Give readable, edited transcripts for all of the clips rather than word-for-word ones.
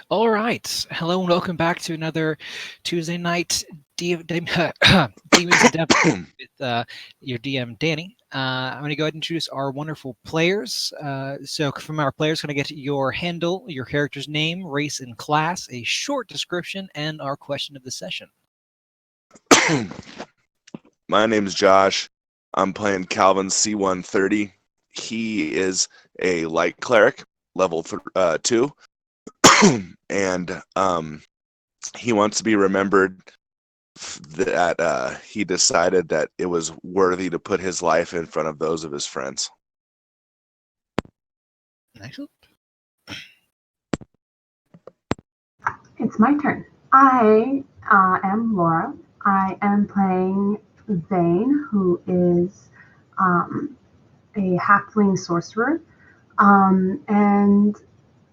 All right. Hello and welcome back to another Tuesday night Demons and Devils with your DM, Danny. I'm going to go ahead and introduce our wonderful players. So, from our players, going to get your handle, your character's name, race, and class, a short description, and our question of the session. My name's Josh. I'm playing Calvin C130. He is a light cleric, level 2, and he wants to be remembered that he decided that it was worthy to put his life in front of those of his friends. Excellent. It's my turn. I am Laura. I am playing Vane, who is a halfling sorcerer. And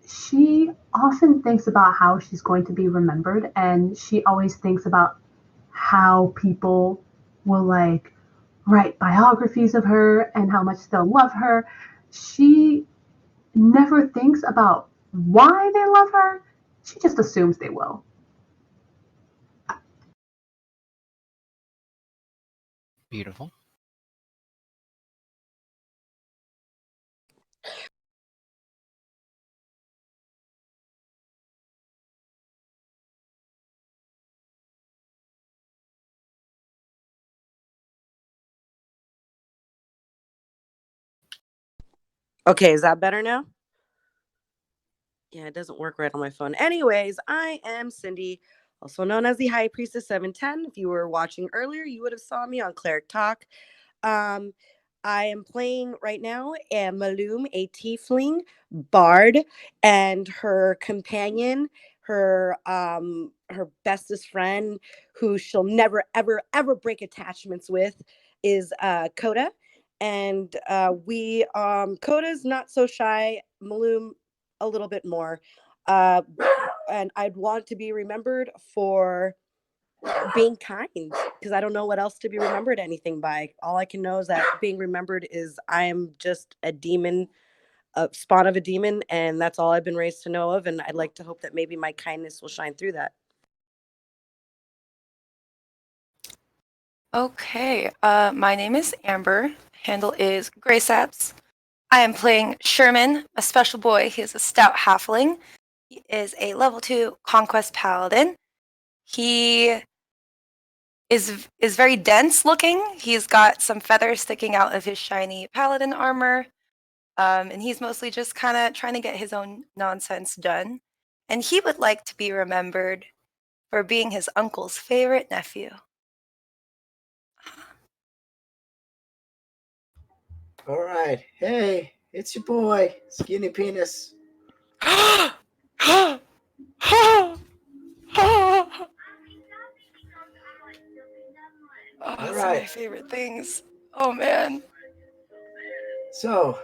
she often thinks about how she's going to be remembered, and she always thinks about how people will write biographies of her and how much they'll love her. She never thinks about why they love her. She just assumes they will. Beautiful. Okay, is that better now? Yeah, it doesn't work right on my phone. Anyways, I am Cindy, also known as the High Priestess 710. If you were watching earlier, you would have saw me on Cleric Talk. I am playing right now Malum, a tiefling bard, and her companion, her bestest friend, who she'll never, ever, ever break attachments with, is Coda. And Coda's not so shy. Malum a little bit more. And I'd want to be remembered for being kind, because I don't know what else to be remembered anything by. All I can know is that being remembered is I am just a demon, a spawn of a demon, and that's all I've been raised to know of. And I'd like to hope that maybe my kindness will shine through that. Okay, my name is Amber. Handle is Graysaps. I am playing Sherman, a special boy. He is a stout halfling. He is a level 2 conquest paladin. He is very dense looking. He's got some feathers sticking out of his shiny paladin armor. And he's mostly just kind of trying to get his own nonsense done. And he would like to be remembered for being his uncle's favorite nephew. All right. Hey, it's your boy, Skinny Penis. Oh, that's one of my favorite things. Oh, man. So,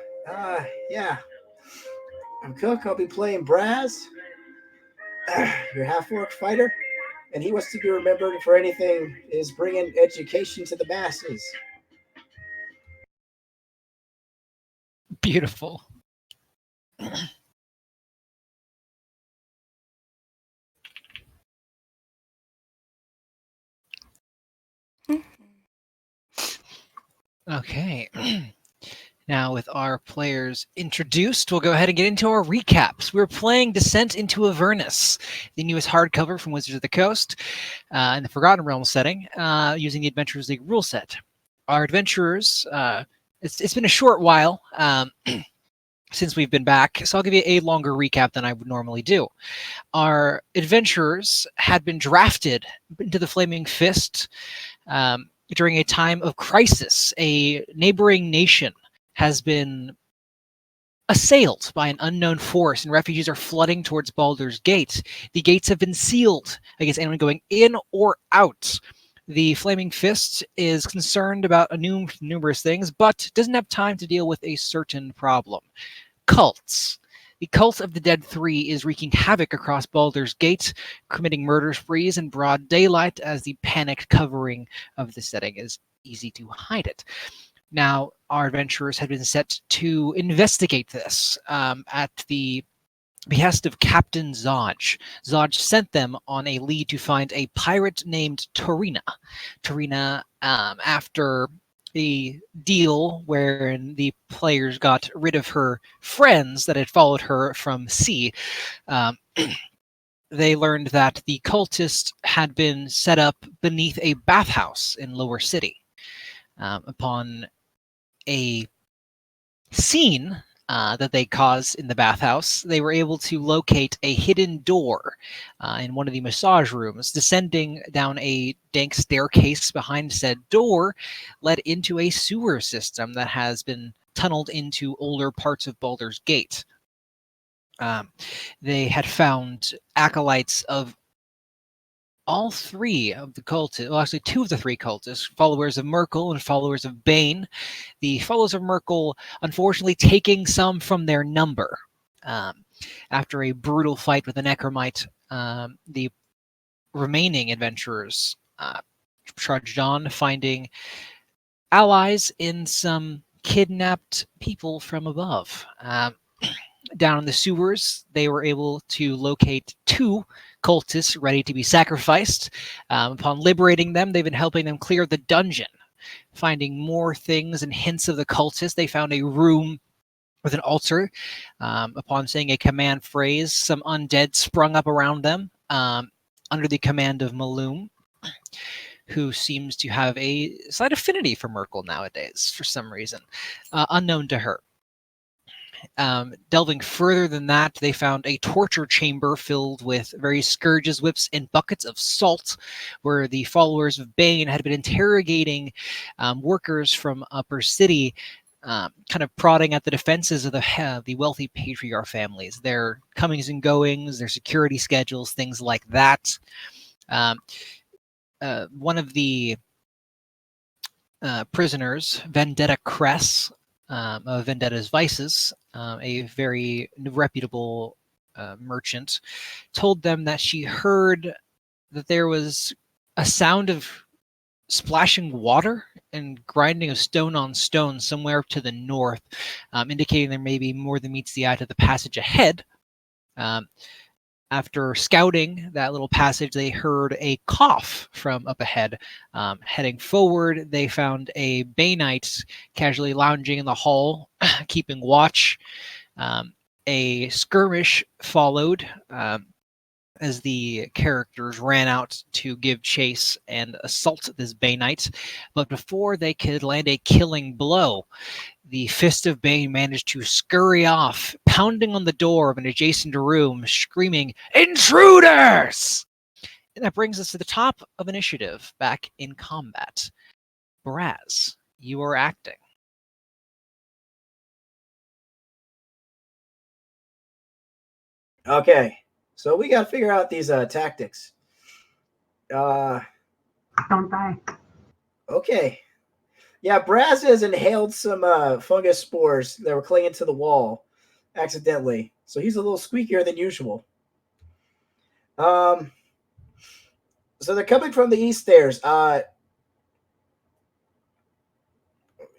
yeah. I'm Cook. I'll be playing Braz, your half-orc fighter, and he wants to be remembered for anything is bringing education to the masses. Beautiful. Okay. Now, with our players introduced, we'll go ahead and get into our recaps. We're playing Descent into Avernus, the newest hardcover from Wizards of the Coast, in the Forgotten Realms setting, using the Adventurers League rule set. Our adventurers, it's been a short while since we've been back, so I'll give you a longer recap than I would normally do. Our adventurers had been drafted into the Flaming Fist during a time of crisis. A neighboring nation has been assailed by an unknown force, and refugees are flooding towards Baldur's Gate. The gates have been sealed against anyone going in or out. The Flaming Fist is concerned about numerous things, but doesn't have time to deal with a certain problem. Cults. The Cult of the Dead 3 is wreaking havoc across Baldur's Gate, committing murder sprees in broad daylight as the panicked covering of the setting is easy to hide it. Now, our adventurers had been set to investigate this at the behest of Captain Zodge. Zodge sent them on a lead to find a pirate named Torina. Torina, after a deal wherein the players got rid of her friends that had followed her from sea, um, they learned that the cultists had been set up beneath a bathhouse in Lower City. Upon a scene that they caused in the bathhouse, they were able to locate a hidden door in one of the massage rooms. Descending down a dank staircase behind said door led into a sewer system that has been tunneled into older parts of Baldur's Gate. They had found acolytes of all three of the cultists, well, actually two of the three cultists, followers of Merkel and followers of Bane. The followers of Merkel, unfortunately, taking some from their number. After a brutal fight with the Necromite, the remaining adventurers trudged on, finding allies in some kidnapped people from above. Down in the sewers, they were able to locate two cultists ready to be sacrificed. Upon liberating them, they've been helping them clear the dungeon. Finding more things and hints of the cultists, they found a room with an altar. Upon saying a command phrase, some undead sprung up around them under the command of Maloom, who seems to have a slight affinity for Merkel nowadays for some reason, unknown to her. Delving further than that, they found a torture chamber filled with various scourges, whips, and buckets of salt, where the followers of Bane had been interrogating workers from Upper City, kind of prodding at the defenses of the wealthy patriarch families, their comings and goings, their security schedules, things like that. One of the prisoners, Vendetta Cress, of Vendetta's Vices, a very reputable merchant, told them that she heard that there was a sound of splashing water and grinding of stone on stone somewhere to the north, indicating there may be more than meets the eye to the passage ahead. After scouting that little passage, they heard a cough from up ahead. Heading forward, they found a Banite casually lounging in the hall, keeping watch. A skirmish followed as the characters ran out to give chase and assault this Banite. But before they could land a killing blow, the Fist of Bane managed to scurry off, pounding on the door of an adjacent room, screaming, "Intruders!" And that brings us to the top of initiative, back in combat. Braz, you are acting. Okay, so we got to figure out these tactics. Don't die. Okay. Yeah, Braz has inhaled some fungus spores that were clinging to the wall accidentally, so he's a little squeakier than usual. So they're coming from the east stairs.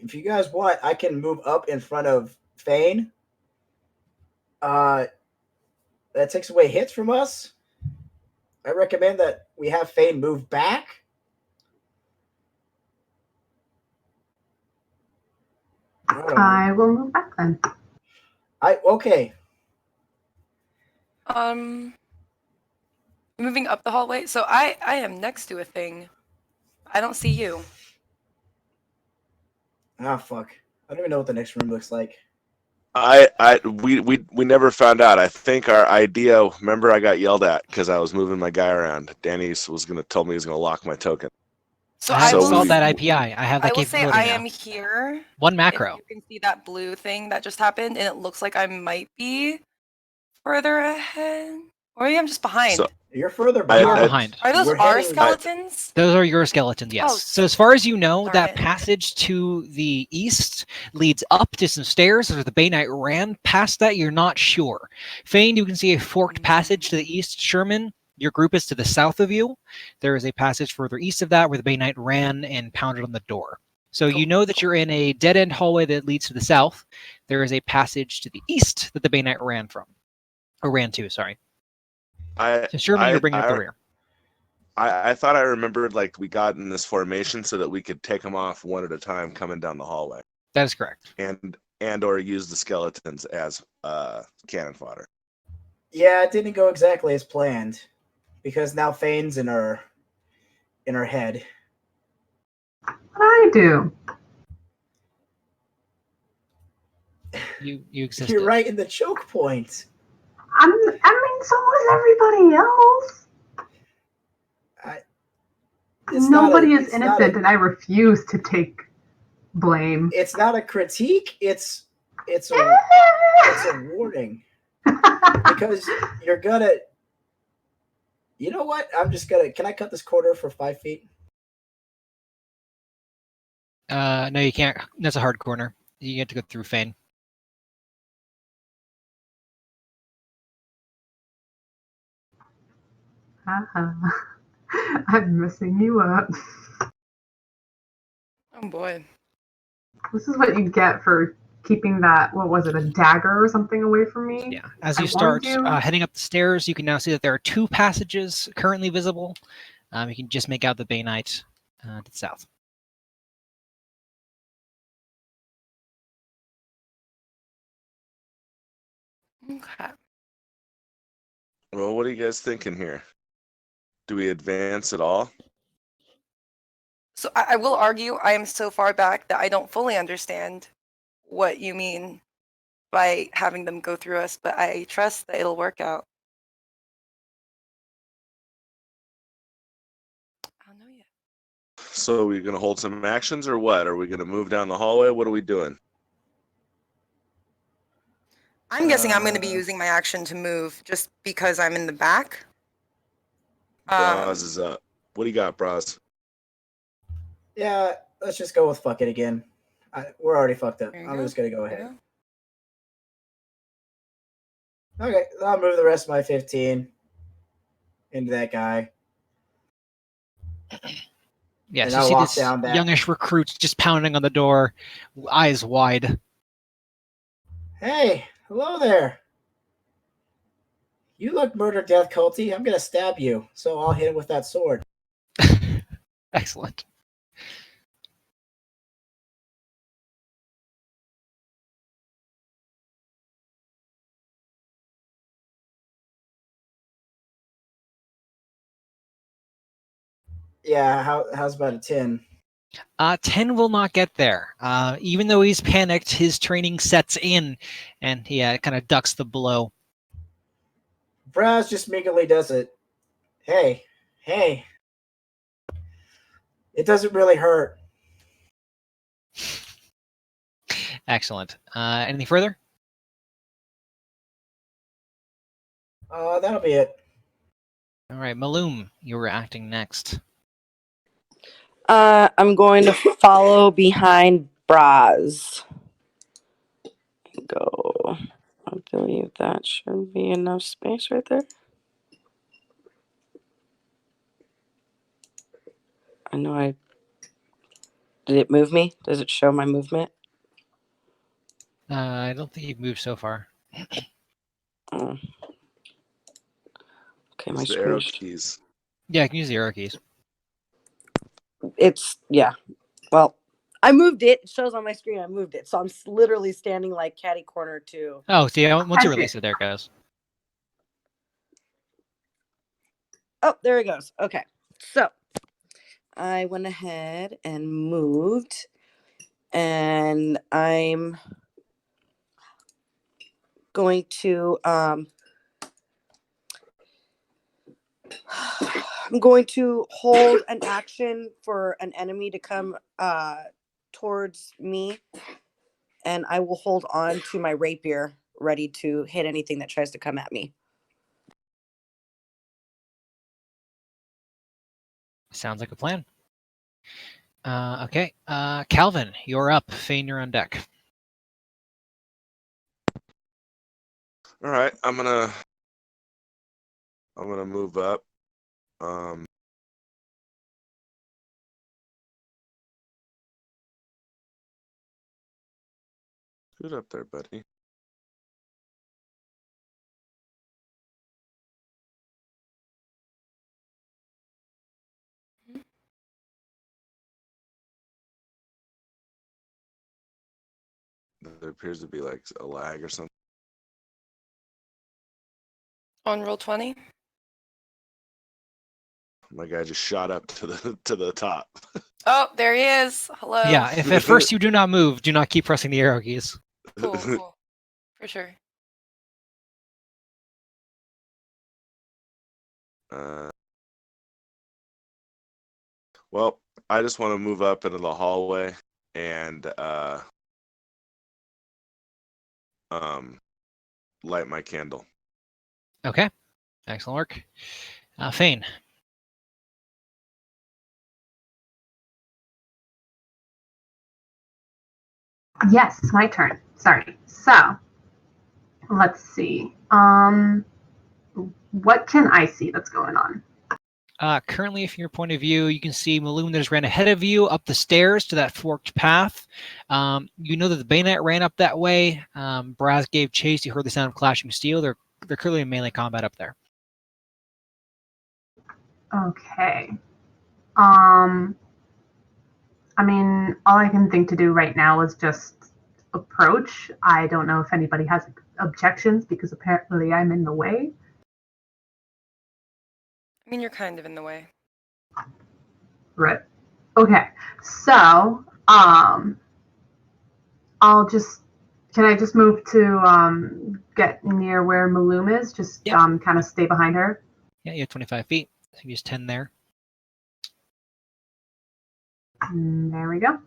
If you guys want, I can move up in front of Fane. That takes away hits from us. I recommend that we have Fane move back. I will move back then. Okay. Moving up the hallway. So I am next to a thing. I don't see you. Ah, fuck. I don't even know what the next room looks like. We never found out. I think our idea. Remember, I got yelled at because I was moving my guy around. Danny told me he was gonna lock my token. So I have So installed we- that IPI. I have that I will say capability I now. am here. One If macro. you can see that blue thing that just happened, and it looks like I might be further ahead, or maybe I'm just behind. So You're further I- You are behind. behind. Are those We're our heading- skeletons? Those are your skeletons, yes. Oh, So as far as you know, darn that it. passage to the east leads up to some stairs, or the Bay Knight ran past that, you're not sure. Fane, you can see a forked passage to the east. Sherman, your group is to the south of you. There is a passage further east of that where the Bay Knight ran and pounded on the door. So you know that you're in a dead-end hallway that leads to the south. There is a passage to the east that the Bay Knight ran from. Or ran to, sorry. I So Sherman, you're bringing up the I rear. I thought I remembered like we got in this formation so that we could take them off one at a time coming down the hallway, That is correct. and or use the skeletons as cannon fodder. Yeah, it didn't go exactly as planned because now Fane's in her head. What I do? You exist. You're right in the choke point. I mean, so was everybody else. Nobody is innocent, and I refuse to take blame. It's not a critique. It's a warning because you're gonna. You know what? I'm just gonna. Can I cut this corner for 5 feet? No, you can't. That's a hard corner. You get to go through Fane. I'm messing you up. Oh boy. This is what you get for keeping that, what was it, a dagger or something away from me? Yeah. As I you start warned you. heading up the stairs, you can now see that there are 2 passages currently visible. You can just make out the Bay Knight to the south. Okay. Well, what are you guys thinking here? Do we advance at all? So I will argue I am so far back that I don't fully understand what you mean by having them go through us, but I trust that it'll work out. I don't know yet. So are we gonna hold some actions or what? Are we gonna move down the hallway? What are we doing? I'm guessing I'm going to be using my action to move just because I'm in the back. Braz is up. What do you got, Braz? Yeah, let's just go with fuck it again. We're already fucked up. There you I'm go. just gonna go There you ahead. go. Okay, I'll move the rest of my 15 into that guy. Yes, And you I'll see walk this down that. youngish recruit just pounding on the door, eyes wide. Hey, hello there. You look murder death culty. I'm gonna stab you, so I'll hit him with that sword. Excellent. Yeah, how's about a 10? 10 will not get there. Even though he's panicked, his training sets in, and he kind of ducks the blow. Braz just meagerly does it. Hey. It doesn't really hurt. Excellent. Anything further? That'll be it. All right, Maloom, you were acting next. I'm going to follow behind Braz. Go. I believe that should be enough space right there. I know I... Did it move me? Does it show my movement? I don't think you've moved so far. Oh. Okay, my Use the arrow screen... keys. Yeah, I can use the arrow keys. It's... Yeah. Well, I moved it. It shows on my screen I moved it. So I'm literally standing like catty corner to... Oh, see, once you I see. release it, there it goes. Oh, there it goes. Okay. So I went ahead and moved. And I'm going to I'm going to hold an action for an enemy to come towards me, and I will hold on to my rapier ready to hit anything that tries to come at me. Sounds like a plan. Okay, Calvin, you're up. Fane, you're on deck. All right, I'm gonna move up. Good up there, buddy. There appears to be like a lag or something. On roll 20. My guy just shot up to the top. Oh, there he is. Hello. Yeah, if at first you do not move, do not keep pressing the arrow keys. Cool. For sure. Well, I just want to move up into the hallway and light my candle. Okay, excellent work. Fane. Yes, my turn. Sorry. So, let's see. What can I see that's going on? Currently, from your point of view, you can see Maloon that has ran ahead of you up the stairs to that forked path. You know that the Bay Knight ran up that way. Braz gave chase. You heard the sound of clashing steel. They're currently in melee combat up there. Okay. I mean, all I can think to do right now is just approach. I don't know if anybody has objections because apparently I'm in the way. I mean, you're kind of in the way. Right. Okay. So, I'll just. Can I just move to get near where Maloom is? Just Yep. kind of stay behind her. Yeah, you have 25 feet. So you use 10 there. There we go.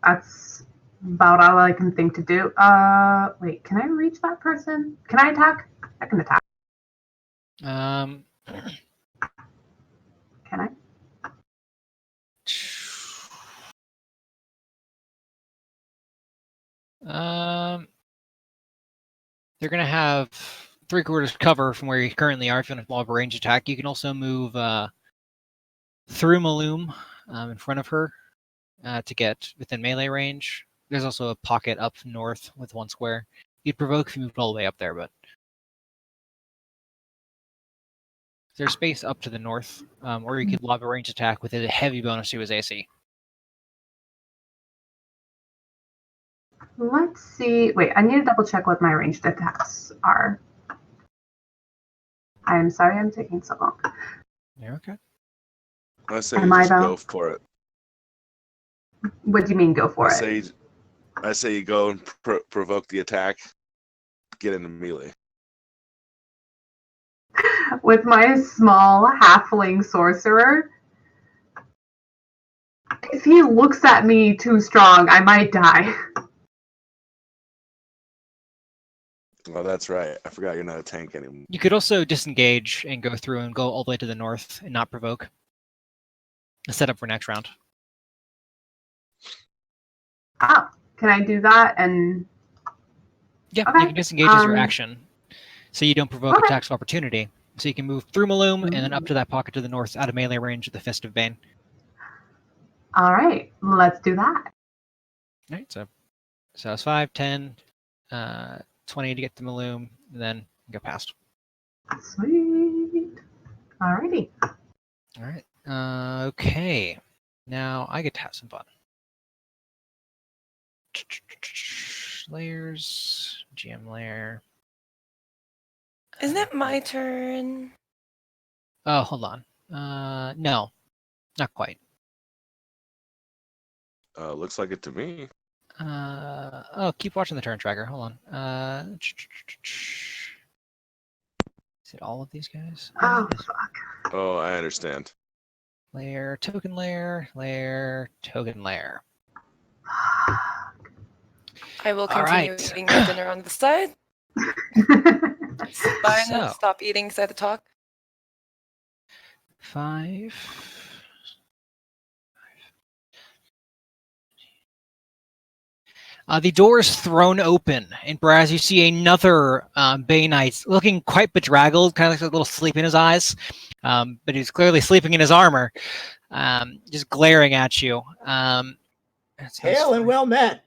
That's about all I can think to do. Wait, can I reach that person? Can I attack? I can attack. Um, Can I? They're going to have 3/4 cover from where you currently are if you want to mob a range attack. You can also move through Maloom in front of her to get within melee range. There's also a pocket up north with 1 square. You'd provoke if you moved all the way up there, but there's space up to the north, or you could lob a range attack with a heavy bonus to his AC. Let's see. Wait, I need to double check what my ranged attacks are. I'm sorry I'm taking so long. Yeah, okay. I say Am you I just though? go for it. What do you mean go for it? I say you go and provoke the attack, get into melee. With my small halfling sorcerer, if he looks at me too strong, I might die. Oh, that's right. I forgot you're not a tank anymore. You could also disengage and go through and go all the way to the north and not provoke. Set up for next round. Oh, can I do that? And Yeah, okay. you can disengage as your action, so you don't provoke Okay. attacks of opportunity. So you can move through Maloom and then up to that pocket to the north, out of melee range of the Fist of Bane. All right, let's do that. All right, so it's 5, 10, 20 to get to Maloom, and then go past. Sweet. Alrighty. All right. Okay. Now I get to have some fun. Layers, GM layer. Isn't it my turn? Oh, hold on. No, not quite. Looks like it to me. Keep watching the turn tracker. Hold on. Is it all of these guys? Oh, It is. fuck. Oh, I understand. Layer, token layer, layer, token layer. I will All continue right. eating my dinner on the side. Fine, So. stop eating so I to talk. 5. The door is thrown open, and Braz, you see another Bay Knight looking quite bedraggled, kind of like a little sleep in his eyes, but he's clearly sleeping in his armor, just glaring at you. Hail and well met.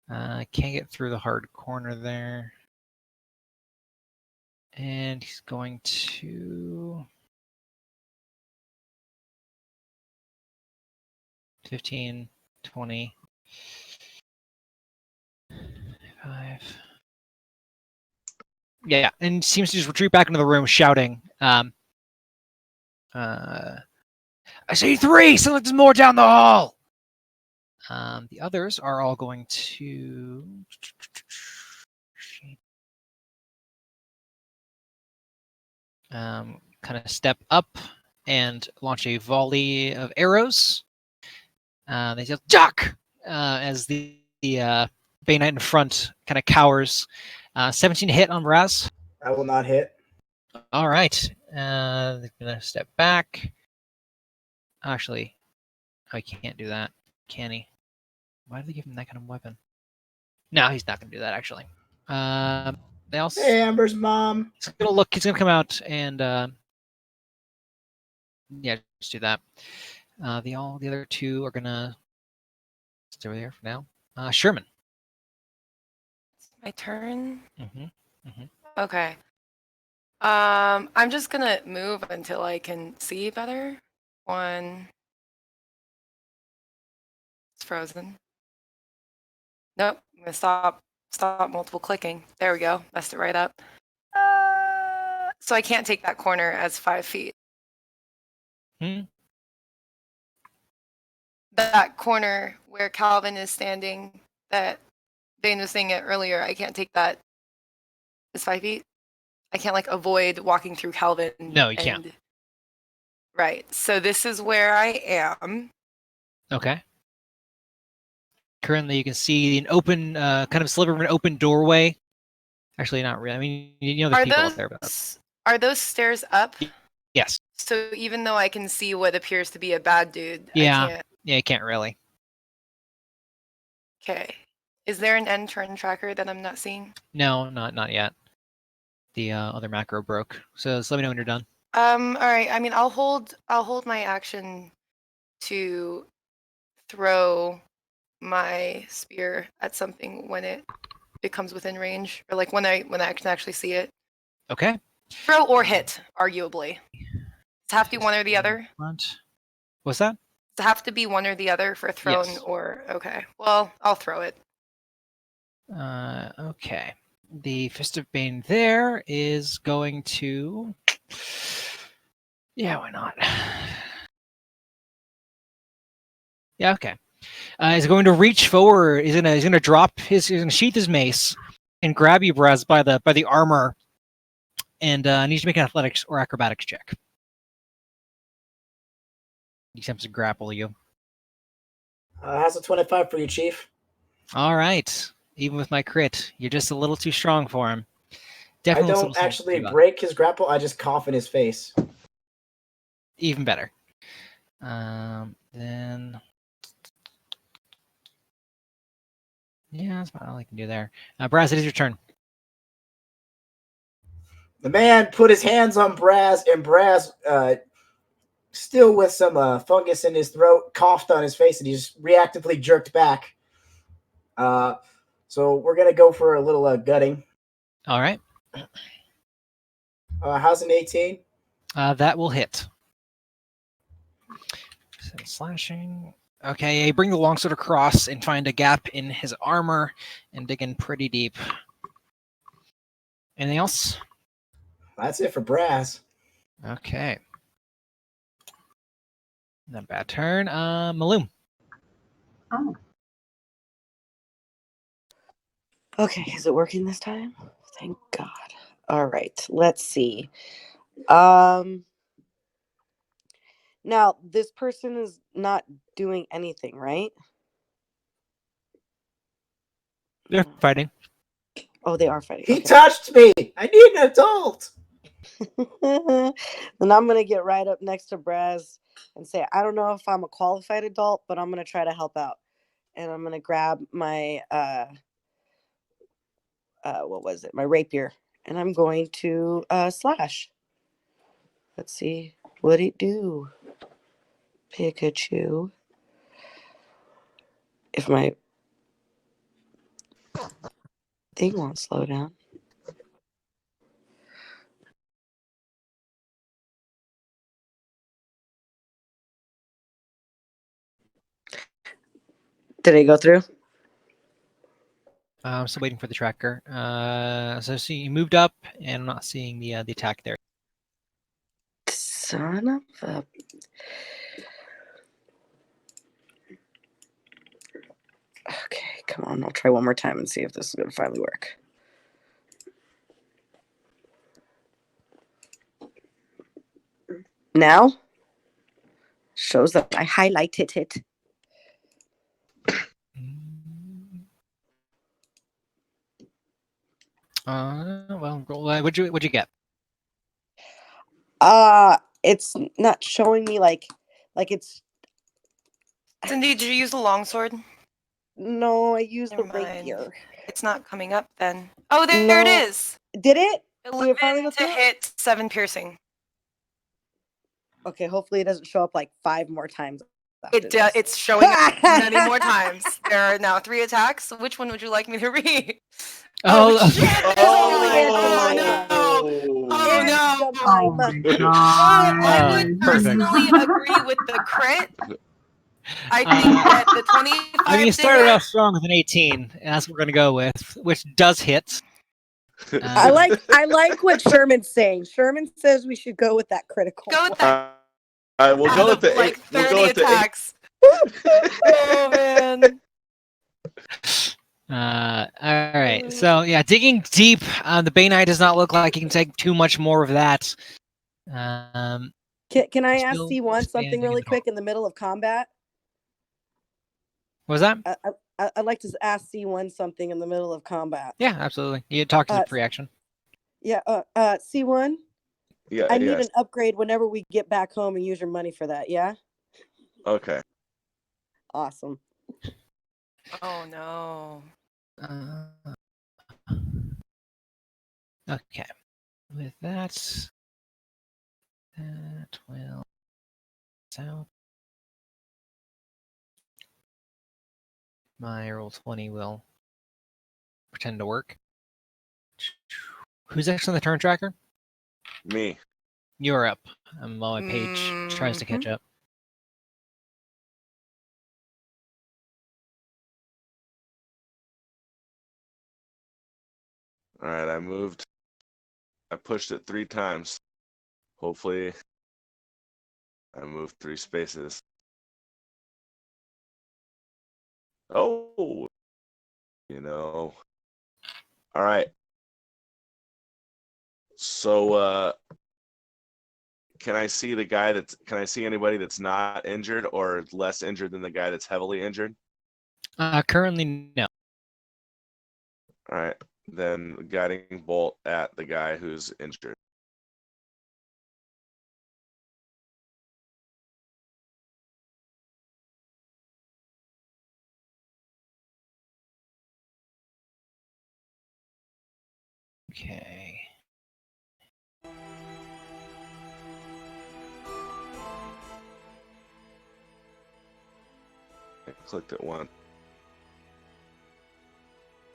Can't get through the hard corner there. And he's going to... 15, 20, 5. Yeah, and seems to just retreat back into the room, shouting. I see 3. Sounds like there's more down the hall. The others are all going to kind of step up and launch a volley of arrows. They just duck as the Bay Knight in front kind of cowers. 17 hit on Raz. I will not hit. All right. They're gonna step back. Actually, I can't do that. Can he? Why did they give him that kind of weapon? No, he's not gonna do that. Actually, they also. Hey, Amber's mom. He's gonna look. He's gonna come out and yeah, just do that. The other 2 are gonna stay over there for now. Sherman. My turn. Mm-hmm. Okay. I'm just gonna move until I can see better. 1. It's frozen. Nope. I'm gonna stop multiple clicking. There we go. Messed it right up. So I can't take that corner as 5 feet. That corner where Calvin is standing, that Dane was saying it earlier, I can't take that as 5 feet. I can't like avoid walking through Calvin. No, you can't. Right. So this is where I am. Okay. Currently, you can see an open, kind of sliver of an open doorway. Actually, not really. I mean, you know, there's people out there. But... Are those stairs up? Yes. So even though I can see what appears to be a bad dude, yeah, I can't. Yeah, you can't really. Okay. Is there an end turn tracker that I'm not seeing? No, not yet. The other macro broke. So just let me know when you're done. All right. I mean, I'll hold my action to throw my spear at something when it comes within range, or like when I can actually see it. Okay. Throw or hit, arguably. Does it have to be one or the other? Front. What's that? Does it have to be one or the other for thrown? Yes. Or okay? Well, I'll throw it. Okay. The Fist of Bane there is going to. Yeah, why not? Yeah, okay. He's going to reach forward. He's gonna drop his. He's gonna sheath his mace and grab you, Braz, by the armor, and needs to make an athletics or acrobatics check. He attempts to grapple you. How's a 25 for you, Chief? All right. Even with my crit, you're just a little too strong for him. Definitely. I don't actually break his grapple. I just cough in his face. Even better. Then. Yeah, that's about all I can do there. Braz, it is your turn. The man put his hands on Braz, and Braz, still with some fungus in his throat, coughed on his face, and he just reactively jerked back. So we're going to go for a little gutting. All right. How's an 18? That will hit. So slashing. Okay, you bring the longsword across and find a gap in his armor and dig in pretty deep. Anything else? That's it for Braz. Okay. Not a bad turn. Maloom. Oh, Okay, is it working this time? Thank God. All right, let's see. Now this person is not doing anything, right? They're fighting. Oh, they are fighting. He Okay. touched me. I need an adult. Then I'm gonna get right up next to Braz and say, I don't know if I'm a qualified adult, but I'm gonna try to help out. And I'm gonna grab my what was it? My rapier, and I'm going to slash. Let's see what it do. Pikachu. If my thing won't slow down. Did it go through? I'm still waiting for the tracker. So see, you moved up, and I'm not seeing the attack there. Son of a... Okay, come on. I'll try one more time and see if this is going to finally work. Now? Shows that I highlighted it. Well, what'd you get? It's not showing me like it's... Cindy, did you use the longsword? No, I used the Never mind. rapier. It's not coming up then. Oh, there it No. is. Did it? 11 Did it finally go to through? hit, 7 piercing. Okay, hopefully it doesn't show up like 5 more times. after this. It's showing up many more times. There are now 3 attacks. Which one would you like me to read? Oh, shit! Oh, no! Oh It's no! Oh my Jemima. god. I would perfect. personally agree with the crit. I think that the 25 I mean, you to started hit- off strong with an 18, and that's what we're going to go with, which does hit. I like what Sherman's saying. Sherman says we should go with that critical. Go with that. We'll Out go with of, the like 8. 30 We'll go with attacks. Oh man. All right. So yeah, digging deep. The Bay Knight does not look like he can take too much more of that. Can I ask Still C1 something standing really in the door. quick in the middle of combat? What was that? I'd like to ask C1 something in the middle of combat. Yeah, absolutely. You talk to the pre-action. Yeah, C1, Yeah, I need yes. an upgrade whenever we get back home and use your money for that, yeah? Okay. Awesome. Oh no. Okay. With that will so my roll 20 will pretend to work. Who's next on the turn tracker? Me. You're up. While my page tries to catch up. All right, I moved. I pushed it 3 times. Hopefully, I moved 3 spaces. Oh, All right. So, can I see can I see anybody that's not injured or less injured than the guy that's heavily injured? Currently, no. All right, then guiding bolt at the guy who's injured. Okay. I clicked it once.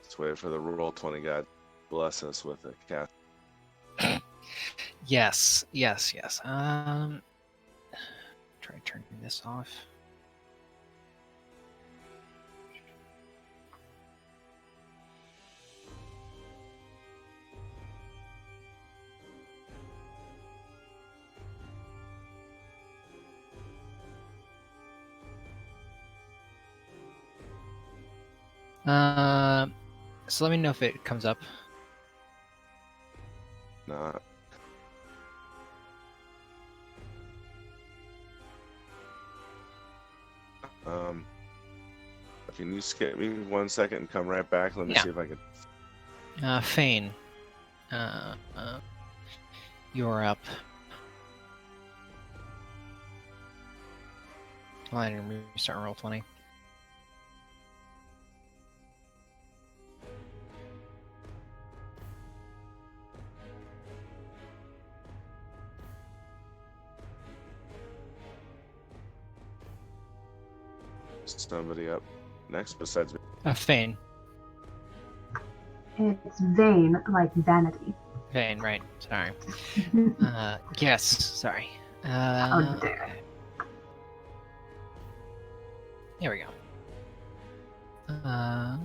Let's wait for the roll 20 god. Bless us with a cast. Yes. Try turning this off. So let me know if it comes up. Not. Can you skip me 1 second and come right back? Let me see if I can. Fane. You're up. Line and restart roll 20. Somebody up next besides me. Fane. It's vain, like vanity. Fane, right. Sorry. Yes, sorry. Oh, Okay. dear. There we go. Uh,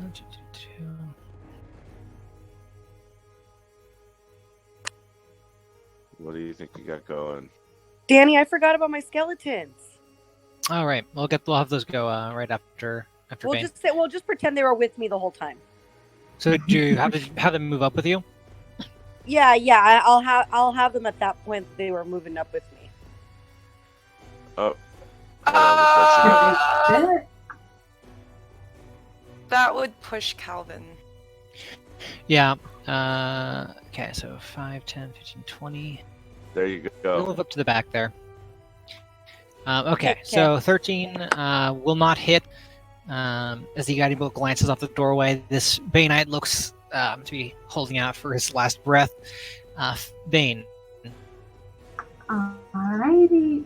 What do you think you got going? Danny, I forgot about my skeletons. all right, we'll have those go right after We'll Bane. just pretend they were with me the whole time. So do you have them move up with you? Yeah, I'll have them at that point. They were moving up with me. Oh, hold on, refresh again. That would push Calvin. Yeah. Okay, so 5, 10, 15, 20. There you We'll go. move up to the back there. Okay, Okay. so 13 will not hit. As the guiding bolt glances off the doorway, this Baneite looks to be holding out for his last breath. Bane. Alrighty.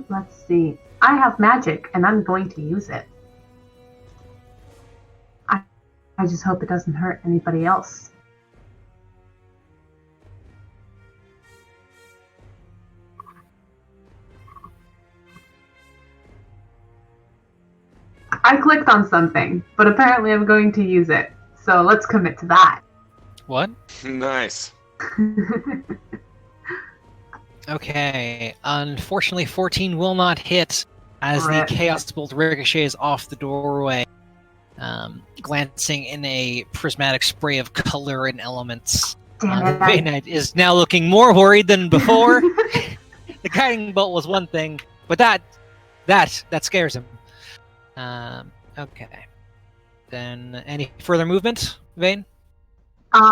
Let's see. I have magic, and I'm going to use it. I just hope it doesn't hurt anybody else. I clicked on something, but apparently I'm going to use it. So let's commit to that. What? Nice. Okay. Unfortunately, 14 will not hit as the Rip. Chaos Bolt ricochets off the doorway, glancing in a prismatic spray of color and elements. Damn it. Baneite is now looking more worried than before. The guiding bolt was one thing, but that scares him. Okay. Then any further movement, Vane? I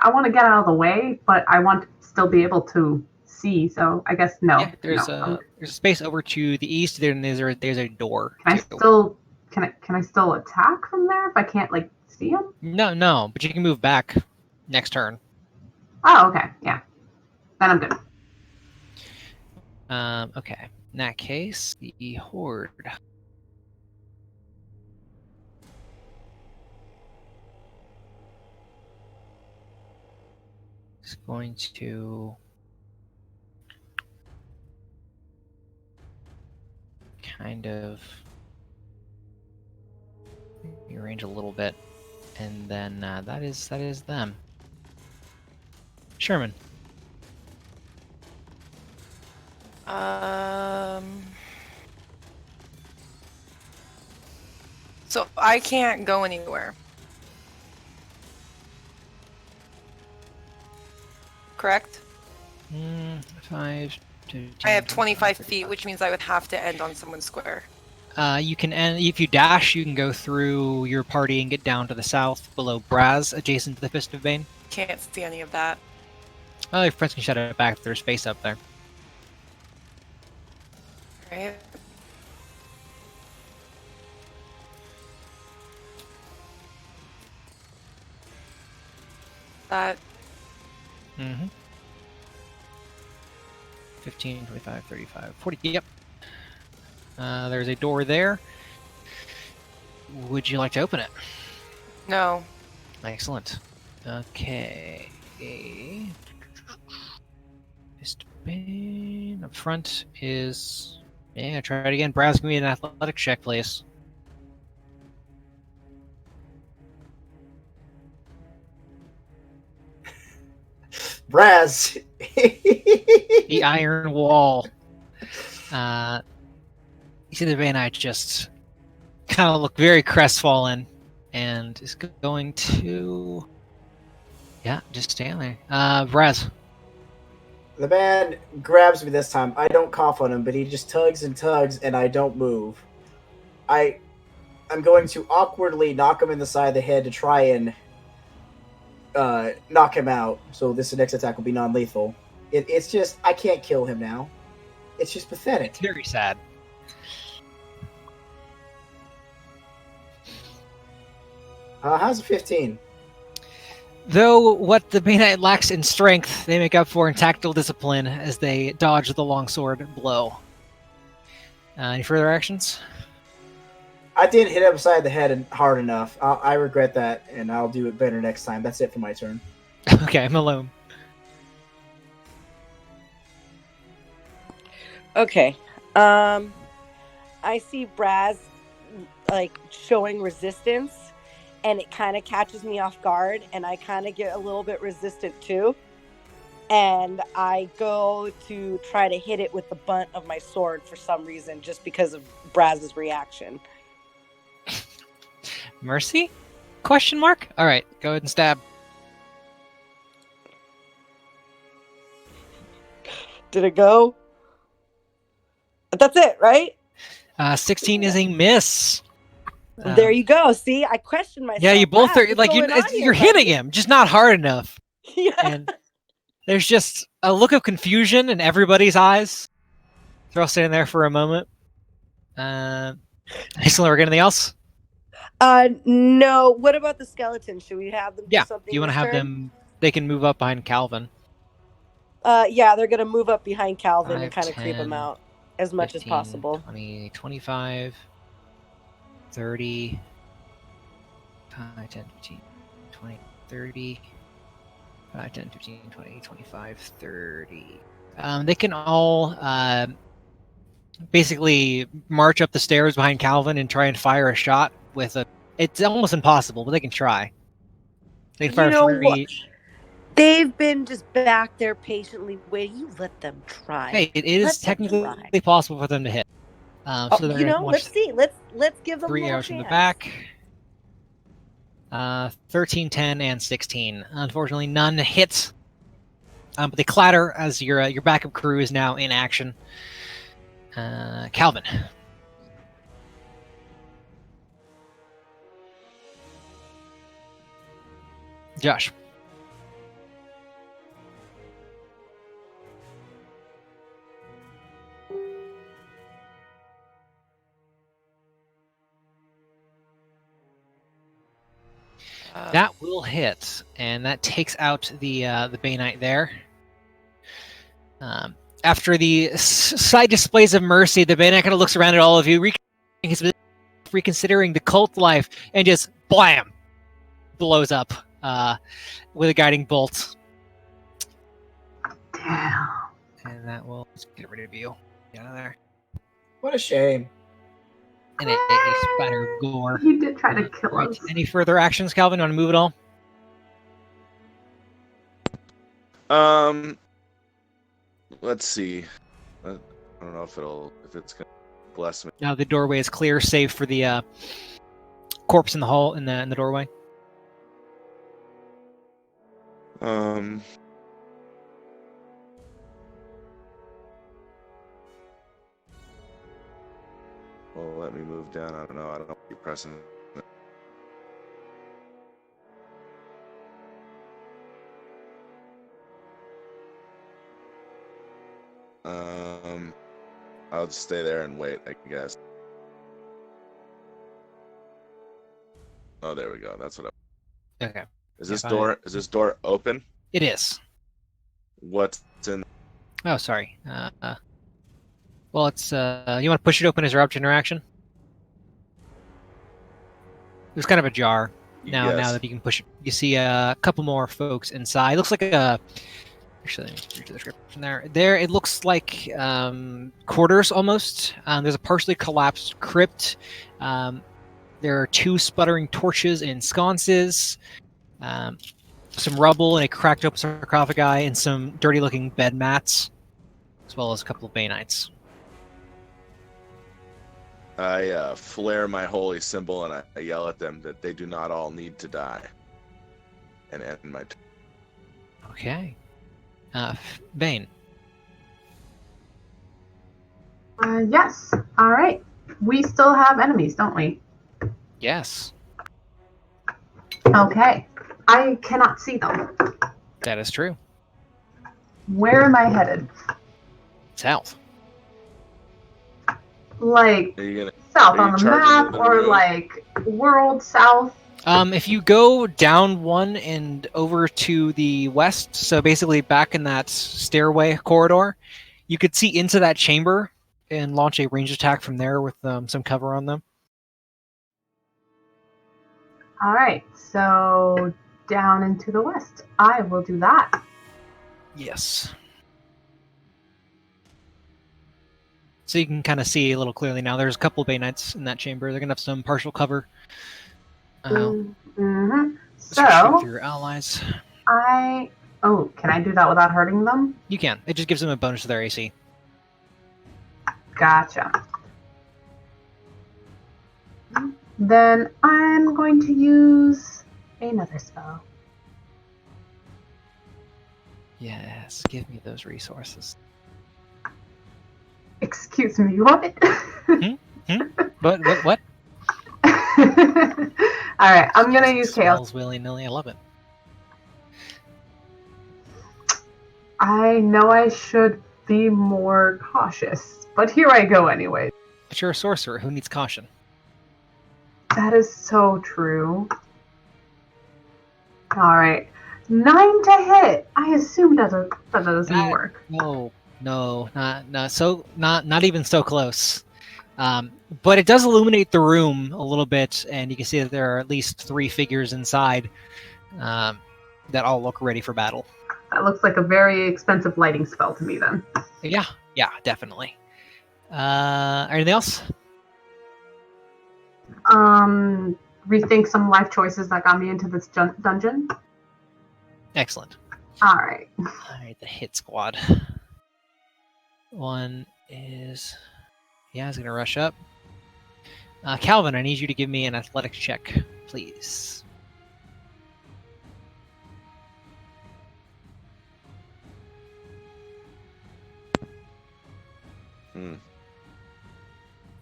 want to get out of the way, but I want to still be able to see. So I guess no. Yeah, there's no. a space over to the east. There's a door. Can I too. still can I still attack from there if I can't like see him? No, but you can move back next turn. Oh, okay, yeah. Then I'm good. Okay. In that case, the horde. Is going to kind of rearrange a little bit, and then that is them. Sherman. So I can't go anywhere. Correct? 5 to 10, I have 25 35. feet, which means I would have to end on someone's square. You can end if you dash. You can go through your party and get down to the south below Braz, adjacent to the Fist of Bane. Can't see any of that. Oh, your friends can shut it back if there's space up there. Right? That 15, 25, 35, 40. Yep. There's a door there. Would you like to open it? no. Excellent. Okay. Fist Bane. Up front is. Yeah, try it again. Braz, give me an athletics check, please. Braz. The iron wall. You see the Baneite just kind of look very crestfallen and is going to. Yeah, just stand there. Braz. The man grabs me this time. I don't cough on him, but he just tugs and tugs, and I don't move. I'm going to awkwardly knock him in the side of the head to try and knock him out. So this next attack will be non-lethal. It's just I can't kill him now. It's just pathetic. Very sad. How's a 15? Though what the Baneite lacks in strength, they make up for in tactical discipline as they dodge the longsword blow. Any further actions? I did hit him beside the head and hard enough. I regret that, and I'll do it better next time. That's it for my turn. Okay, Malone. Okay. I see Braz like showing resistance, and it kind of catches me off guard, and I kind of get a little bit resistant too. And I go to try to hit it with the butt of my sword for some reason, just because of Braz's reaction. Mercy? Question mark? All right, go ahead and stab. Did it go? That's it, right? 16 is a miss. There you go. See, I questioned myself. Yeah, you both Braz, are like you're hitting him, just not hard enough. Yeah. And there's just a look of confusion in everybody's eyes. They're all sitting there for a moment. Excellent. Anything else? No. What about the skeleton? Should we have them do something? Do you want to have turn? them? They can move up behind Calvin. Yeah, they're gonna move up behind Calvin 5, and kind of creep him 10, out as much 15, as possible. 20, 25, 30, 5, 10, 15, 20, 30, 5, 10, 15, 20, 25, 30. They can all basically march up the stairs behind Calvin and try and fire a shot with a... It's almost impossible, but they can try. They can fire 3... They've been just back there patiently waiting. You let them try. Hey, it is technically possible for them to hit. So let's see. Let's give them 3 arrows from the back. 13, 10, and 16. Unfortunately, none hit. But they clatter as your backup crew is now in action. Calvin. Josh. That will hit, and that takes out the Bay Knight there. After the side displays of mercy, the Bay Knight kind of looks around at all of you, reconsidering the cult life, and just blam, blows up with a guiding bolt. Damn. And that will just get rid of you. Get out of there. What a shame. And a spatter of gore. He did try to kill us. Any further actions, Calvin? You want to move at all? Let's see. I don't know if it's gonna bless me. Now the doorway is clear, save for the corpse in the hall in the doorway. Well, let me move down. I don't know. I don't know what you're pressing. I'll just stay there and wait, I guess. Oh, there we go. That's what I... Okay. Is this door open? It is. What's in... Oh, sorry. Well, it's... you want to push it open as your object interaction? It was kind of ajar. Now that you can push it, you see a couple more folks inside. It looks like a... Actually, let me read the description there. There, it looks like quarters almost. There's a partially collapsed crypt. There are 2 sputtering torches and sconces. Some rubble and a cracked open sarcophagi and some dirty-looking bed mats, as well as a couple of Bay Knights. I flare my holy symbol and I yell at them that they do not all need to die. And end my turn. Okay. Bane. Yes. All right. We still have enemies, don't we? Yes. Okay. I cannot see them. That is true. Where am I headed? South. Like south on the map, or like world south? If you go down one and over to the west, so basically back in that stairway corridor, you could see into that chamber and launch a ranged attack from there with some cover on them. All right, so down into the west. I will do that. Yes. So you can kind of see a little clearly now. There's a couple Bay Knights in that chamber. They're going to have some partial cover. Mm-hmm. So shoot with So, your allies. Oh, can I do that without hurting them? You can. It just gives them a bonus to their AC. Gotcha. Then I'm going to use another spell. Yes, give me those resources. Excuse me, what? What? Alright, I'm going to use Chaos. Spells willy-nilly. I love it. I know I should be more cautious, but here I go anyway. But you're a sorcerer. Who needs caution? That is so true. Alright. 9 to hit. I assume that doesn't work. No, not even so close. But it does illuminate the room a little bit, and you can see that there are at least 3 figures inside that all look ready for battle. That looks like a very expensive lighting spell to me then. Yeah, definitely. Anything else? Rethink some life choices that got me into this dungeon. Excellent. Alright. Alright, the hit squad. One is... Yeah, he's going to rush up. Calvin, I need you to give me an athletics check, please.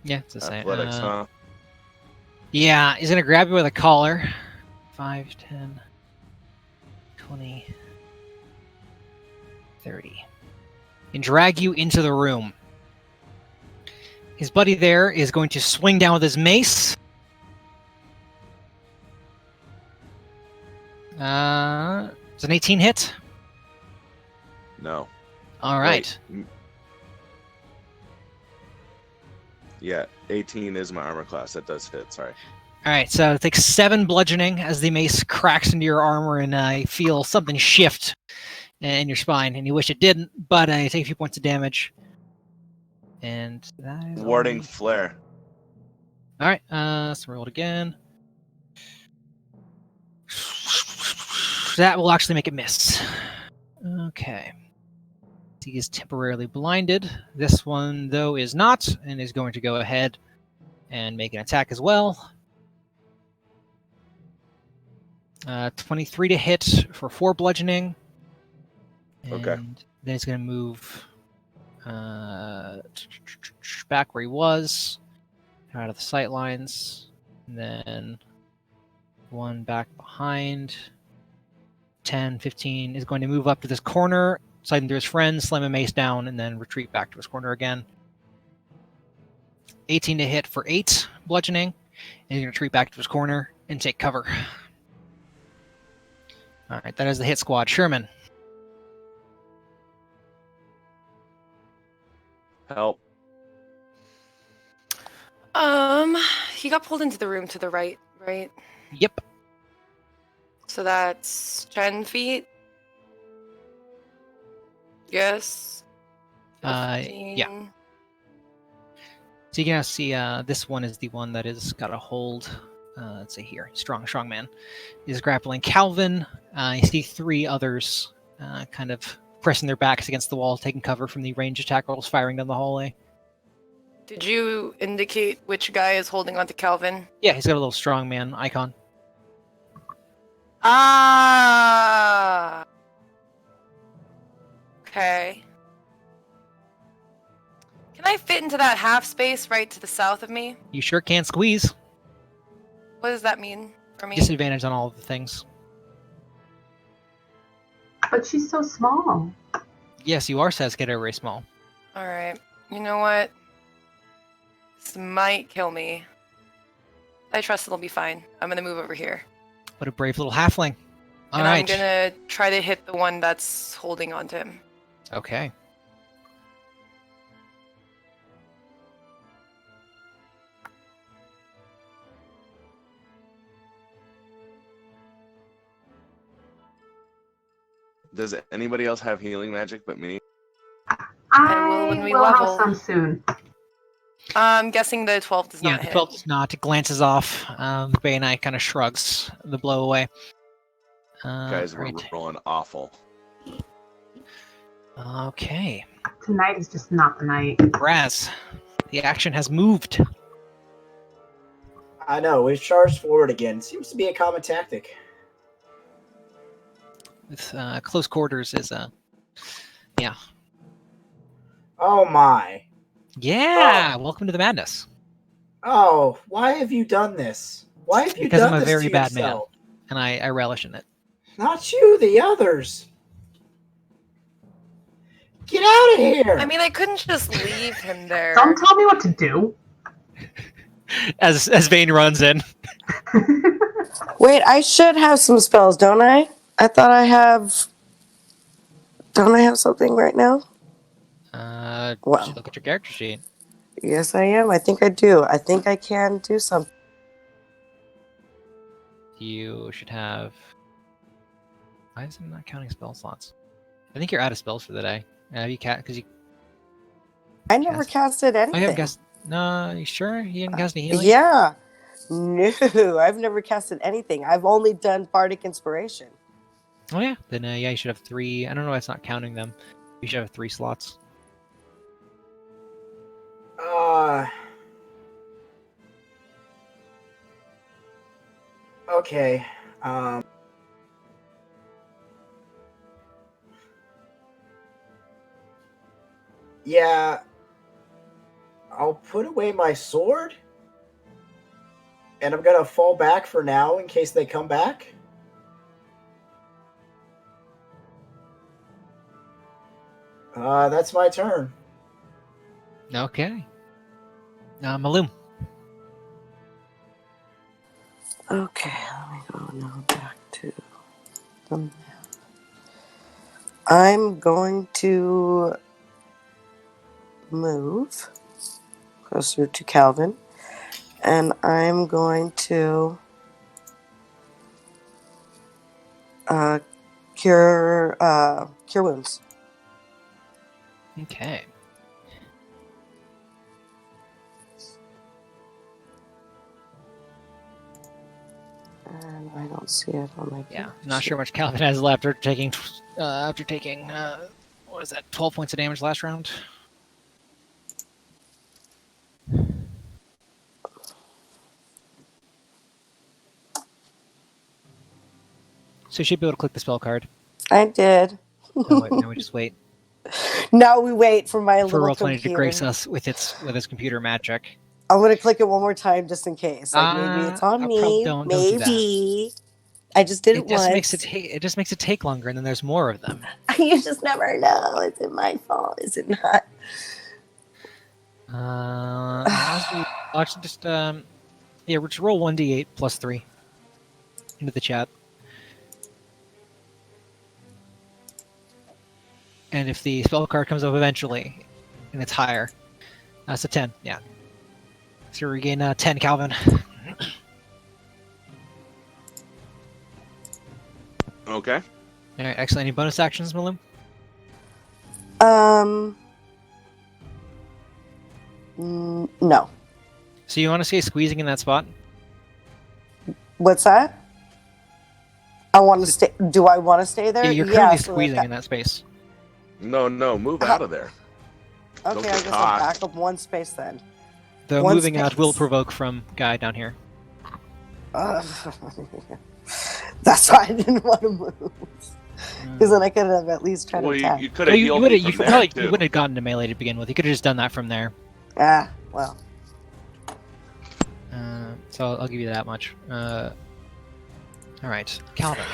Yeah, it's the same. Athletics, huh? Yeah, he's going to grab you with a collar. 5, 10, 20, 30. And drag you into the room. His buddy there is going to swing down with his mace. It's an 18 hit. No. All right. Wait. Yeah, 18 is my armor class. That does hit. Sorry. All right, so it takes 7 bludgeoning as the mace cracks into your armor, and I feel something shift in your spine, and you wish it didn't, but I take a few points of damage. And that is Warding flare. All right, let's roll it again. That will actually make it miss. Okay. He is temporarily blinded. This one, though, is not, and is going to go ahead and make an attack as well. 23 to hit for 4 bludgeoning. And Okay. then he's going to move back where he was, out of the sight lines, and then 1 back behind. 10, 15 is going to move up to this corner, slide into his friend, slam a mace down, and then retreat back to his corner again. 18 to hit for 8 bludgeoning, and he's going to retreat back to his corner and take cover. All right, that is the hit squad. Sherman. Help. He got pulled into the room to the right? Yep. So that's 10 feet. Yes. Yeah. 15. So you can now see this one is the one that is got a hold. Let's see here. Strong man is grappling Calvin. You see 3 others kind of pressing their backs against the wall, taking cover from the range attack rolls firing down the hallway. Did you indicate which guy is holding onto Calvin? Yeah, he's got a little strong man icon. Ah. Okay. Can I fit into that half space right to the south of me? You sure can squeeze. What does that mean for me? Disadvantage on all of the things. But she's so small. Yes, you are Sasuke very small. Alright. You know what? This might kill me. I trust it'll be fine. I'm gonna move over here. What a brave little halfling. All and right. I'm gonna try to hit the one that's holding onto him. Okay. Does anybody else have healing magic but me? I will when we will have level. some soon. I'm guessing the 12 does Yeah, not the hit. 12 does not. It glances off. Bay Knight kind of shrugs the blow away. Guys, we're Right. rolling awful. Okay. Tonight is just not the night. Raz, the action has moved. I know, we've charged forward again. Seems to be a common tactic. With close quarters is yeah. Oh my. Yeah, welcome to the madness. Oh, why have you done this? Why have you Because done I'm a this very to bad man. yourself? And I relish in it. Not you, the others. Get out of here! I mean, I couldn't just leave him there. Don't tell me what to do. As Vane runs in. Wait, I should have some spells, don't I? I thought I have. Don't I have something right now? Should look at your character sheet. Yes, I am. I think I do. I think I can do something. You should have. Why is it not counting spell slots? I think you're out of spells for the day. Have you because you? I never casted I anything. haven't cast. No, you sure you didn't cast any healing? Yeah. No, I've never casted anything. I've only done Bardic Inspiration. Oh yeah. Then yeah, you should have 3. I don't know why it's not counting them. You should have 3 slots. Okay. Yeah. I'll put away my sword. And I'm gonna fall back for now in case they come back. That's my turn. Okay. Malum. Okay, let me go now back to the map. I'm going to move closer to Calvin, and I'm going to cure wounds. Okay. And I don't see it on my. Yeah, I'm not sure much Calvin has left after taking what was that? 12 points of damage last round. So you should be able to click the spell card. I did. Now we just wait Now we wait for my for little Roll20 to computer. grace us with his computer magic. I'm gonna click it one more time just in case. Like maybe it's on me. Don't maybe. I just did it once. It just makes it take longer, and then there's more of them. You just never know. Is it my fault? Is it not? Actually, just just roll 1d8 plus 3 into the chat. And if the spell card comes up eventually, and it's higher, that's a 10. Yeah. So you regain 10, Calvin. Okay. All right. Excellent. Any bonus actions, Malum? No. So you want to stay squeezing in that spot? What's that? I want to stay. Do I want to stay there? Yeah, you're currently so squeezing in that space. No, move out of there. Okay, I guess I'll back up one space then. The One moving out will space. provoke from guy down here. That's why I didn't want to move. Because then I could have at least tried to attack. You could have healed me from there, too. You wouldn't have gotten to melee to begin with. You could have just done that from there. Ah, well. So I'll give you that much. All right, Calvin.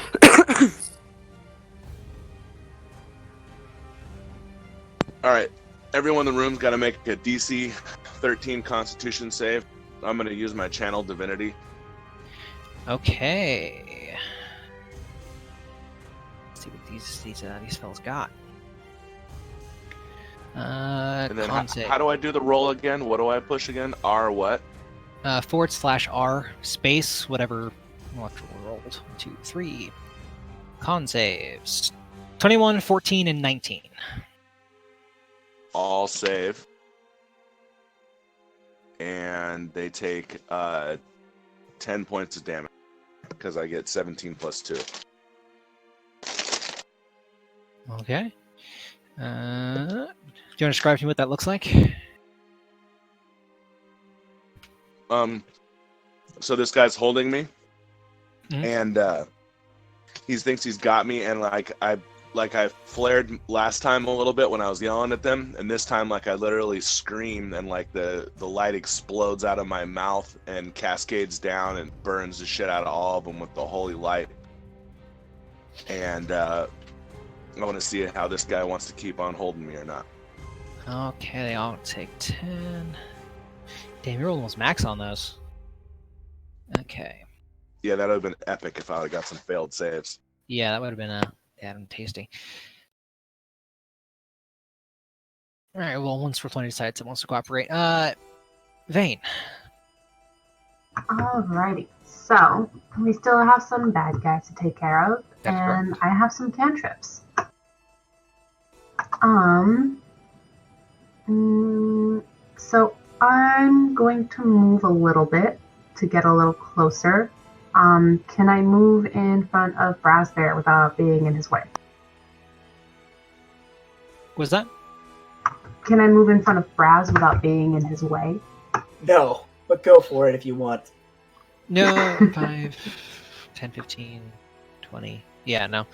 All right. Everyone in the room's got to make a DC 13 Constitution save. I'm going to use my Channel Divinity. Okay. Let's see what these spells got. And then Con save. how do I do the roll again? What do I push again? R what? /R space whatever electrical rolled. 1, 2, 3. Con saves. 21, 14, and 19. All save. and they take 10 points of damage because I get 17 plus 2. Okay. Do you want to describe to me what that looks like? So this guy's holding me, Mhm. and he thinks he's got me, and I flared last time a little bit when I was yelling at them, and this time I literally scream, and the light explodes out of my mouth and cascades down and burns the shit out of all of them with the holy light. And I want to see how this guy wants to keep on holding me or not. Okay, they all take 10. Damn, you're almost max on those. Okay. Yeah, that would have been epic if I would have got some failed saves. Yeah, that would have been damn tasty. All right. Well, once we're playing decides it wants to cooperate. Vane. Alrighty. So we still have some bad guys to take care of, That's and correct. I have some cantrips. So I'm going to move a little bit to get a little closer. Can I move in front of Brass Bear without being in his way? Was that? Can I move in front of Braz without being in his way? No, but go for it if you want. No. 5, 10, 15, 20. Yeah, no.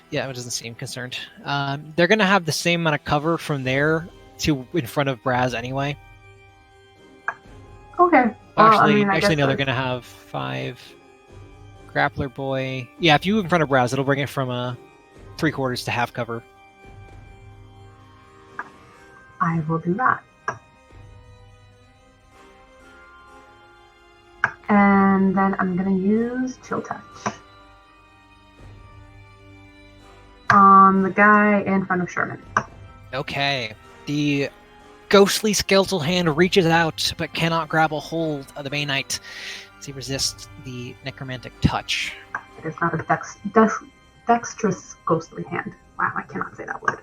Yeah, it doesn't seem concerned. They're going to have the same amount of cover from there to in front of Braz anyway. Okay. Actually, I guess no, they're going to have 5. Grappler Boy. Yeah, if you move in front of Braz, it'll bring it from 3/4 to half cover. I will do that. And then I'm going to use Chill Touch on the guy in front of Sherman. Okay. The ghostly skeletal hand reaches out but cannot grab a hold of the Bay Knight as he resists the necromantic touch. It is not a dexterous ghostly hand. Wow, I cannot say that word.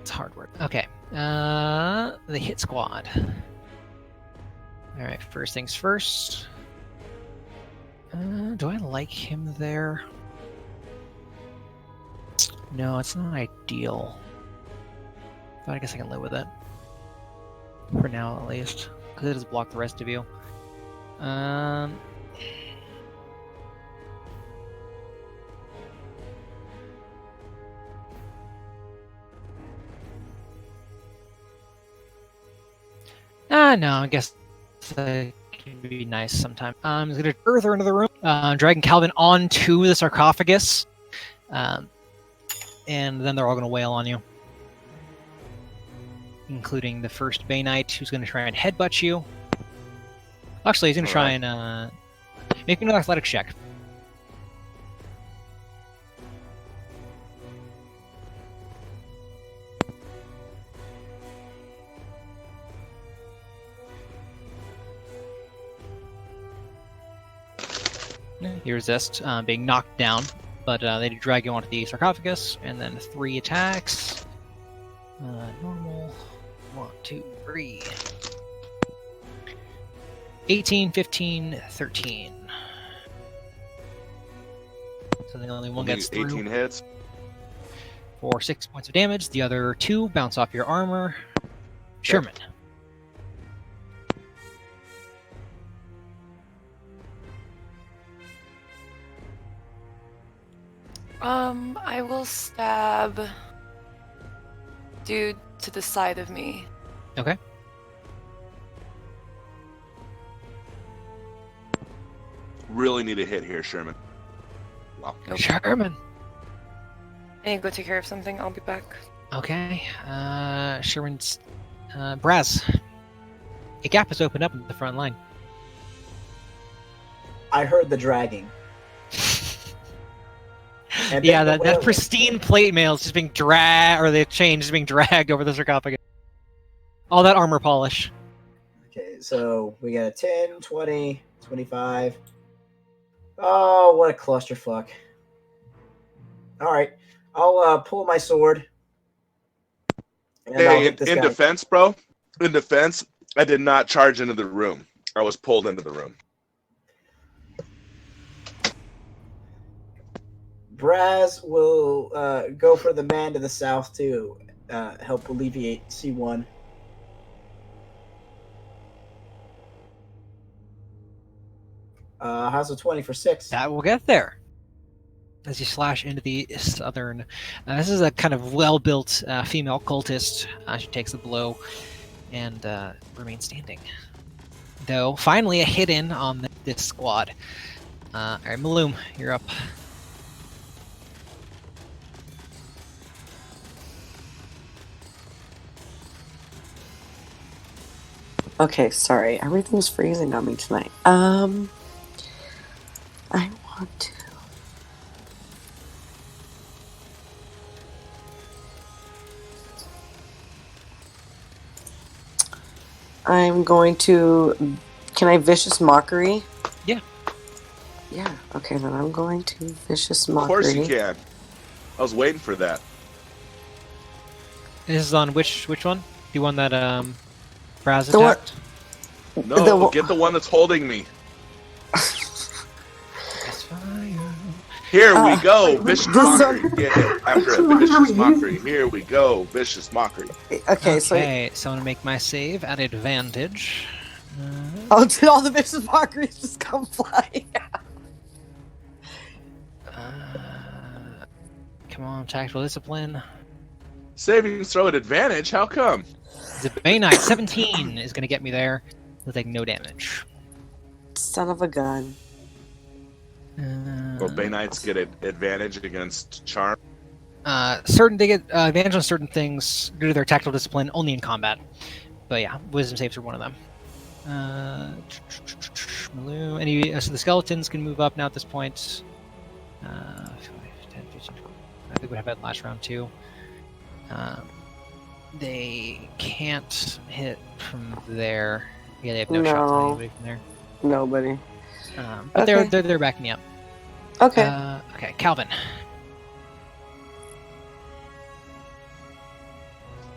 It's a hard word. Okay. The hit squad. Alright, first things first. Do I like him there? No, it's not ideal. But I guess I can live with it. For now, at least. Because it does block the rest of you. No, I guess that can be nice sometime. I'm going to further into the room, dragging Calvin onto the sarcophagus. And then they're all going to wail on you. Including the first Bay Knight, who's going to try and headbutt you. Actually, he's going to try and make another athletics check. You resist being knocked down, but they drag you onto the sarcophagus, and then 3 attacks. Normal. 1, 2, 3. 18, 15, 13. So the only one gets through 18 hits. for 6 points of damage. The other 2 bounce off your armor. Sherman. I will stab dude to the side of me. Okay. Really need a hit here, Sherman. Wow. Nope. Sherman. I need to go take care of something. I'll be back. Okay. Sherman's. Braz. A gap has opened up in the front line. I heard the dragging. And Yeah, then the that wailing. pristine plate mail is just being dragged, or the chain is being dragged over the sarcophagus. All that armor polish. Okay, so we got a 10, 20, 25. Oh, what a clusterfuck. Alright, I'll pull my sword. And I'll Hey, hit this in guy. defense, bro. In defense, I did not charge into the room. I was pulled into the room. Braz will go for the man to the south to help alleviate C1. How's a 20 for 6? That will get there. As you slash into the southern. This is a kind of well-built female cultist. She takes the blow and remains standing. Though, finally a hit-in on this squad. All right, Maloom, you're up. Okay, sorry. Everything's freezing on me tonight. I want to. I'm going to. Can I vicious mockery? Yeah. Yeah. Okay, then I'm going to vicious mockery. Of course you can. I was waiting for that. This is on which one? The one that Braz The one- attacked? No, get the one that's holding me. Here we go, vicious mockery. Get it after a vicious mockery. Here we go, vicious mockery. Okay, so I'm gonna make my save at advantage. did all the vicious mockeries just come flying out? Come on, tactical discipline. Saving throw at advantage. How come? The Bay Knight 17 is gonna get me there. He'll take no damage. Son of a gun. Well, Bay Knights get an advantage against charm. They get advantage on certain things due to their tactical discipline, only in combat. But yeah, wisdom saves are one of them. So the skeletons can move up now at this point. 5, 10, 15, 20. I think we have that last round too. They can't hit from there. Yeah, they have no shots on anybody from there. Nobody. But Okay. they're backing me up. Okay. Okay, Calvin.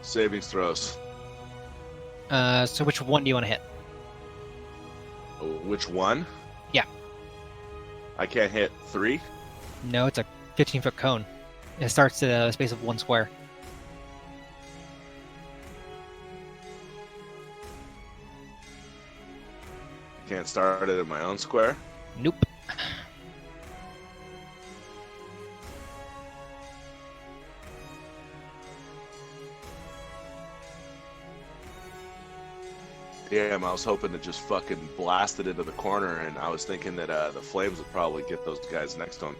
Saving throws. So which one do you want to hit? Which one? Yeah. I can't hit 3. No, it's a 15-foot cone. It starts at a space of 1 square. Can't start it in my own square. Nope. Damn, I was hoping to just fucking blast it into the corner, and I was thinking that the flames would probably get those guys next to him.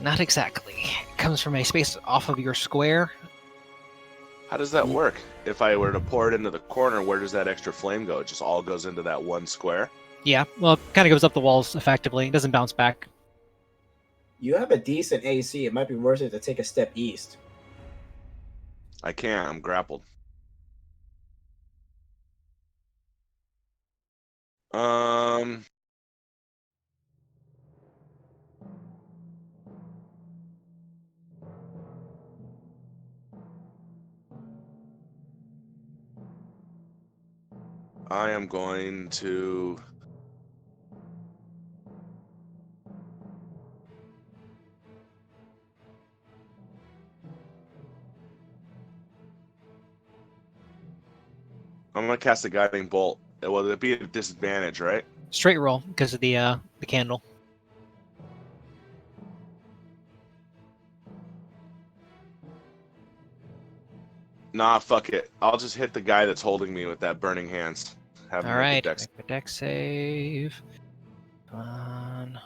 Not exactly. It comes from a space off of your square. How does that work? If I were to pour it into the corner, where does that extra flame go? It just all goes into that one square? Yeah, well, it kind of goes up the walls effectively. It doesn't bounce back. You have a decent AC. It might be worth it to take a step east. I can't. I'm grappled. I am going to... I'm going to cast a guiding bolt. Well, it'd be at a disadvantage, right? Straight roll because of the candle. Nah, fuck it. I'll just hit the guy that's holding me with that burning hands. Have him All make a right, dex. make a dex save. Come on.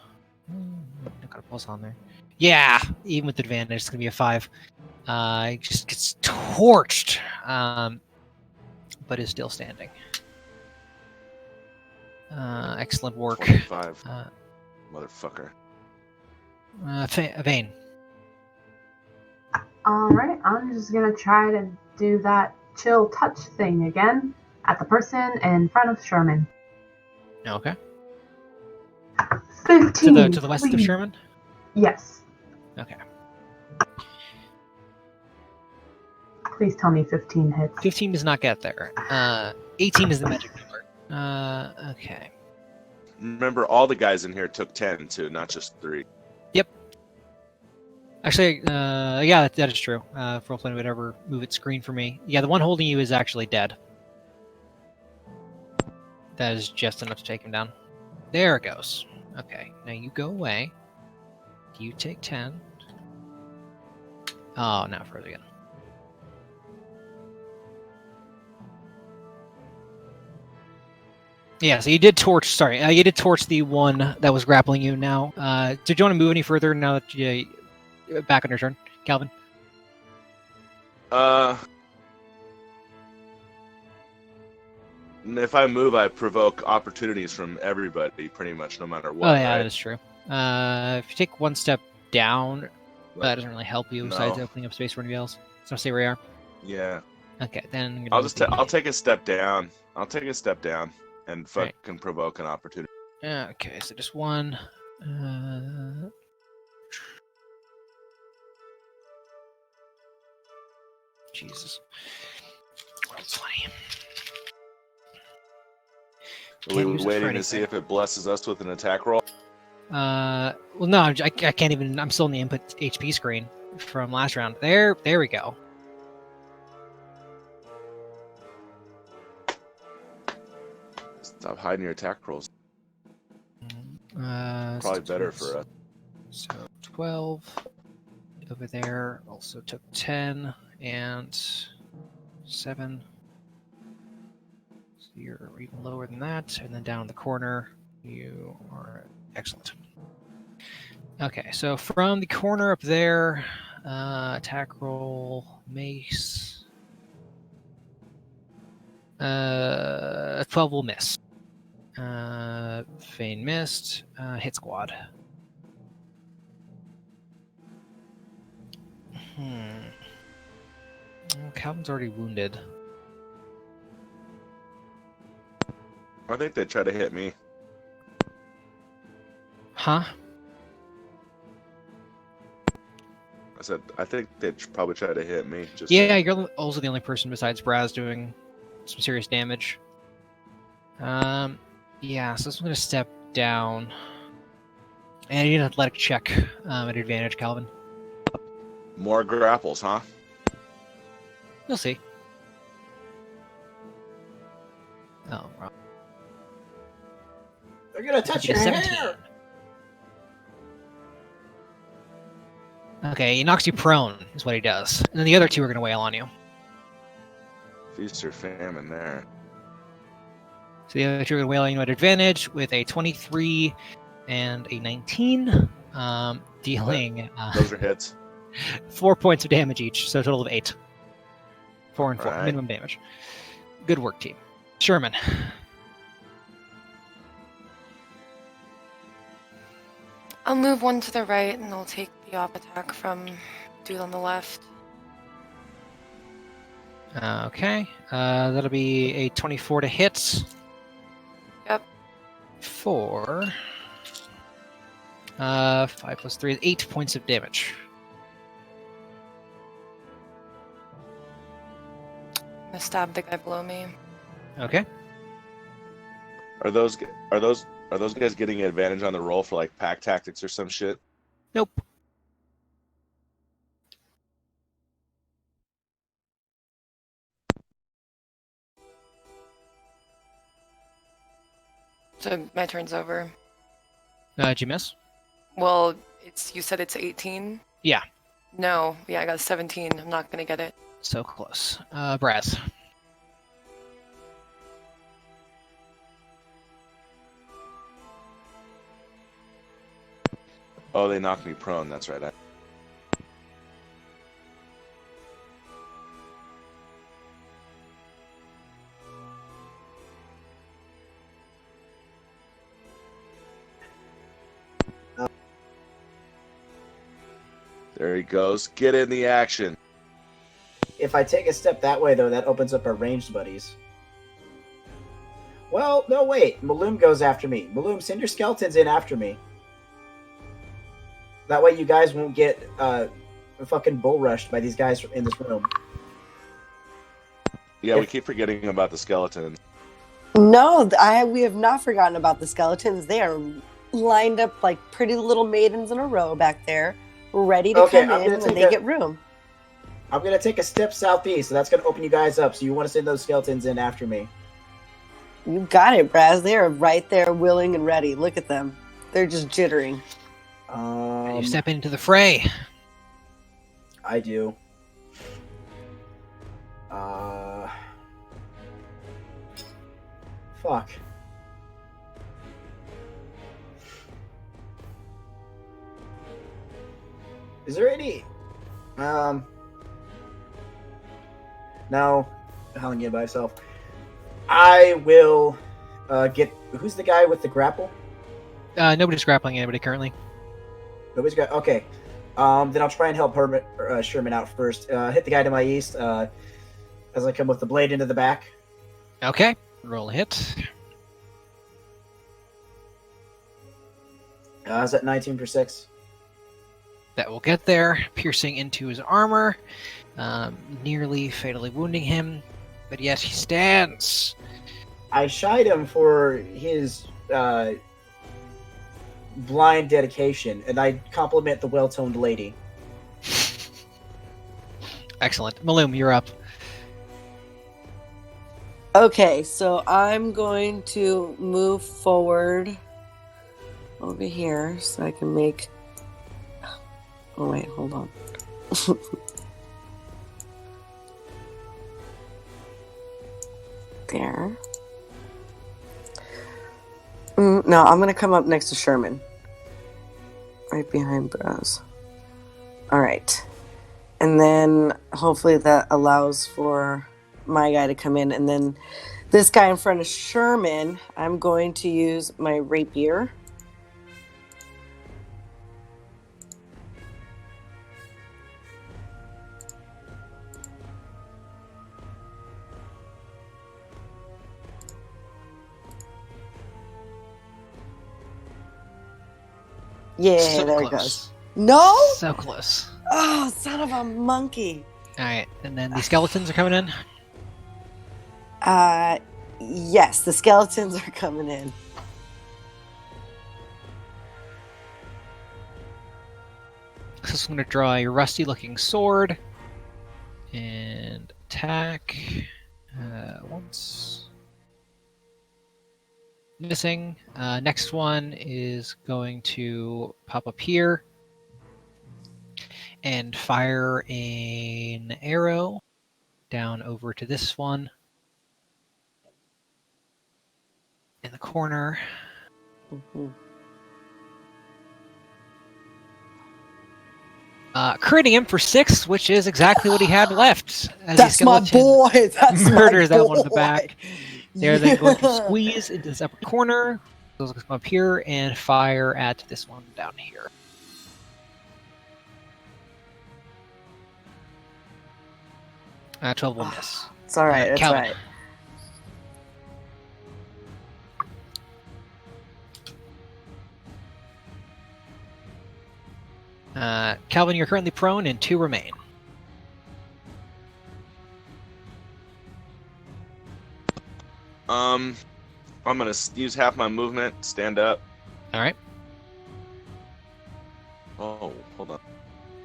I got a pulse on there. Yeah, even with advantage, it's gonna be a 5. It just gets torched, but is still standing. Excellent work. 25. Motherfucker. Vane. Alright, I'm just gonna try to do that chill touch thing again at the person in front of Sherman. Okay. 15. To the west of please. Sherman. Yes. Okay. Please tell me 15 hits. 15 does not get there. 18 is the magic number. Okay. Remember, all the guys in here took 10 too, not just 3. Actually, yeah, that is true. If roleplaying would ever move its screen for me. Yeah, the one holding you is actually dead. That is just enough to take him down. There it goes. Okay, now you go away. You take 10. Oh, now further again. Yeah, so you did torch. Sorry, you did torch the one that was grappling you. Now, did you want to move any further now that you back on your turn, Calvin? If I move, I provoke opportunities from everybody, pretty much, no matter what. Oh yeah, right? that is true. If you take one step down, that doesn't really help you. Besides No. opening up space for anybody else. So stay where you are. Yeah. Okay, then I'm I'll gonna just I'll take a step down. I'll take a step down and Right. fucking provoke an opportunity. Okay, so just one. Jesus. Roll 20. Are we Can't use it for waiting to see anything. if it blesses us with an attack roll? Well, no, I can't even. I'm still in the input HP screen from last round. There we go. Stop hiding your attack rolls. Probably So better for us. So 12 over there. Also took 10 and 7. So you're even lower than that. And then down in the corner, you are excellent. Okay, so from the corner up there, attack roll, mace. 12 will miss. Feign missed. Hit squad. Well, Calvin's already wounded. I think they try to hit me. Huh? I said I think they'd probably try to hit me. Just Yeah, you're also the only person besides Braz doing some serious damage. Yeah, so I'm going to step down. And I need an athletic check at advantage, Calvin. more grapples, huh? You'll see. Oh, wrong. They're gonna touch your 17. hair. Okay, he knocks you prone, is what he does. And then the other two are going to wail on you. Feast or famine there. So the other two are going to wail on you at advantage with a 23 and a 19, dealing Those are hits. 4 points of damage each, so a total of 8. 4 and 4, Right. minimum damage. Good work, team. Sherman. I'll move one to the right and I'll take the op attack from dude on the left. Okay, that'll be a 24 to hit. Yep. For 5 plus 3 is 8 points of damage. I'm gonna stab the guy below me. Okay. Are those guys getting advantage on the roll for like pack tactics or some shit? Nope. So my turn's over. Did you miss? Well, you said it's 18? Yeah. No, yeah, I got a 17. I'm not gonna get it. So close. Braz. Oh, they knocked me prone. That's right. There he goes. Get in the action. If I take a step that way, though, that opens up our ranged buddies. Well, no, wait. Maloom goes after me. Maloom, send your skeletons in after me. That way you guys won't get fucking bull rushed by these guys in this room. Yeah, we keep forgetting about the skeleton. No, we have not forgotten about the skeletons. They are lined up like pretty little maidens in a row back there, ready to Okay, come I'm in gonna when take they get room. I'm gonna take a step southeast, so that's gonna open you guys up. So you want to send those skeletons in after me? You got it, Braz. They are right there, willing and ready. Look at them. They're just jittering. You step into the fray. I do. Fuck. Is there any? No. Howling in by himself. I will get. Who's the guy with the grapple? Nobody's grappling anybody currently. Nobody's got. Okay. Then I'll try and help Sherman out first. Hit the guy to my east as I come with the blade into the back. Okay, roll a hit. Is that 19 for 6? That will get there, piercing into his armor, nearly fatally wounding him, but yet he stands. I shied him for his blind dedication, and I compliment the well-toned lady. Excellent. Maloom, you're up. Okay, so I'm going to move forward over here so I can make... Oh, wait, hold on. There. No, I'm going to come up next to Sherman. Right behind Braz. Alright. And then hopefully that allows for my guy to come in. And then this guy in front of Sherman, I'm going to use my rapier. Yeah, So there close. it goes. No? So close. Oh, son of a monkey. Alright, and then the skeletons are coming in. Yes, the skeletons are coming in. So I'm going to draw a rusty looking sword and attack once. Missing. Next one is going to pop up here and fire an arrow down over to this one in the corner. Mm-hmm. Critting him for 6, which is exactly what he had left. As That's the my skeleton boy. That's murders my that boy. one in the back. They're then going to squeeze into this upper corner. Those come up here and fire at this one down here. 12 will miss. It's all right. It's all Calvin. right. Calvin, you're currently prone and 2 remain. I'm gonna use half my movement, stand up. All right. Oh, hold on.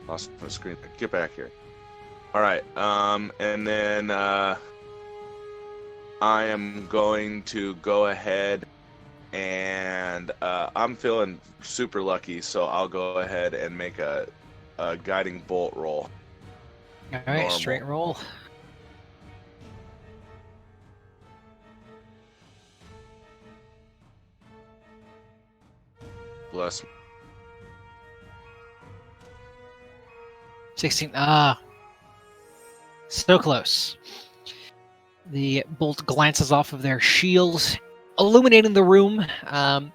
Lost my screen. Get back here. All right. And then I am going to go ahead and I'm feeling super lucky, so I'll go ahead and make a guiding bolt roll. All right, Normal. straight roll. Bless me. 16. So close. The bolt glances off of their shields, illuminating the room. And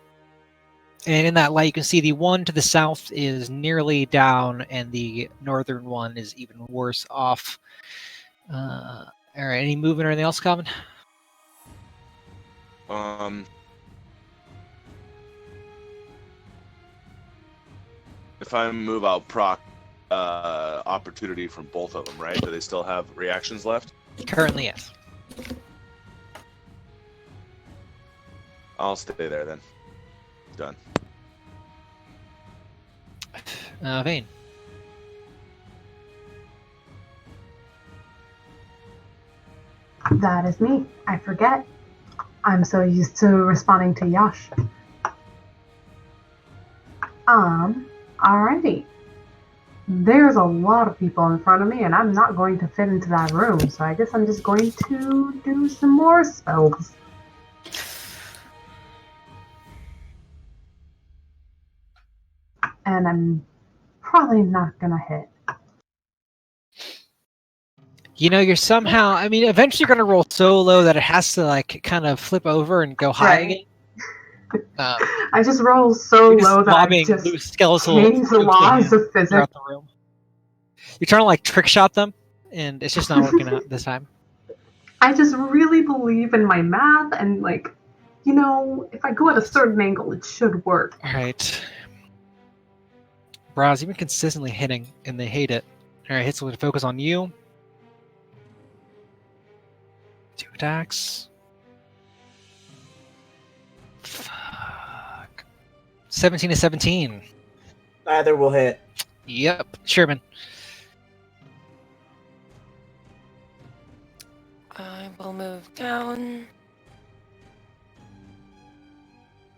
in that light, you can see the one to the south is nearly down, and the northern one is even worse off. All right, any movement or anything else, Calvin? If I move, I'll proc opportunity from both of them, right? Do they still have reactions left? Currently, yes. I'll stay there then. Done. Vane. That is me. I forget. I'm so used to responding to Yash. Alrighty. There's a lot of people in front of me, and I'm not going to fit into that room, so I guess I'm just going to do some more spells. And I'm probably not gonna hit. You know, you're somehow, I mean, eventually you're going to roll so low that it has to, like, kind of flip over and go high again. I just roll so You're just low that I lobbing just loose skeletal change the laws of physics. throughout the room. You're trying to, like, trick shot them, and it's just not working out this time. I just really believe in my math, and, like, you know, if I go at a certain angle, it should work. All right. Braz, you've been consistently hitting, and they hate it. All right, hits with a focus on you. 2 attacks. Fuck. 17 to 17. Either will hit. Yep, Sherman. I will move down.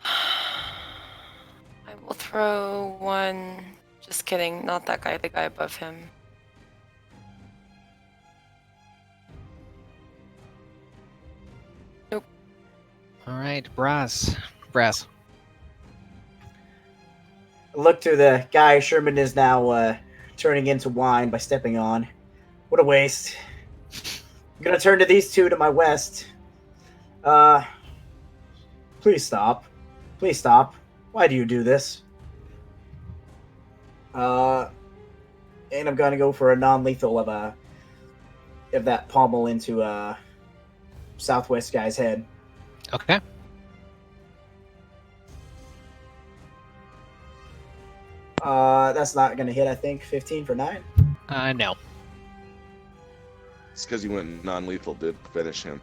I will throw one. Just kidding, not that guy, the guy above him. Nope. All right, Braz. Look to the guy Sherman is now turning into wine by stepping on. What a waste. I'm gonna turn to these two to my west. Please stop. Please stop. Why do you do this? And I'm gonna go for a non-lethal of that pommel into southwest guy's head. Okay. That's not gonna hit, I think. 15 for 9. No. It's because you went non-lethal to finish him.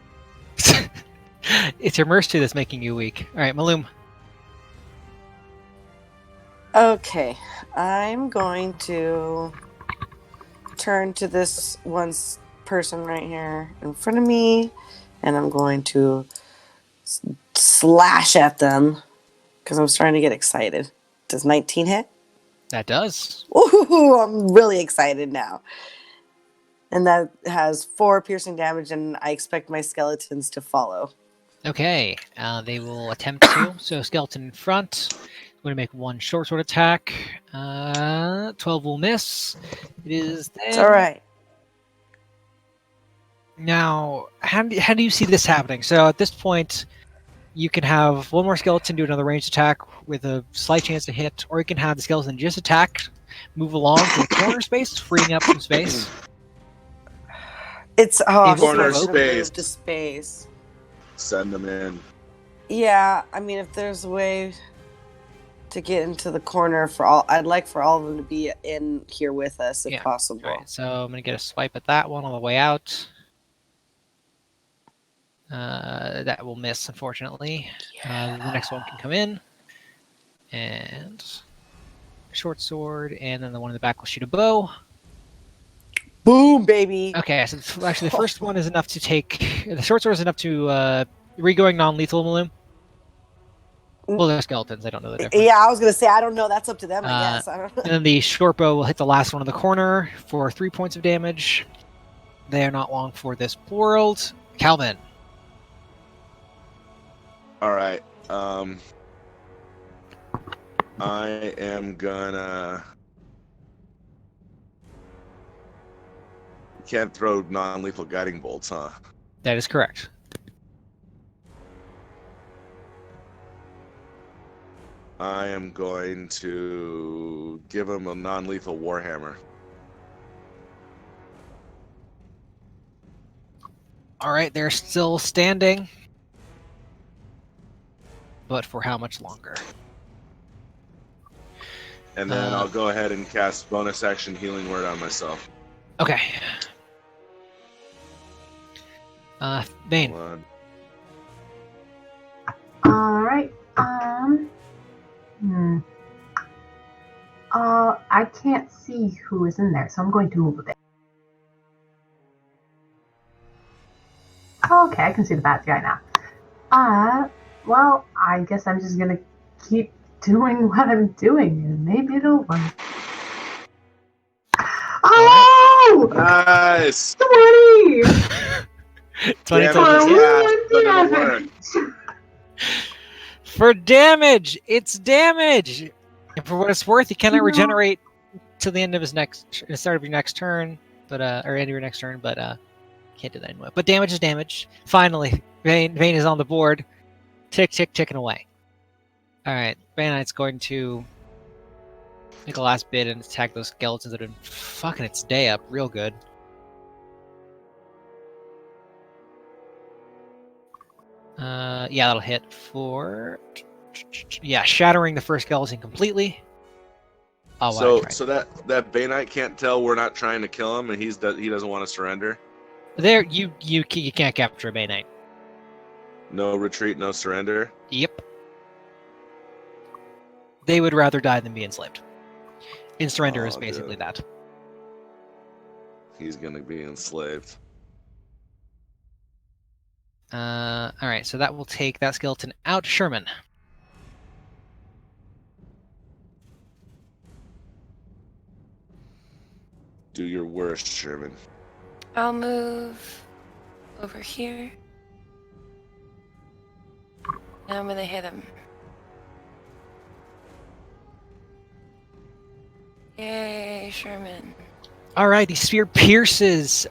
It's your mercy that's making you weak. All right, Maloom. Okay, I'm going to turn to this one person right here in front of me, and I'm going to slash at them because I'm starting to get excited. Does 19 hit? That does. Ooh, I'm really excited now. And that has 4 piercing damage, and I expect my skeletons to follow. Okay, they will attempt to. So skeleton in front. I'm going to make 1 short sword attack. 12 will miss. It is then... It's all right. Now, how do you see this happening? So at this point, you can have 1 more skeleton do another ranged attack with a slight chance to hit, or you can have the skeleton just attack, move along to the corner space, freeing up some space. It's Corner so space. move to space. Send them in. Yeah, I mean, if there's a way to get into the corner for all, I'd like for all of them to be in here with us if possible. All right, so I'm going to get a swipe at that one on the way out. That will miss, unfortunately. The next one can come in. And short sword, and then the one in the back will shoot a bow. Boom, baby. Okay, so actually the first one is enough to take... The short sword is enough to... Are we going non-lethal, Maloom? Well, they're skeletons. I don't know the difference. Yeah, I was going to say, I don't know. That's up to them, I guess. I don't know. And then the short bow will hit the last one in the corner for 3 points of damage. They are not long for this world. Calvin. All right. I am gonna... You can't throw non-lethal guiding bolts, huh? That is correct. I am going to give him a non-lethal warhammer. All right, they're still standing. But for how much longer? And then I'll go ahead and cast bonus action healing word on myself. Okay. Bane. One. All right. I can't see who is in there, so I'm going to move a bit. Okay, I can see the bad guy now. Well, I guess I'm just gonna keep doing what I'm doing, and maybe it'll work. Oh! Nice. 20! 20 Damage total is hit. half, but it'll work. For damage, it's damage. And for what it's worth, you cannot No. regenerate till the end of the start of your next turn, but or end of your next turn. But can't do that anyway. But damage is damage. Finally, Vane is on the board. Ticking away. All right, Bane Knight's going to make a last bid and attack those skeletons that have been fucking its day up real good. Yeah, that'll hit for shattering the first skeleton completely. Oh, wow, So that Bay Knight can't tell we're not trying to kill him, and he doesn't want to surrender. There, you can't capture a Bay Knight. No retreat, no surrender. Yep. They would rather die than be enslaved. And surrender is basically that. He's gonna be enslaved. All right, so that will take that skeleton out. Sherman. Do your worst, Sherman. I'll move over here. And I'm gonna hit him. Yay, Sherman. All right, the spear pierces,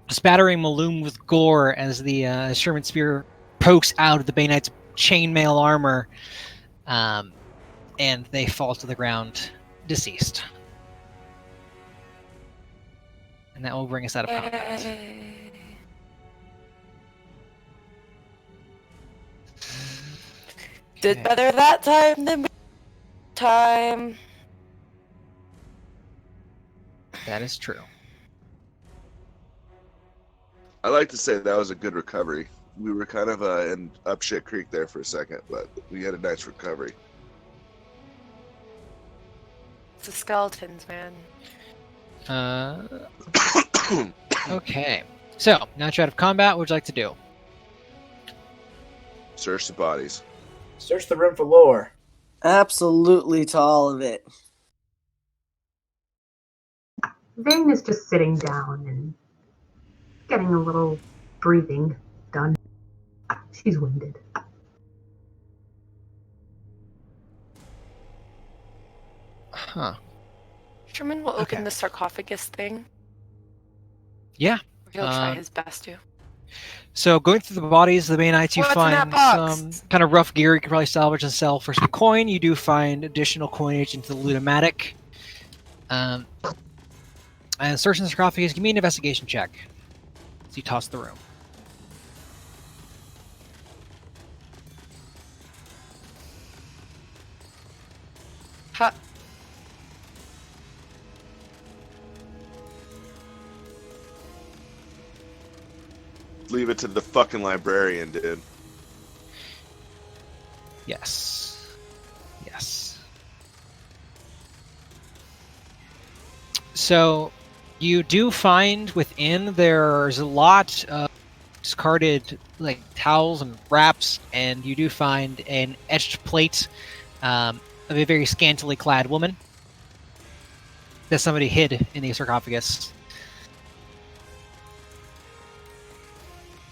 spattering Maloom with gore as the Sherman spear pokes out of the Bay Knight's chainmail armor, and they fall to the ground, deceased. And that will bring us out of combat. Yay. Did better that time than time. That is true. I like to say that was a good recovery. We were kind of in up shit creek there for a second, but we had a nice recovery. It's the skeletons, man. Okay. So, now that you're out of combat, what would you like to do? Search the bodies. Search the room for lore. Absolutely to all of it. Vane is just sitting down and getting a little breathing done. She's winded. Huh. Sherman will Okay. open the sarcophagus thing. Yeah. Or he'll try his best to. So, going through the bodies of the Bay Knights, you What's in that find box? some kind of rough gear you could probably salvage and sell for some coin. You do find additional coinage into the Ludomatic. And search the sarcophagus. Give me an investigation check. So you toss the room. Ha. Leave it to the fucking librarian, dude. Yes. Yes. So, you do find within there's a lot of discarded like towels and wraps, and you do find an etched plate of a very scantily clad woman that somebody hid in the sarcophagus.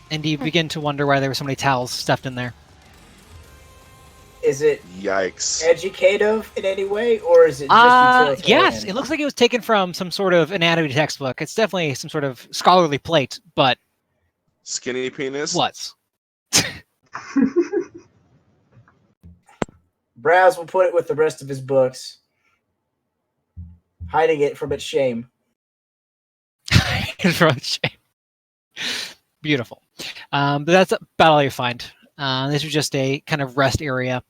And you begin to wonder why there were so many towels stuffed in there. Is it Yikes. educative in any way, or is it just utilitarian? Yes, it looks like it was taken from some sort of anatomy textbook. It's definitely some sort of scholarly plate, but Skinny penis? was. Browse will put it with the rest of his books, hiding it from its shame. Beautiful. But that's about all you find. This is just a kind of rest area.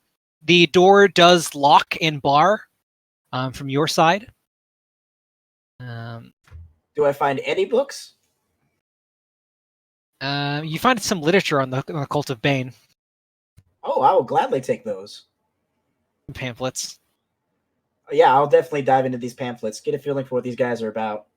The door does lock and bar from your side. Do I find any books? You find some literature on the Cult of Bane. Oh, I will gladly take those. Pamphlets. Yeah, I'll definitely dive into these pamphlets. Get a feeling for what these guys are about.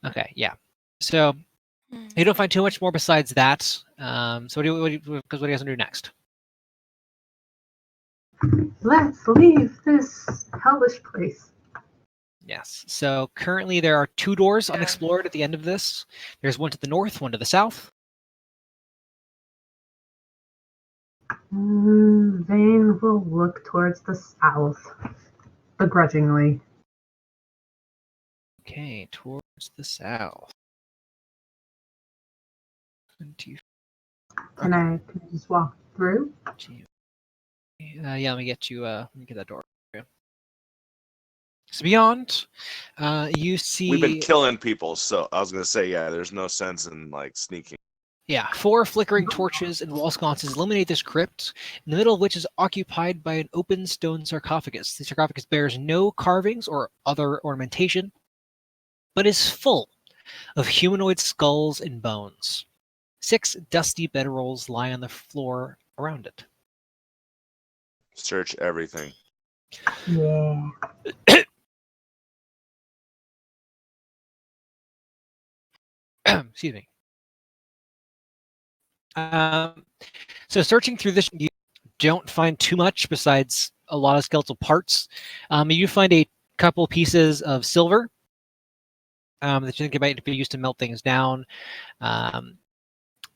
Okay, yeah. So you don't find too much more besides that. So what do you guys want to do next? Let's leave this hellish place. Yes. So currently there are 2 doors unexplored at the end of this. There's one to the north, one to the south. Vane will look towards the south, begrudgingly. Okay, towards the south. 20. Can I just walk through? Yeah, let me get you. Let me get that door. So beyond, you see. We've been killing people, so I was gonna say, yeah, there's no sense in like sneaking. Yeah, 4 flickering torches and wall sconces illuminate this crypt, in the middle of which is occupied by an open stone sarcophagus. The sarcophagus bears no carvings or other ornamentation, but is full of humanoid skulls and bones. 6 dusty bedrolls lie on the floor around it. Search everything. Yeah. Excuse me. So searching through this, you don't find too much besides a lot of skeletal parts. You find a couple pieces of silver that you think might be used to melt things down. But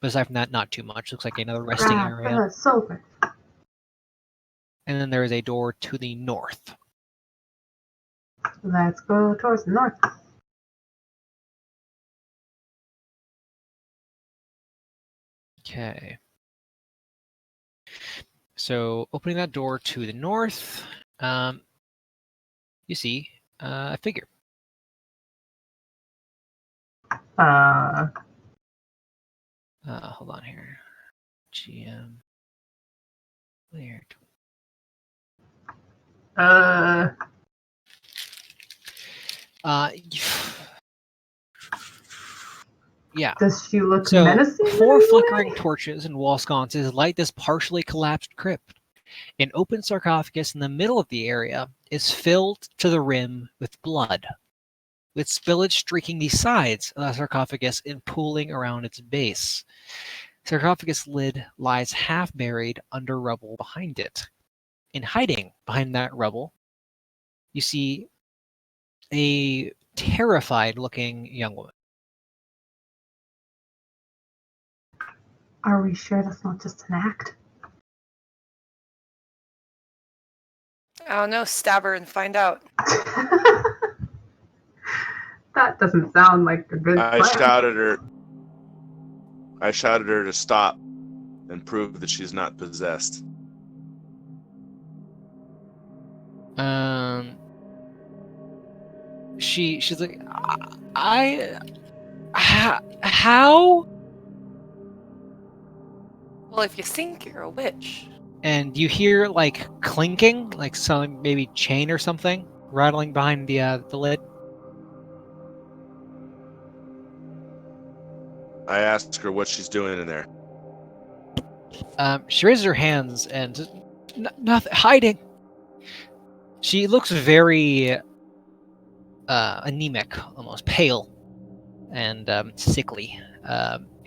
aside from that, not too much. Looks like another resting area. Silver. And then there is a door to the north. Let's go towards the north. Okay. So opening that door to the north, you see a figure. Hold on here. GM. Player. Yeah. Does she look So menacing? 4 flickering torches and wall sconces light this partially collapsed crypt. An open sarcophagus in the middle of the area is filled to the rim with blood, with spillage streaking the sides of the sarcophagus and pooling around its base. Sarcophagus lid lies half buried under rubble behind it. In hiding behind that rubble, you see a terrified-looking young woman. Are we sure that's not just an act? I don't know. Stab her and find out. That doesn't sound like a good I plan. shouted her to stop and prove that she's not possessed. She's like, how? Well, if you think you're a witch. And you hear like clinking, like some maybe chain or something rattling behind the lid. I asked her what she's doing in there. She raises her hands and nothing, hiding. She looks very anemic, almost pale, and sickly.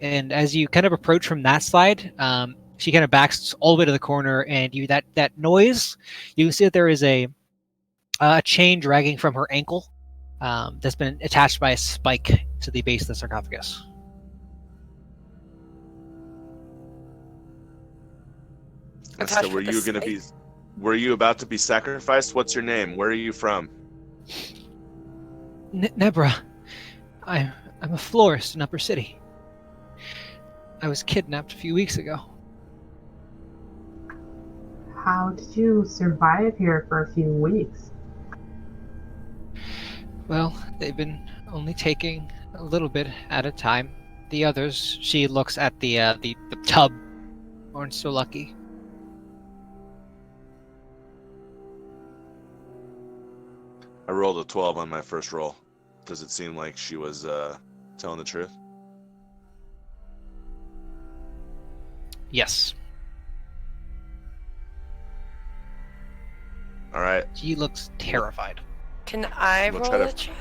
And as you kind of approach from that side, she kind of backs all the way to the corner, and you that noise. You can see that there is a chain dragging from her ankle that's been attached by a spike to the base of the sarcophagus. So were you about to be sacrificed? What's your name? Where are you from? Nebra. I'm a florist in Upper City. I was kidnapped a few weeks ago. How did you survive here for a few weeks? Well, they've been only taking a little bit at a time. The others, she looks at the tub. Aren't so lucky. I rolled a 12 on my first roll. Does it seem like she was telling the truth? Yes. All right. She looks terrified. Can I We'll roll try to- a check?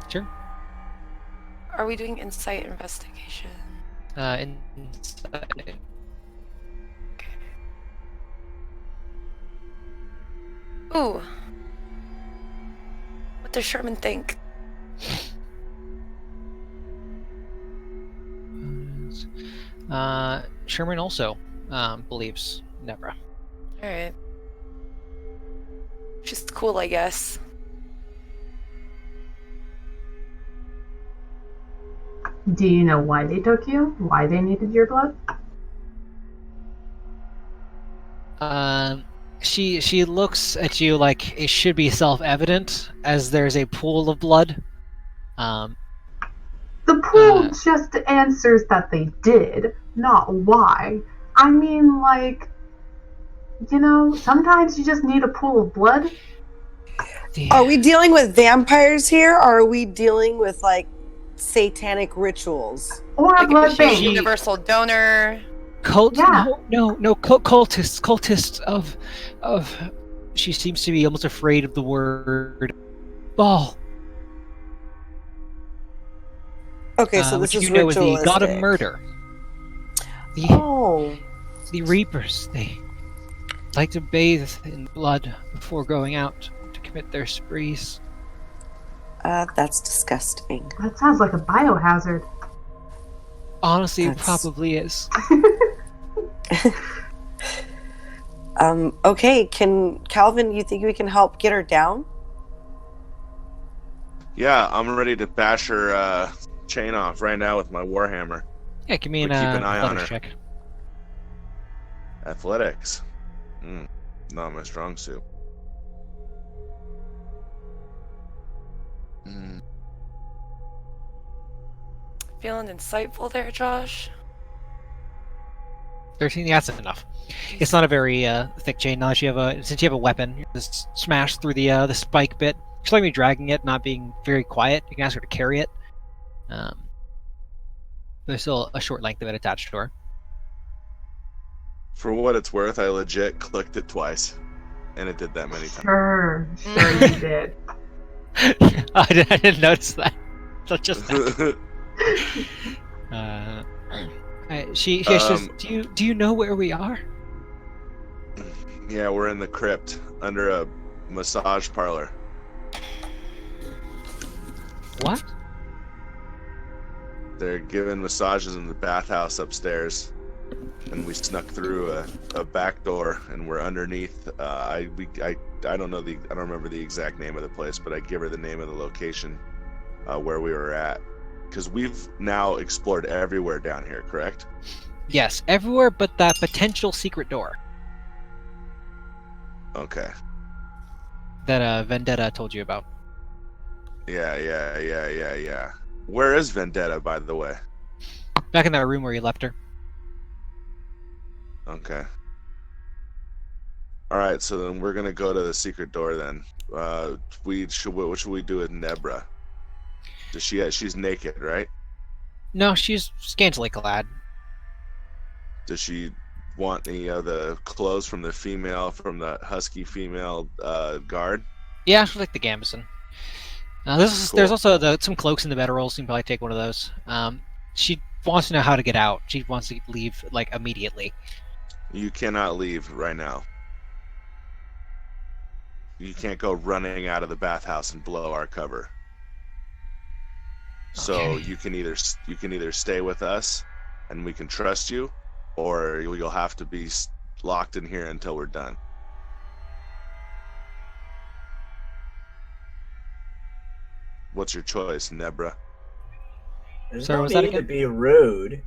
Sure. Are we doing insight investigation? Inside. Ooh. What does Sherman think? Sherman also believes Nebra. Alright. She's cool, I guess. Do you know why they took you? Why they needed your blood? She looks at you like it should be self-evident, as there's a pool of blood. The pool just answers that they did, not why. I mean, like, you know, sometimes you just need a pool of blood. Are we dealing with vampires here, or are we dealing with like satanic rituals? Or a Like blood a bank. universal donor. Yeah. Cultists of. She seems to be almost afraid of the word ball. Okay, so this which is you know is the ritualistic. god of murder. Oh, The Reapers, they like to bathe in blood before going out to commit their sprees. that's disgusting. That sounds like a biohazard. Honestly, it That's- probably is. Okay, can Calvin? You think we can help get her down? Yeah, I'm ready to bash her chain off right now with my warhammer. Yeah, give me But keep an eye on athletics her. check. Athletics. Not my strong suit. Feeling insightful there, Josh? 13. Yeah, that's enough. It's not a very thick chain. Now that you have since you have a weapon, you just smash through the spike bit. She's like me dragging it, not being very quiet. You can ask her to carry it. There's still a short length of it attached to her. For what it's worth, I legit clicked it twice, and it did that many times. Sure you did. I didn't notice that. So just that. She says, "Do you know where we are?" Yeah, we're in the crypt under a massage parlor. What? They're giving massages in the bathhouse upstairs, and we snuck through a back door, and we're underneath. I don't know I don't remember the exact name of the place, but I give her the name of the location where we were at, because we've now explored everywhere down here. Correct? Yes, everywhere but that potential secret door Okay. that Vendetta told you about. Yeah. Where is Vendetta, by the way? Back in that room where you left her. Okay. All right, so then we're gonna go to the secret door. Then, what should we do with Nebra? She's naked, right? No, she's scantily clad. Does she want any of the clothes from the husky female guard? Yeah, she's like the Gambison. There's Cool. also some cloaks in the bedrolls. You can probably take one of those. She wants to know how to get out. She wants to leave like immediately. You cannot leave right now. You can't go running out of the bathhouse and blow our cover. So Okay. you can either stay with us, and we can trust you, or you'll have to be locked in here until we're done. What's your choice, Nebra? There's Sorry, no was that need to again? be rude.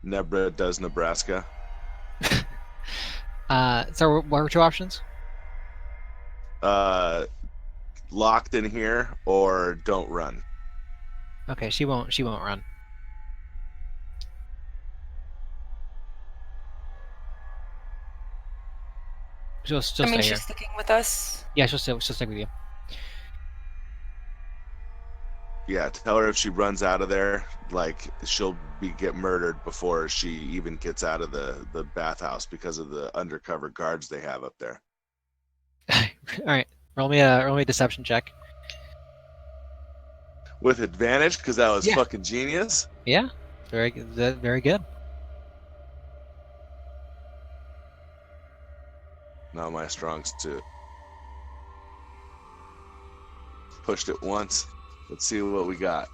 Nebra does Nebraska. So what were two options? Locked in here or don't run. Okay, she won't run. She'll I mean, stay here. she's sticking with us. Yeah, she'll stick with you. Yeah, tell her if she runs out of there, like she'll get murdered before she even gets out of the bathhouse because of the undercover guards they have up there. All right, roll me a deception check. With advantage, because that was Yeah. fucking genius. Yeah, very good. Not my strong suit. Pushed it once. Let's see what we got.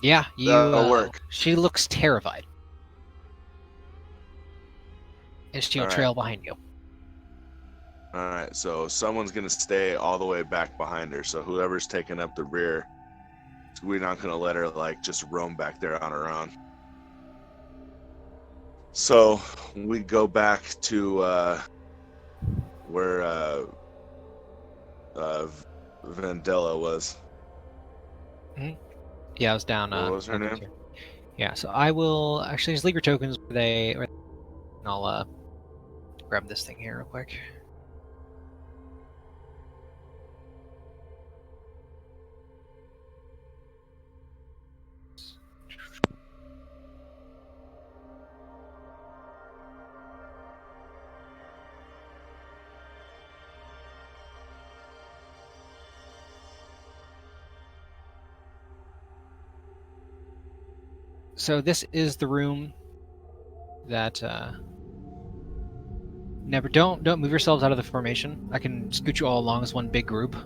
Yeah, you. That'll work. She looks terrified, and she'll All right. trail behind you. All right, so someone's gonna stay all the way back behind her. So whoever's taking up the rear, we're not gonna let her like just roam back there on her own. So we go back to where Vandella was. Yeah, I was down. What was her down name? here. Yeah, so I will actually just leave your tokens where they. And I'll grab this thing here real quick. So this is the room that never don't move yourselves out of the formation. I can scoot you all along as one big group.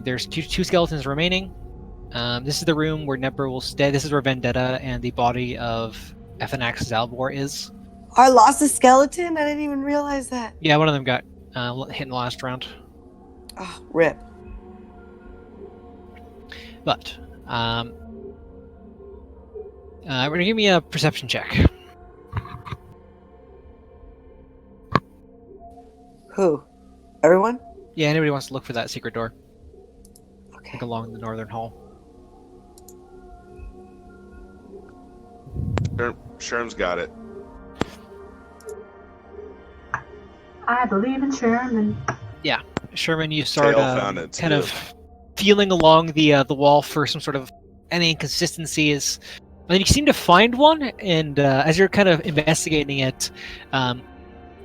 There's two skeletons remaining. This is the room where Nebra will stay. This is where Vendetta and the body of Ethanax Zalbor is. I lost a skeleton? I didn't even realize that. Yeah, one of them got hit in the last round. Oh, rip. But we're gonna give me a perception check. Who? Everyone? Yeah, anybody wants to look for that secret door? Okay. Like along the northern hall. Sherm's got it. I believe in Sherman. Sherman, you start found it, kind too. of feeling along the wall for some sort of any inconsistencies. And then you seem to find one, and as you're kind of investigating it,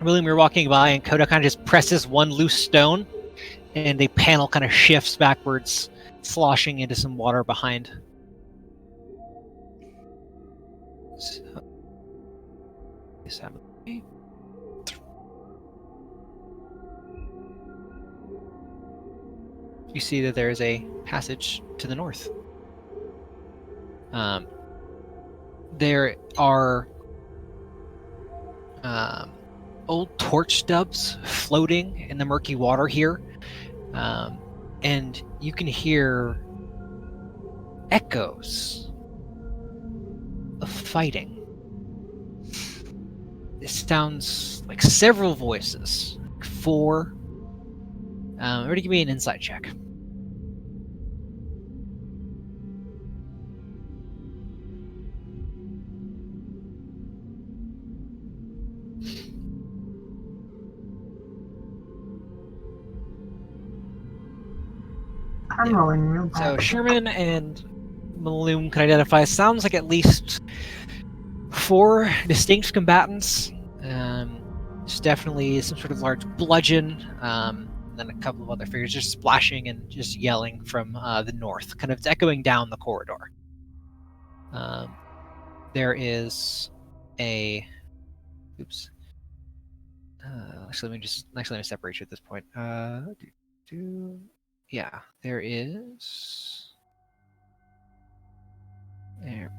William, you're walking by, and Coda kind of just presses one loose stone, and the panel kind of shifts backwards, sloshing into some water behind. So, you see that there is a passage to the north. There are old torch stubs floating in the murky water here, and you can hear echoes of fighting. It sounds like several voices, like 4. Ready? Give me an insight check. I'm Yeah. rolling real So bad. Sherman and Maloom can identify. Sounds like at least 4 distinct combatants. There's definitely some sort of large bludgeon, and then a couple of other figures just splashing and just yelling from the north, kind of echoing down the corridor. There is a. Oops. Actually, let me separate you at this point. Yeah, there is. There.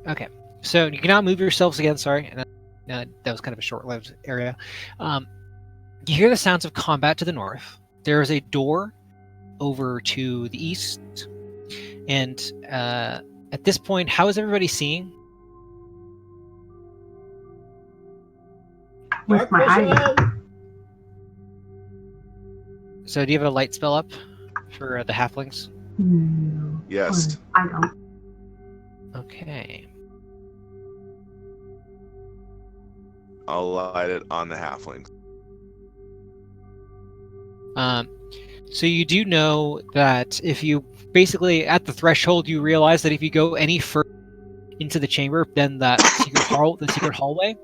Okay, so you cannot move yourselves again. Sorry, and that was kind of a short-lived area. You hear the sounds of combat to the north. There is a door over to the east, and at this point, how is everybody seeing? with my eyes. So do you have a light spell up for the halflings? No. Yes. I don't. Okay. I'll light it on the halflings. So you do know that if you basically at the threshold, you realize that if you go any further into the chamber, then that secret hallway,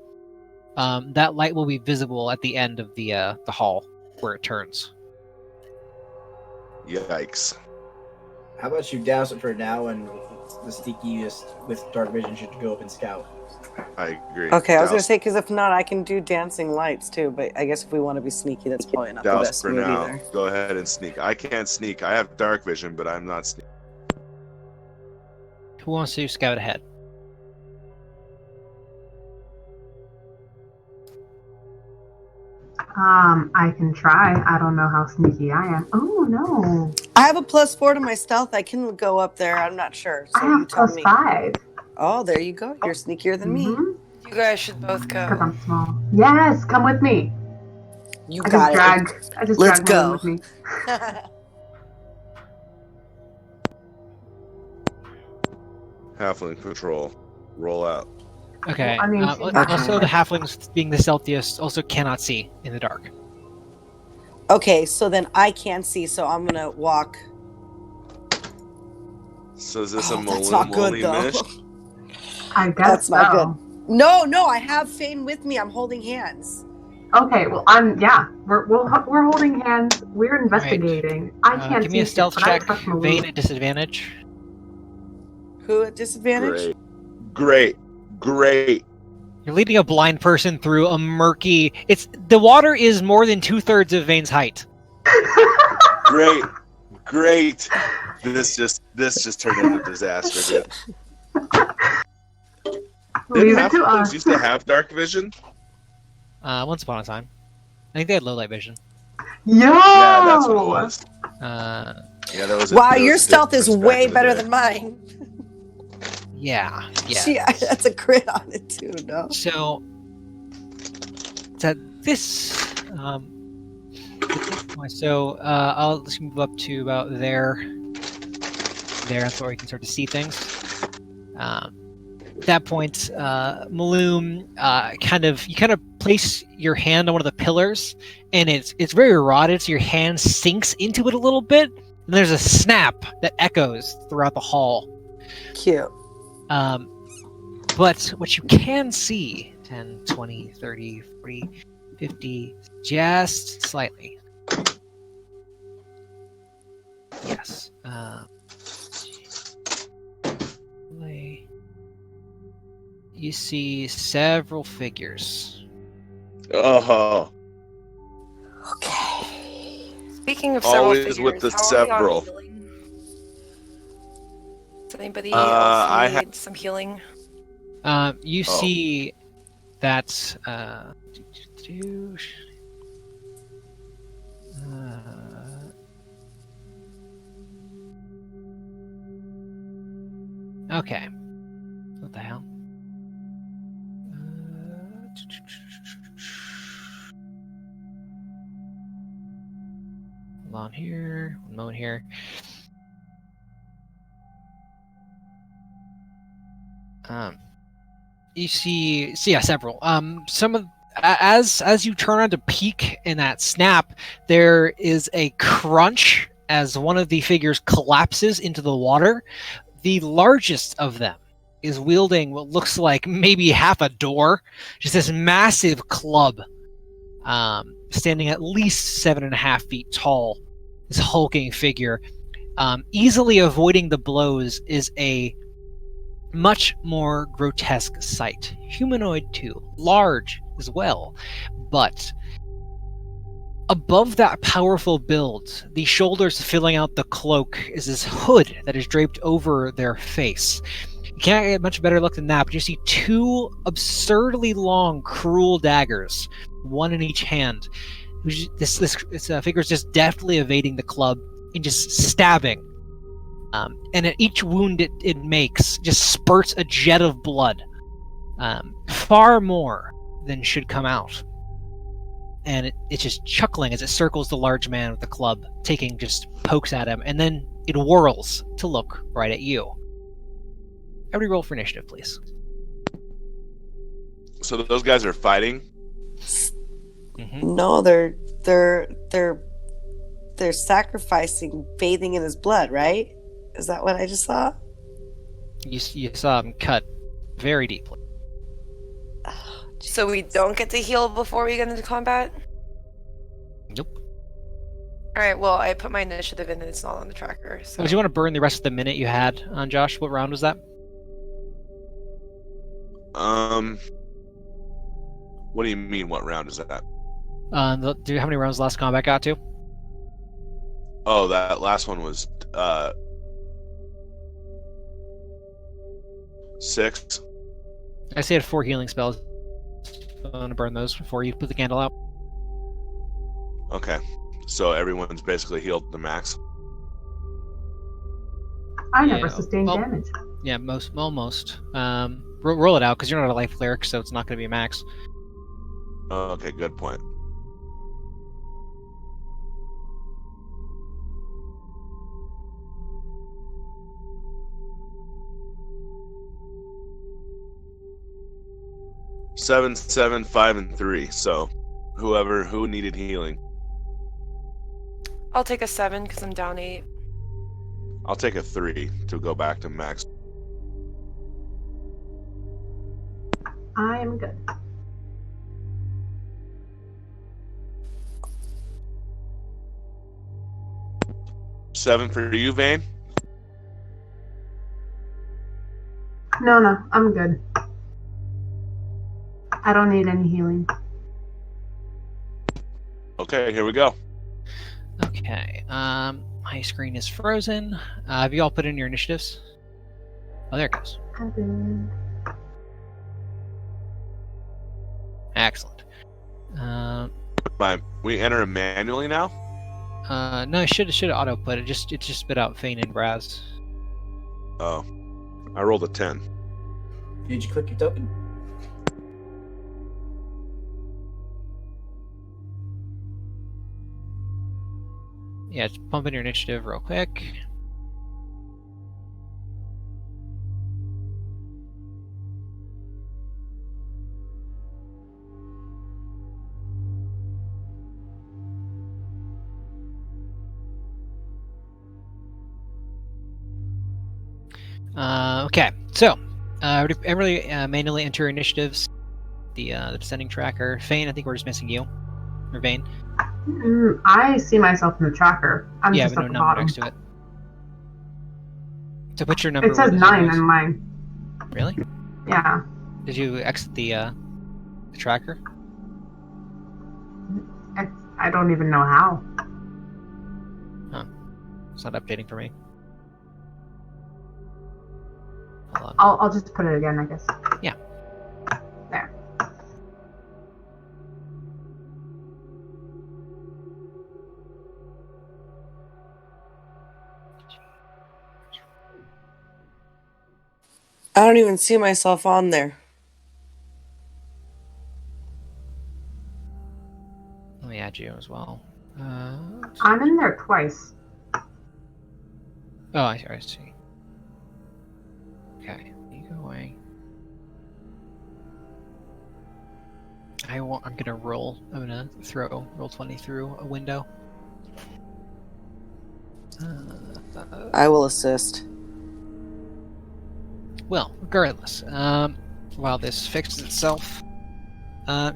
that light will be visible at the end of the hall where it turns. Yikes. How about you douse it for now, and the sneakiest with dark vision should go up and scout. I agree. Okay, I was gonna Douse- say because if not, I can do dancing lights too. But I guess if we want to be sneaky, that's probably not the douse best for move now. either. Go ahead and sneak. I can't sneak. I have dark vision, but I'm not sneak. Who wants to scout ahead? I can try. I don't know how sneaky I am. Oh no. I have a +4 to my stealth. I can go up there. I'm not sure. So I you have tell plus me. 5. Oh, there you go. You're sneakier than me. Mhm. You guys should both Because go. I'm small. Yes, come with me. You I got just Let's dragged go. Malone with me. it. Halfling patrol. Roll out. Okay. I mean, she's not Also, gonna- the halflings, being the stealthiest, also cannot see in the dark. Okay, so then I can't see, so I'm gonna walk. So is this a That's not good only though. mish? I guess That's not so. No, I have Fane with me. I'm holding hands. Okay, well, we're holding hands. We're investigating. I can't Give me a see stealth shit, but I check. trust Malone. Vayne at disadvantage. Who at disadvantage? Great. You're leading a blind person through a murky. The water is more than 2/3 of Vayne's height. Great. This just turned into disaster, dude. Leave Didn't it to halflings us. used to have dark vision? Once upon a time, I think they had low light vision. Yo! Yeah, that's what it was. Yeah, that was. Wow, there your was a stealth is difference back way in the better day. than mine. Yeah. That's a crit on it too. No. So, at this point, I'll just move up to about there. That's where we can start to see things. At that point, Maloom, you kind of place your hand on one of the pillars, and it's very rotted, so your hand sinks into it a little bit, and there's a snap that echoes throughout the hall. Cute. But what you can see, 10, 20, 30, 40, 50, just slightly. Yes. You see several figures. Oh, Okay. Speaking of several always figures, with the how are we on several. healing? Does anybody I else need some healing? You Oh. see that okay. What the hell? Hold on here. One moment here. You see, several. Some of as you turn on to peek in that snap, there is a crunch as one of the figures collapses into the water. The largest of them is wielding what looks like maybe half a door, just this massive club, standing at least 7.5 feet tall. This hulking figure, easily avoiding the blows, is a much more grotesque sight. Humanoid too, large as well, but above that powerful build, the shoulders filling out the cloak, is this hood that is draped over their face. You can't get much better look than that, but you see two absurdly long, cruel daggers, one in each hand. This figure is just deftly evading the club and just stabbing. And at each wound it makes just spurts a jet of blood, far more than should come out. and it's just chuckling as it circles the large man with the club, taking just pokes at him, and then it whirls to look right at you. Everybody roll for initiative, please. So those guys are fighting. No, they're sacrificing, bathing in his blood, right? Is that what I just saw? You saw him cut very deeply. Oh, So we don't get to heal before we get into combat? Nope. Alright, well, I put my initiative in and it's not on the tracker. So. Would you want to burn the rest of the minute you had on Josh? What round was that? What do you mean? What round is that? How many rounds the last combat got to? Oh, that last one was 6. I say I had 4 healing spells. I'm going to burn those before you put the candle out. Okay, so everyone's basically healed to max. I never Yeah, sustained well- damage. Yeah, almost. Roll it out, because you're not a life cleric, so it's not going to be a max. Okay, good point. Seven, 7, 5, and 3. So, who needed healing? I'll take a 7 because I'm down 8. I'll take a 3 to go back to max. I am good. Seven for you, Vane. No, I'm good. I don't need any healing. Okay, here we go. Okay. My screen is frozen. Have you all put in your initiatives? Oh, there it goes. I did. Excellent. We enter manually now. No, it should auto put it. It just spit out Fane and Braz. Oh, I rolled a 10. Did you click your token? Yeah, just pump in your initiative real quick. Okay, so everybody manually enter initiatives. The descending tracker. Fane, I think we're just missing you. Or Vane. I see myself in the tracker. I'm Yeah, just but no at the number bottom. next to it. So put your number. It says where 9 the 0 in mine. is. Really? Yeah. Did you exit the tracker? I don't even know how. It's not updating for me. Hold on. I'll just put it again, I guess. Yeah. There. I don't even see myself on there. Let me add you as well. I'm in there twice. Oh, I see. Okay, you go away. I'm gonna roll. I'm gonna throw roll 20 through a window. I will assist. Well, regardless, while this fixes itself,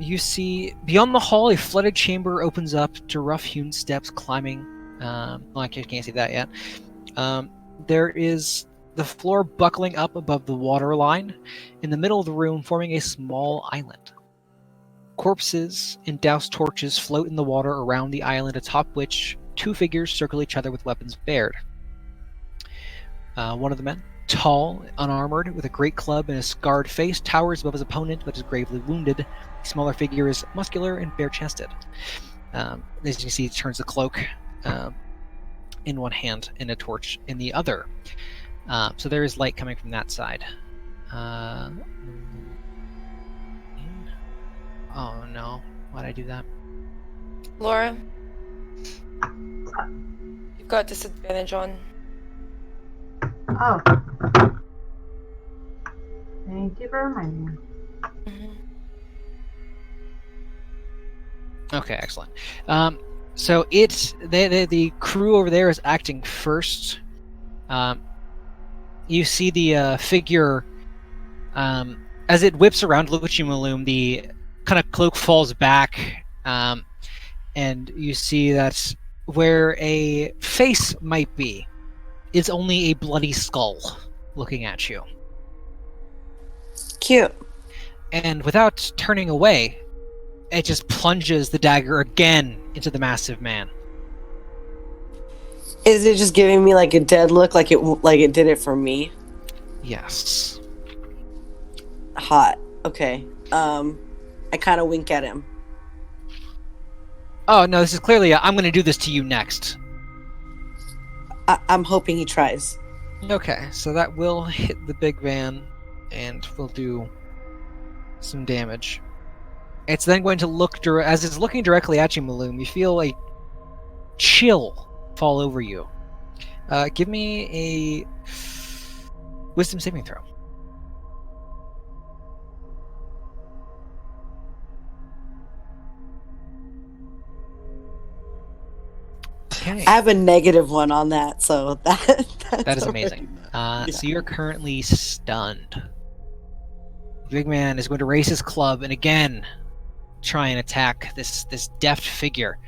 you see beyond the hall a flooded chamber opens up to rough-hewn steps climbing. Well, I can't see that yet. There is the floor buckling up above the water line, in the middle of the room forming a small island. Corpses and doused torches float in the water around the island, atop which 2 figures circle each other with weapons bared. One of the men, tall, unarmored, with a great club and a scarred face, towers above his opponent but is gravely wounded. The smaller figure is muscular and bare-chested. As you can see, he turns the cloak in one hand and a torch in the other. So there is light coming from that side. Oh no, why'd I do that? Laura, you've got disadvantage on. Oh. Thank you for reminding me. Mhm. Okay, excellent. So the crew over there is acting first. You see the figure as it whips around, look at you, Maloom, the kind of cloak falls back, and you see that where a face might be is only a bloody skull looking at you. Cute. And without turning away, it just plunges the dagger again into the massive man. Is it just giving me like a dead look, like it did it for me? Yes. Hot. Okay. I kind of wink at him. Oh, no, this is clearly I'm going to do this to you next. I'm hoping he tries. Okay, so that will hit the big man and will do some damage. It's then going to look, as it's looking directly at you, Maloom, you feel a chill fall over you. Give me a wisdom saving throw. Okay. I have a -1 on that, so That is amazing. So you're currently stunned. The big man is going to raise his club and again try and attack this deft figure.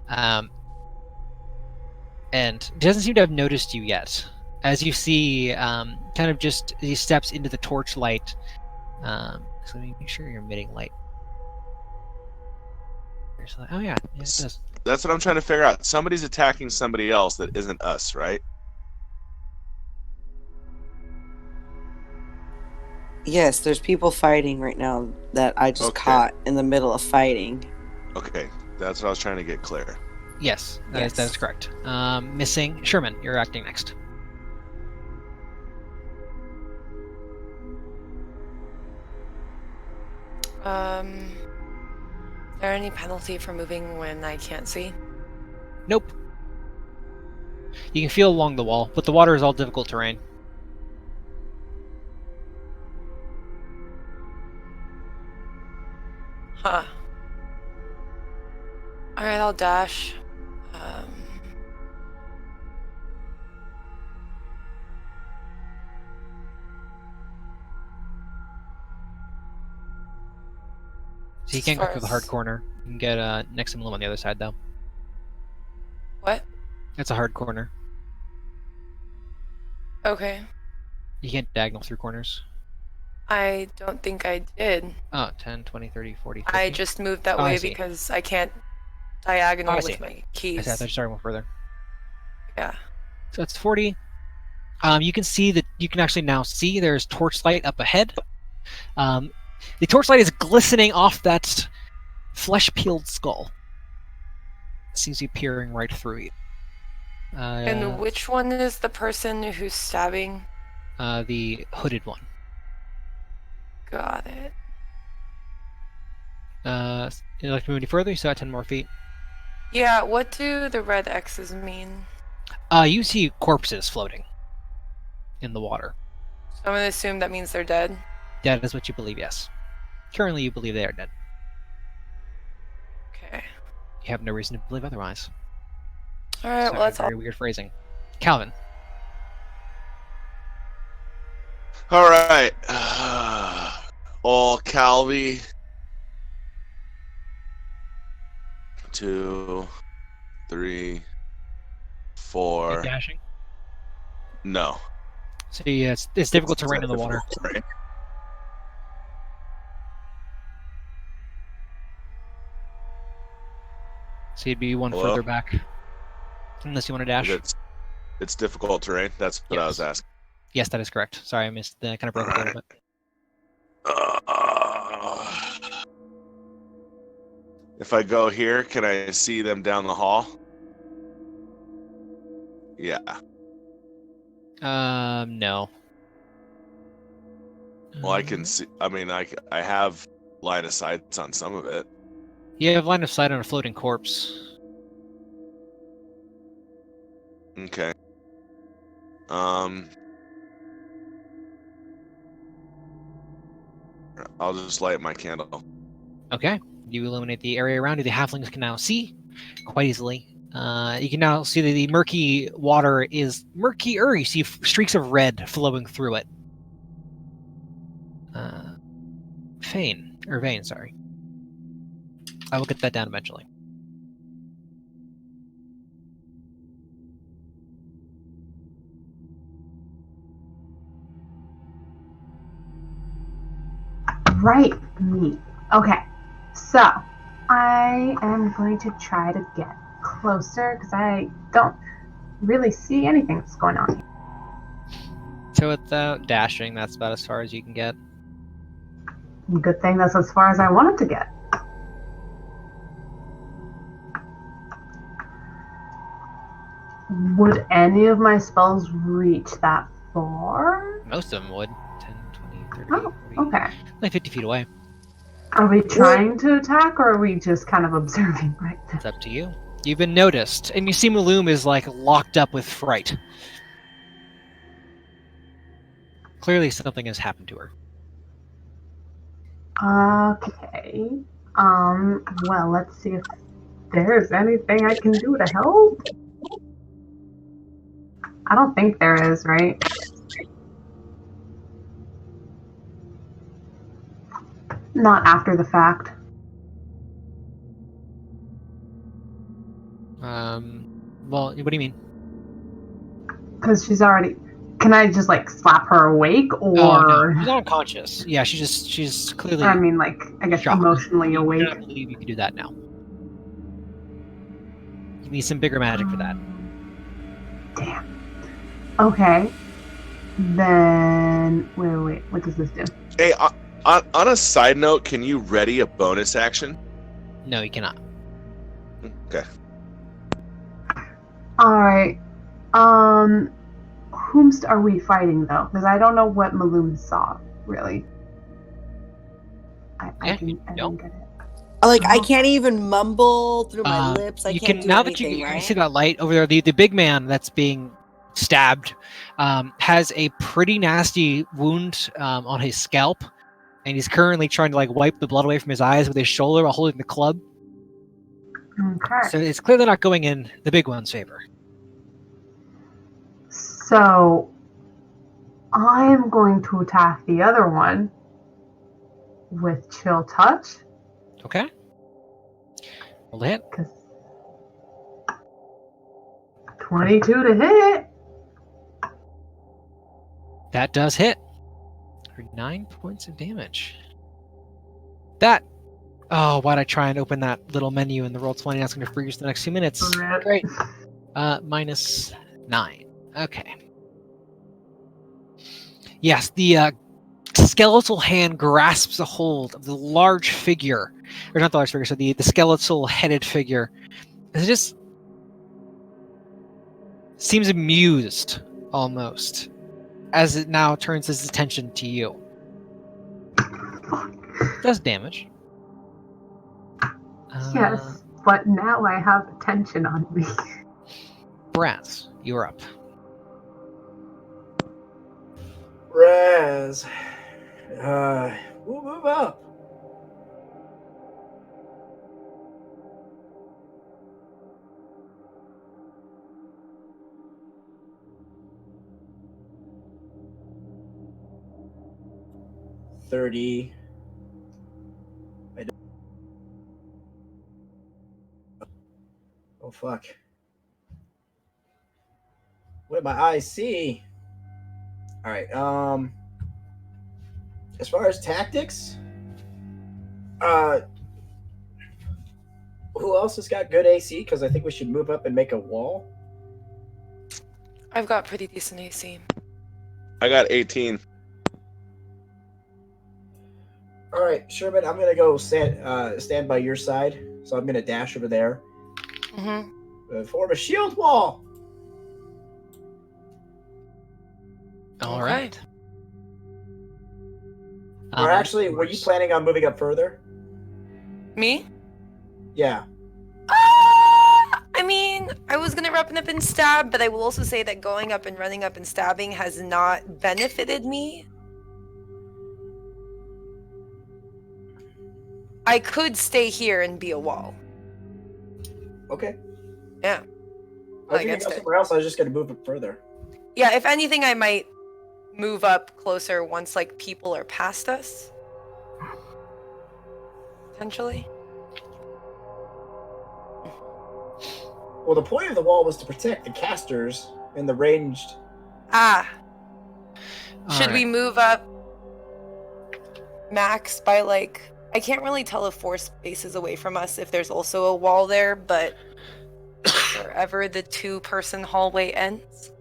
And doesn't seem to have noticed you yet. As you see, kind of just as he steps into the torchlight. So let me make sure you're emitting light. Oh yeah, it does. That's what I'm trying to figure out. Somebody's attacking somebody else that isn't us, right? Yes, there's people fighting right now that I just caught in the middle of fighting. Okay, that's what I was trying to get clear. Yes, that is correct. Missing Sherman, you're acting next. Is there any penalty for moving when I can't see? Nope. You can feel along the wall, but the water is all difficult terrain. Huh. Alright, I'll dash. So you can't go through the hard corner. You can get next to Malum on the other side, though. What? It's a hard corner. Okay. You can't diagonal through corners. I don't think I did. Oh, 10, 20, 30, 40, 50. I just moved that Oh, I way see. because I can't diagonal I with see. my I keys. thought you started one further. Yeah. So that's 40. You can see that you can actually now see there's torchlight up ahead. The torchlight is glistening off that flesh-peeled skull. It seems to be peering right through you. And which one is the person who's stabbing? The hooded one. Got it. You'd like to move any further? You still got 10 more feet. Yeah, what do the red X's mean? You see corpses floating in the water. So I'm gonna assume that means they're dead. That is what you believe, yes. Currently, you believe they are dead. Okay. You have no reason to believe otherwise. Alright, well that's all. Very weird phrasing. Calvin. All right. All Calvi. 2, 3, 4. Dashing? No. So yeah, it's difficult terrain in the water. Terrain. So you'd be one Hello? further back. Unless you want to dash. It's difficult terrain. That's what I was asking. Yes, that is correct. Sorry, I missed the kind of broke it a little bit. If I go here, can I see them down the hall? Yeah. No. Well, I can see. I mean, I have line of sight on some of it. You have line of sight on a floating corpse. Okay. I'll just light my candle. Okay. You illuminate the area around you. The halflings can now see quite easily. You can now see that the murky water is murkier. You see streaks of red flowing through it. Vane, sorry. I will get that down eventually. Right, me. Okay, so I am going to try to get closer because I don't really see anything that's going on. So without dashing, that's about as far as you can get. Good thing that's as far as I wanted to get. Would any of my spells reach that far? Most of them would. 10, 20, 30, Oh, 40. okay. Like 50 feet away. Are we trying to attack or are we just kind of observing right now? It's up to you. You've been noticed, and you see Maloom is like locked up with fright. Clearly something has happened to her. Okay. Well, let's see if there's anything I can do to help. I don't think there is, right? Not after the fact. Well, what do you mean? Because she's already... Can I just, like, slap her awake, or... Oh, no. She's not unconscious. Yeah, she's clearly I mean, like, I guess shocked. emotionally You awake. do not believe you can do that now. You need some bigger magic for that. Damn. Okay. Then... Wait. What does this do? Hey, on a side note, can you ready a bonus action? No, you cannot. Okay. Alright. Whomst are we fighting, though? Because I don't know what Maloom saw, really. I didn't get it. Like, I can't even mumble through my lips. I You can't can do now anything, that you right? see that light over there. The big man that's being stabbed has a pretty nasty wound on his scalp, and he's currently trying to like wipe the blood away from his eyes with his shoulder while holding the club. Okay. So it's clearly not going in the big one's favor. So I'm going to attack the other one with Chill Touch. Okay. Roll the hit. 22 to hit. That does hit. For 9 points of damage. That. Oh, why'd I try and open that little menu in the Roll20? That's going to freeze the next 2 minutes. Rip. Great. Minus 9. Okay. Yes, the skeletal hand grasps a hold of the large figure, or not the large figure, so the skeletal headed figure. It just seems amused, almost, as it now turns its attention to you. Does damage. Yes, but now I have attention on me. Brass, you're up. Raz. We'll move up. $30. Oh fuck. What did my eyes see? All right. As far as tactics, who else has got good AC? Because I think we should move up and make a wall. I've got pretty decent AC. I got 18. All right, Sherman, I'm gonna go stand by your side. So I'm gonna dash over there. Mm-hmm. Form a shield wall. All Okay. right. Or actually, were you planning on moving up further? Me? Yeah. I mean, I was gonna run up and stab, but I will also say that going up and running up and stabbing has not benefited me. I could stay here and be a wall. Okay. Yeah. I was going to go somewhere else. I was just going to move it further. Yeah, if anything, I might move up closer once, like, people are past us. Potentially. Well, the point of the wall was to protect the casters and the ranged. Should we move up max by, like, I can't really tell if 4 spaces away from us if there's also a wall there, but wherever the 2-person hallway ends.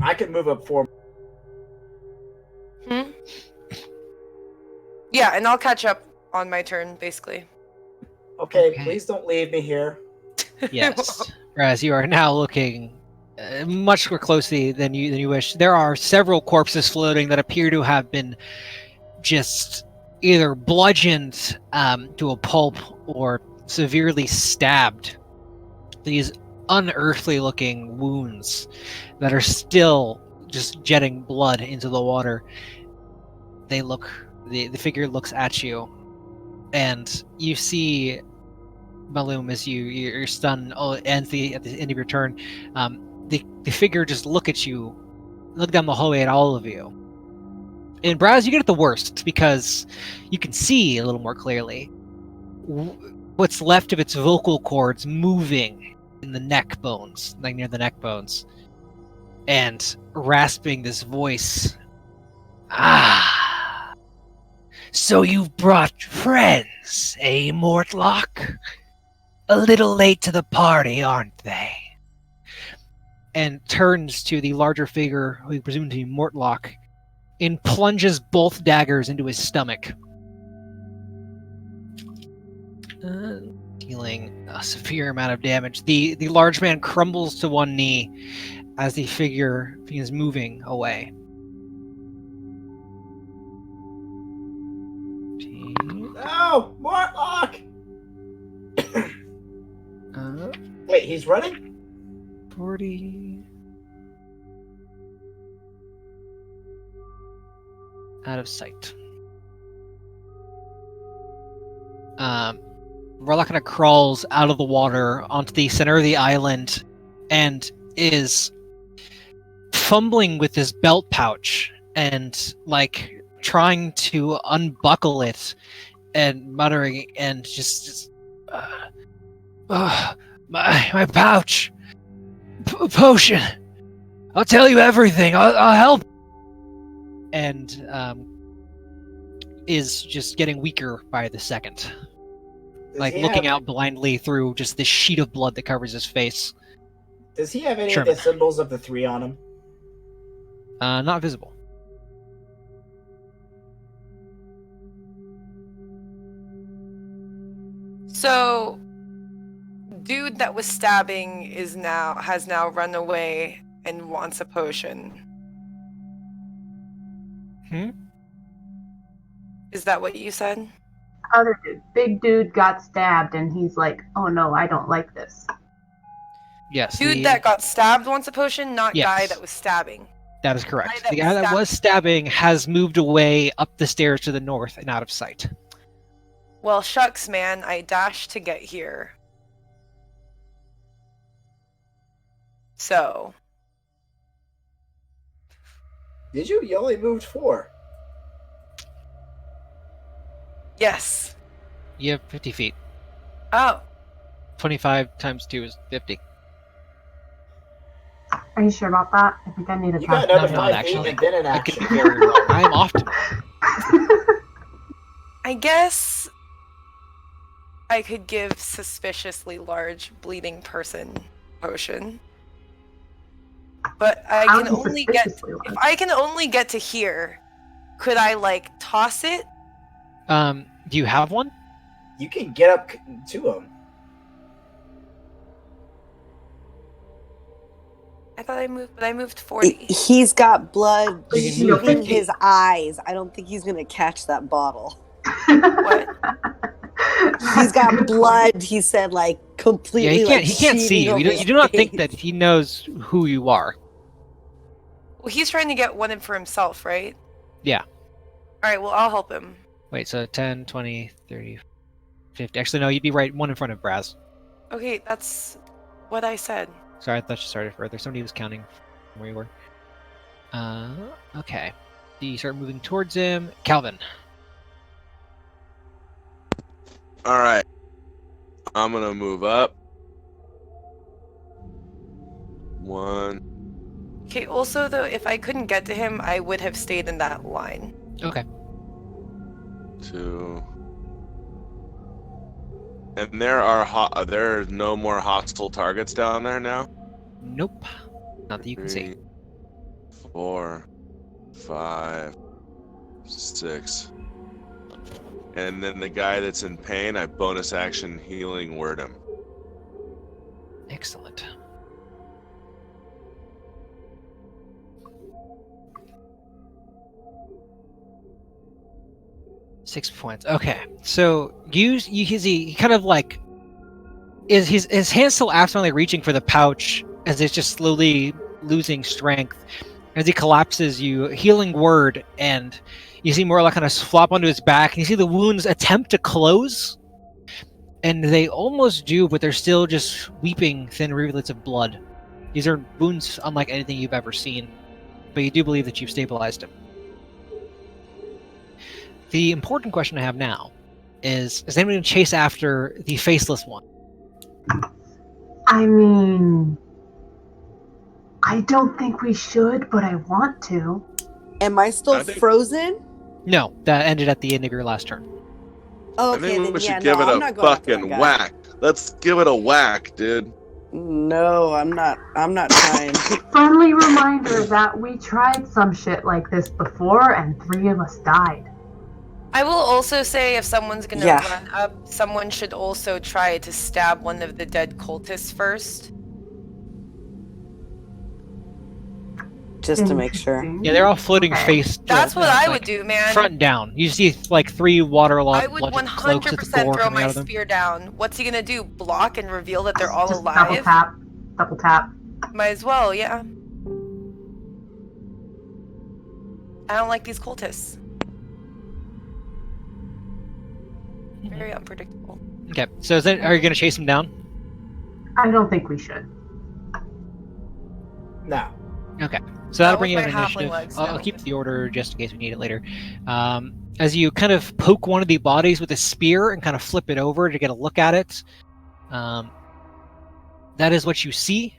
I could move up 4. Yeah, and I'll catch up on my turn, basically. Okay, please don't leave me here. Yes. Whereas you are now looking much more closely than you wish. There are several corpses floating that appear to have been just either bludgeoned to a pulp or severely stabbed. These unearthly looking wounds that are still just jetting blood into the water. They look, the figure looks at you, and you see Malum as you're stunned. At the end of your turn, the figure just look down the hallway at all of you. And Braz, you get it the worst because you can see a little more clearly what's left of its vocal cords moving in the neck bones, like near the neck bones, and rasping this voice. Ah, so you've brought friends, eh, Mortlock? A little late to the party, aren't they? And turns to the larger figure, who you presume to be Mortlock, and plunges both daggers into his stomach. Dealing a severe amount of damage. The large man crumbles to one knee as the figure begins moving away. No! Mortlock! Wait, he's running? 40... out of sight. Mortlock kind of crawls out of the water onto the center of the island and is fumbling with his belt pouch and like trying to unbuckle it and muttering and just my pouch, potion. I'll tell you everything. I'll help. And is just getting weaker by the second. Like looking out blindly through just this sheet of blood that covers his face. Does he have any of the symbols of the 3 on him? Not visible. So, dude that was stabbing has now run away and wants a potion. Is that what you said? Other dude, big dude got stabbed, and he's like, "Oh no, I don't like this." Yes. Dude that got stabbed wants a potion, not Yes. guy that was stabbing. That is correct. The guy that was stabbing has moved away up the stairs to the north and out of sight. Well, shucks, man. I dashed to get here. So. Did you? You only moved 4. Yes. You have 50 feet. Oh. 25 times 2 is 50. Are you sure about that? I think I need to You talk got another to 5 feet and then an I action. could be very wrong. I am off tomorrow. I guess I could give suspiciously large bleeding person potion. But I can only get if I can only get to here, could I like toss it? Do you have one? You can get up to him. I thought I moved, but I moved 40. He's got blood You can in his eyes. I don't think he's gonna catch that bottle. What? He's That's a got good blood. point. He said like Yeah, completely he like can't see sheeting you. over You his do not think face. that he knows who you are. Well, he's trying to get one in for himself, right? Yeah. Alright, well, I'll help him. Wait, so 10, 20, 30, 50. Actually, no, you'd be right. One in front of Braz. Okay, that's what I said. Sorry, I thought you started further. Somebody was counting from where you were. Okay. You start moving towards him. Calvin. All right. I'm gonna move up. 1. Okay, also, though, if I couldn't get to him, I would have stayed in that line. Okay. 2. And there are there no more hostile targets down there now. Nope. Not that you can see. 3, 4, 5, 6. And then the guy that's in pain, I bonus action healing word him. Excellent. Six points. Okay. So he kind of like is his hands still absently reaching for the pouch as it's just slowly losing strength. As he collapses, you healing word, and you see Morlock kind of flop onto his back, and you see the wounds attempt to close, and they almost do, but they're still just weeping thin rivulets of blood. These are wounds unlike anything you've ever seen, but you do believe that you've stabilized him. The important question I have now is anyone going to chase after the faceless one? I mean, I don't think we should, but I want to. Am I still I think- frozen? No, that ended at the end of your last turn. Oh, I okay, think then we yeah, should give no, it I'm a not going after that fucking guy. whack. Let's give it a whack, dude. No, I'm not trying. Friendly reminder that we tried some shit like this before and 3 of us died. I will also say if someone's gonna Yeah. run up, someone should also try to stab one of the dead cultists first. Just to make sure. Interesting. Yeah, they're all floating Okay. face. That's what I like, would do, man. Front down. You see like 3 I waterlogged would blood cloaks with 100% gore throw coming my out of them. spear down. What's he gonna do? Block and reveal that they're all Just alive? double tap. Might as well, yeah. I don't like these cultists. Very unpredictable. Okay, so are you going to chase him down? I don't think we should. No. Okay, so that'll Not bring you with up my initiative. halfling legs, I'll no. keep the order just in case we need it later. As you kind of poke one of the bodies with a spear and kind of flip it over to get a look at it, that is what you see.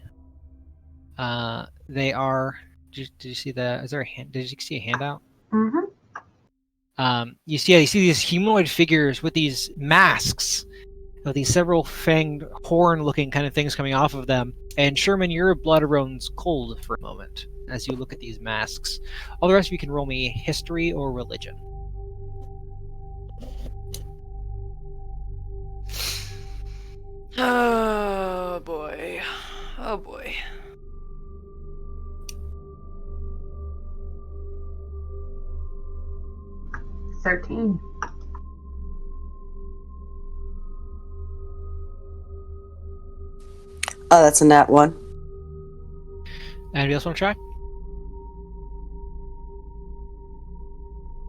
They are. Did you see the? Is there a hand? Did you see a handout? Mm-hmm. You see these humanoid figures with these masks, with these several fanged, horn-looking kind of things coming off of them. And Sherman, your blood runs cold for a moment as you look at these masks. All the rest of you can roll me history or religion. Oh boy. Oh boy. – 13. Oh, that's a nat 1. Anybody else want to try?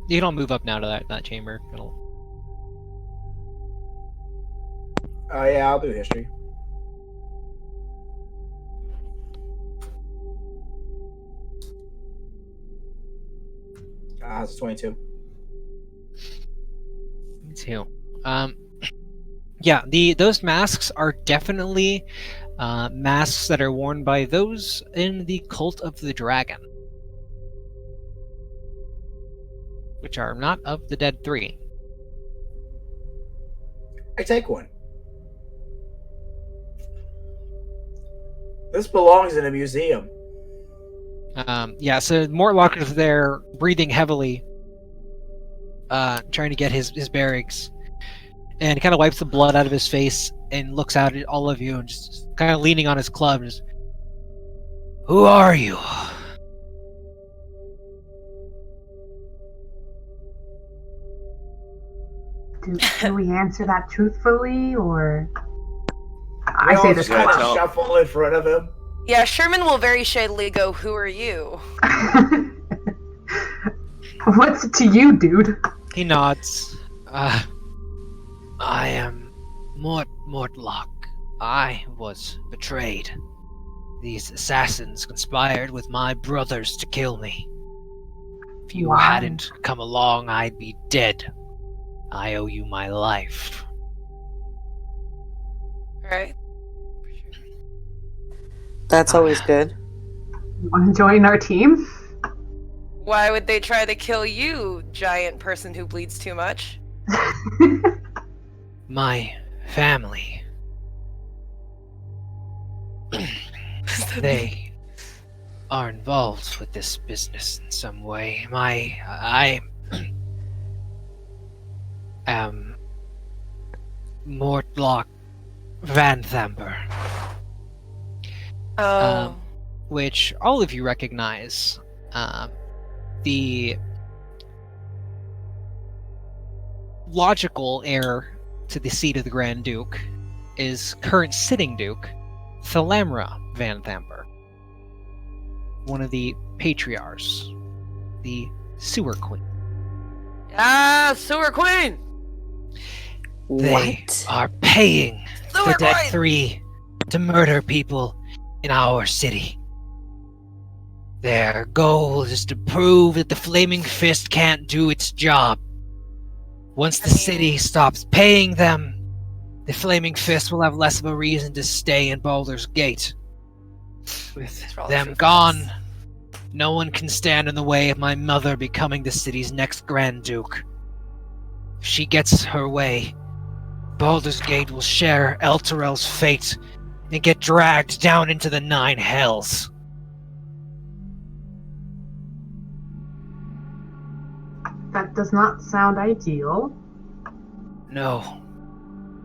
You can all move up now to that chamber. Yeah, I'll do history. It's 22. Me too. Yeah, those masks are definitely masks that are worn by those in the Cult of the Dragon, which are not of the Dead 3. I take one. This belongs in a museum. Yeah, so Mortlock is there, breathing heavily, trying to get his bearings, and kind of wipes the blood out of his face and looks out at all of you and just kind of leaning on his club. Just, who are you? Do Do we answer that truthfully, or We I say all this just kind Yeah, of shuffle in front of him. Yeah, Sherman will very shadily go, "Who are you?" What's it to you, dude? He nods. I am Mortlock. I was betrayed. These assassins conspired with my brothers to kill me. If you Why? hadn't come along, I'd be dead. I owe you my life. Right? That's always good. You want to join our team? Why would they try to kill you, giant person who bleeds too much? My family. They are involved with this business in some way. I am Mortlock Van Thamber, Oh. which all of you recognize. The logical heir to the seat of the Grand Duke is current sitting Duke, Thalamra Van Thamber, one of the patriarchs, the Sewer Queen. Ah, Sewer Queen! They What? are paying Sewer the Dead Queen! Three to murder people in our city. Their goal is to prove that the Flaming Fist can't do its job. Once the city stops paying them, the Flaming Fist will have less of a reason to stay in Baldur's Gate. With For all them true gone, facts. no one can stand in the way of my mother becoming the city's next Grand Duke. If she gets her way, Baldur's Gate will share Elturel's fate and get dragged down into the Nine Hells. That does not sound ideal. No.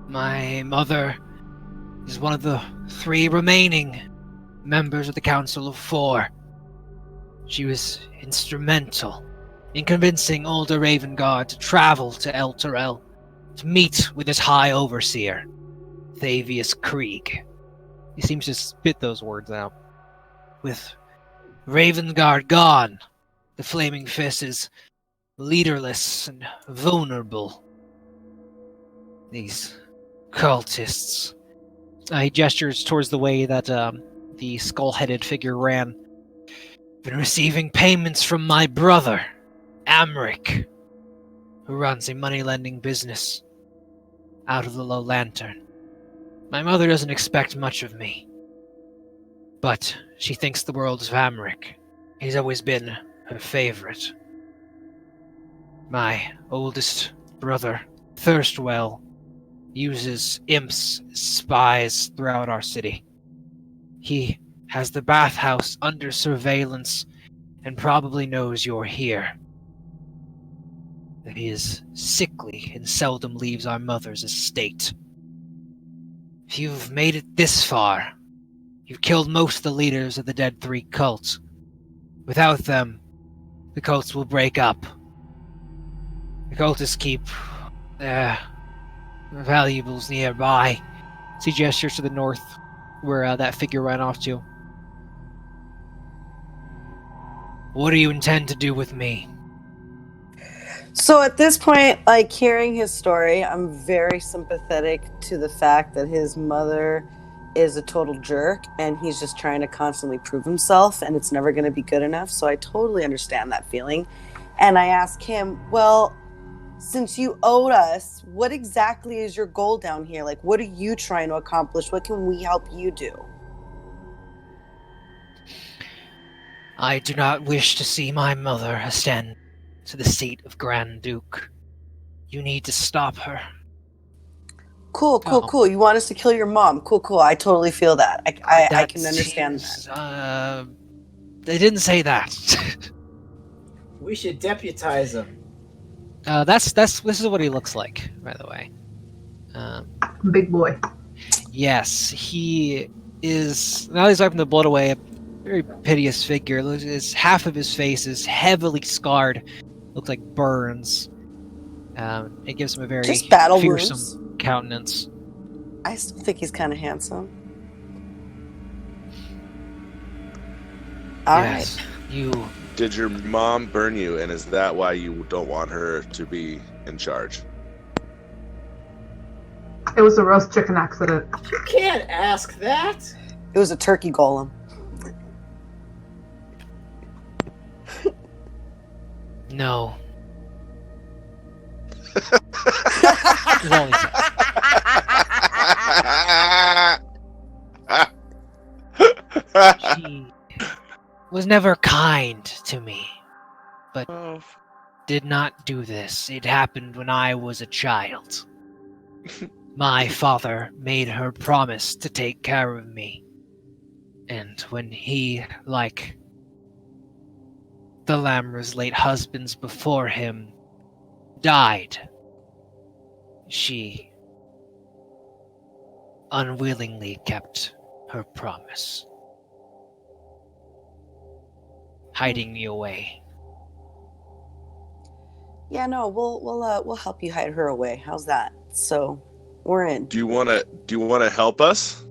My mother is one of the 3 remaining members of the Council of 4. She was instrumental in convincing Older Ravengard to travel to Elturel to meet with his High Overseer, Thavius Krieg. He seems to spit those words out. With Ravengard gone, the Flaming Fist is leaderless and vulnerable. These cultists. He gestures towards the way that the skull-headed figure ran. Been receiving payments from my brother, Amric, who runs a money-lending business out of the Low Lantern. My mother doesn't expect much of me, but she thinks the world of Amric. He's always been her favorite. My oldest brother, Thirstwell, uses imps as spies throughout our city. He has the bathhouse under surveillance and probably knows you're here. He is sickly and seldom leaves our mother's estate. If you've made it this far, you've killed most of the leaders of the Dead Three cult. Without them, the cults will break up. The cultists keep their valuables nearby. He gestures to the north, where that figure ran off to. What do you intend to do with me? So at this point, like hearing his story, I'm very sympathetic to the fact that his mother is a total jerk and he's just trying to constantly prove himself and it's never going to be good enough. So I totally understand that feeling. And I ask him, well, since you owed us, what exactly is your goal down here? Like, what are you trying to accomplish? What can we help you do? I do not wish to see my mother ascend to the seat of Grand Duke. You need to stop her. Cool. You want us to kill your mom? Cool. I totally feel that. I can understand that. They didn't say that. We should deputize him. This is what he looks like, by the way. Big boy. Yes, he is. Now he's wiping the blood away. A very piteous figure. Half of his face is heavily scarred. Looks like burns. It gives him a very Just battle fearsome wounds. countenance. I still think he's kind of handsome. All right. Yes, you. Did your mom burn you, and is that why you don't want her to be in charge? It was a roast chicken accident. You can't ask that. It was a turkey golem. No. Is all he says. She was never kind to me, but Oh, did not do this. It happened when I was a child. My father made her promise to take care of me. And when he, like the Lamra's late husbands before him, died, she unwillingly kept her promise, hiding me away. Yeah, no, we'll help you hide her away. How's that? So, we're in. do you want to help us?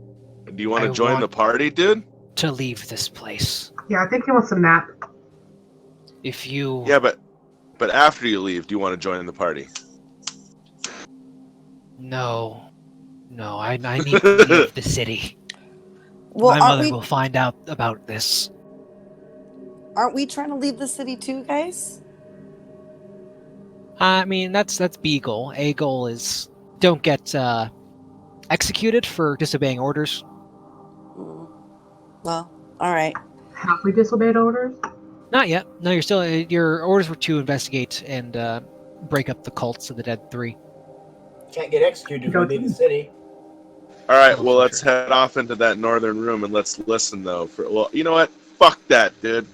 Do you want I to join the want- party, dude? To leave this place. Yeah, I think he wants a nap. If you... Yeah, but after you leave, do you want to join the party? No. No, I need to leave the city. Well, My mother will find out about this. aren't we trying to leave the city too, guys? I mean, that's B goal. A goal is don't get executed for disobeying orders. Well, all right. Have we disobeyed orders? Not yet. No, you're still. Your orders were to investigate and break up the cults of the Dead Three. Can't get executed if we leave the city. All right, Oh, well, for let's sure. head off into that northern room and let's listen, though. Well, you know what? Fuck that, dude.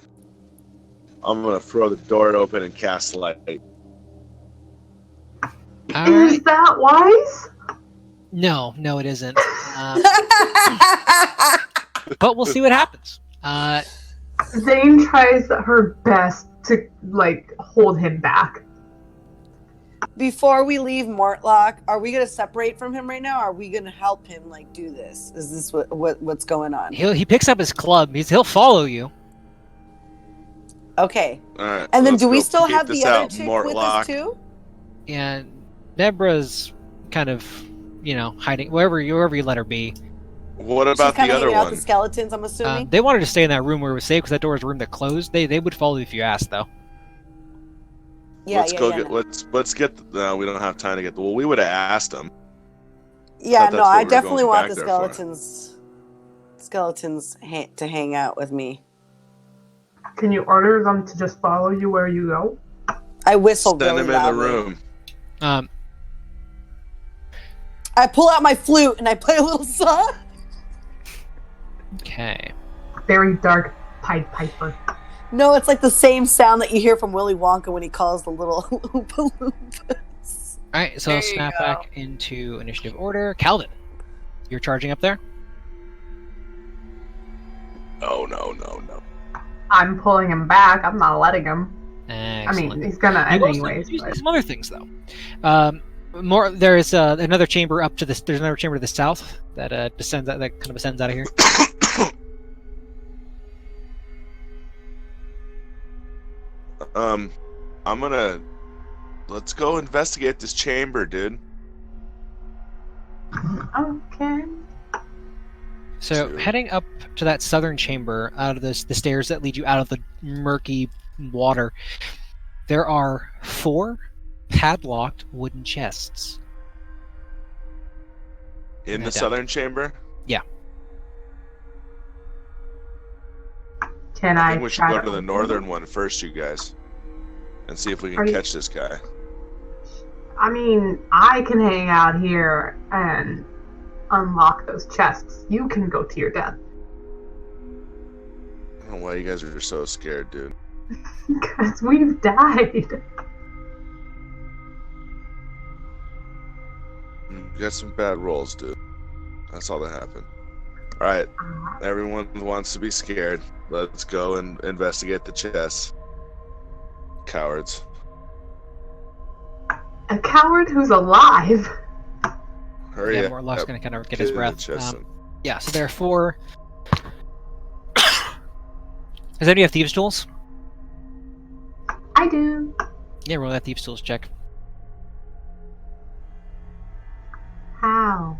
I'm gonna throw the door open and cast light. All Is right. that wise? No, it isn't. But we'll see what happens. Zane tries her best to hold him back. Before we leave Mortlock, are we gonna separate from him right now? Or are we gonna help him do this? Is this what's going on? He picks up his club. He'll follow you. Okay. All right. And then let's do we go still peep have this the other out, chick with us Mortlock. too? And Deborah's kind of, hiding wherever you let her be. What She's about kind the of other hanging out one? with the skeletons, I'm assuming. They wanted to stay in that room where it was safe because that door is a room that closed. They would follow you if you asked, though. Let's go yeah, get. no. Let's get. No, we don't have time to get. Well, we would have asked them. Yeah, But no, that's what I we're definitely going want back the there for. skeletons to hang out with me. Can you order them to just follow you where you go? I whistle Send really them in the loudly. room. I pull out my flute and I play a little song. Okay. Very dark Pied Piper. No, it's like the same sound that you hear from Willy Wonka when he calls the little Oompa Loompas. All right, so There you snap go. back into initiative order. Calvin, you're charging up there. No. I'm pulling him back. I'm not letting him. Excellent. I mean, he's gonna You also anyways. do But some other things though. More there is another chamber up to this. There's another chamber to the south that descends that kind of ascends out of here. I'm gonna. Let's go investigate this chamber, dude. okay. So True. heading up to that southern chamber, out of the stairs that lead you out of the murky water, there are 4 padlocked wooden chests. In No the doubt. southern chamber. Can I I think we should try go to the open northern them? one first, you guys, and see if we Are can you- catch this guy. I mean, I can hang out here and unlock those chests. You can go to your death. I don't know why you guys are so scared, dude. Because we've died. You got some bad rolls, dude. That's all that happened. All right, everyone wants to be scared. Let's go and investigate the chests. Cowards. A coward who's alive. Hurry Yeah, up. Morlock's going to kind of get his in the breath. chest. Yeah, so there are 4. Does anybody have thieves' tools? I do. Yeah, roll that thieves' tools check. How?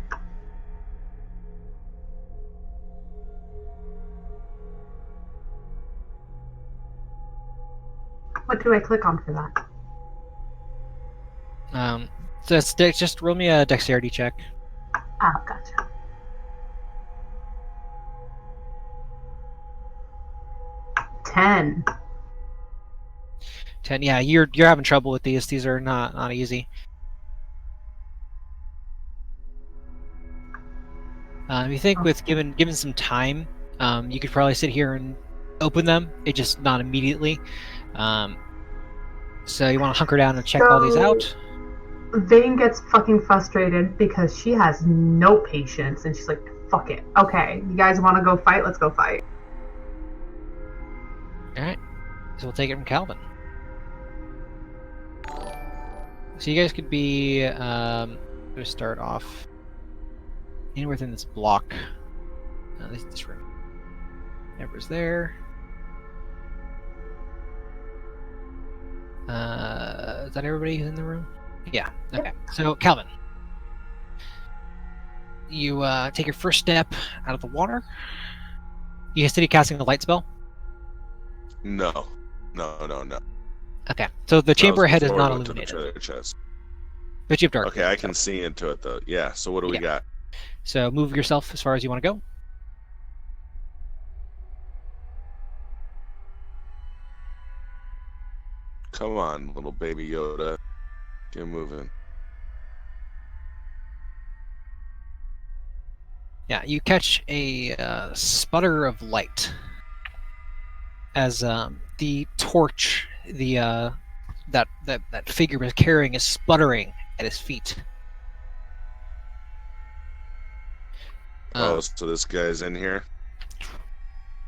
What do I click on for that? So it's just roll me a dexterity check. Oh, gotcha. $10. 10. Yeah, you're having trouble with these. These are not easy. You think with given some time, you could probably sit here and open them. It just not immediately. So you want to hunker down and check all these out. Vane gets fucking frustrated because she has no patience, and she's like, "Fuck it. Okay, you guys want to go fight? Let's go fight." All right. So we'll take it from Calvin. So you guys could be going to start off anywhere within this block. This room. Never's there. Is that everybody who's in the room? Yeah. Okay. So Calvin, you take your first step out of the water. You still casting a light spell? No. Okay. So the chamber ahead is before not we went to the illuminated, treasure chest. but you have dark. Okay, I can see into it though. Yeah. So what do we got? So move yourself as far as you want to go. Come on, little baby Yoda. Get moving. Yeah, you catch a sputter of light as the torch that figure was carrying is sputtering at his feet. Oh, so this guy's in here?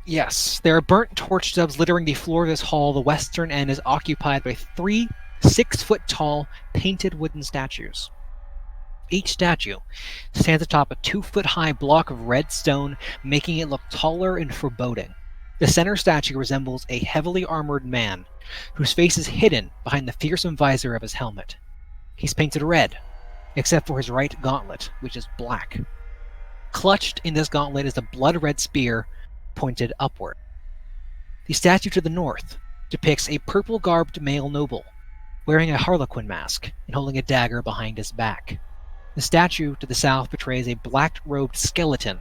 Yes, there are burnt torch stubs littering the floor of this hall. The western end is occupied by 3 6-foot-tall painted wooden statues. Each statue stands atop a 2-foot-high block of red stone, making it look taller and foreboding. The center statue resembles a heavily armored man, whose face is hidden behind the fearsome visor of his helmet. He's painted red, except for his right gauntlet, which is black. Clutched in this gauntlet is a blood-red spear pointed upward. The statue to the north depicts a purple-garbed male noble, wearing a harlequin mask and holding a dagger behind his back. The statue to the south portrays a black-robed skeleton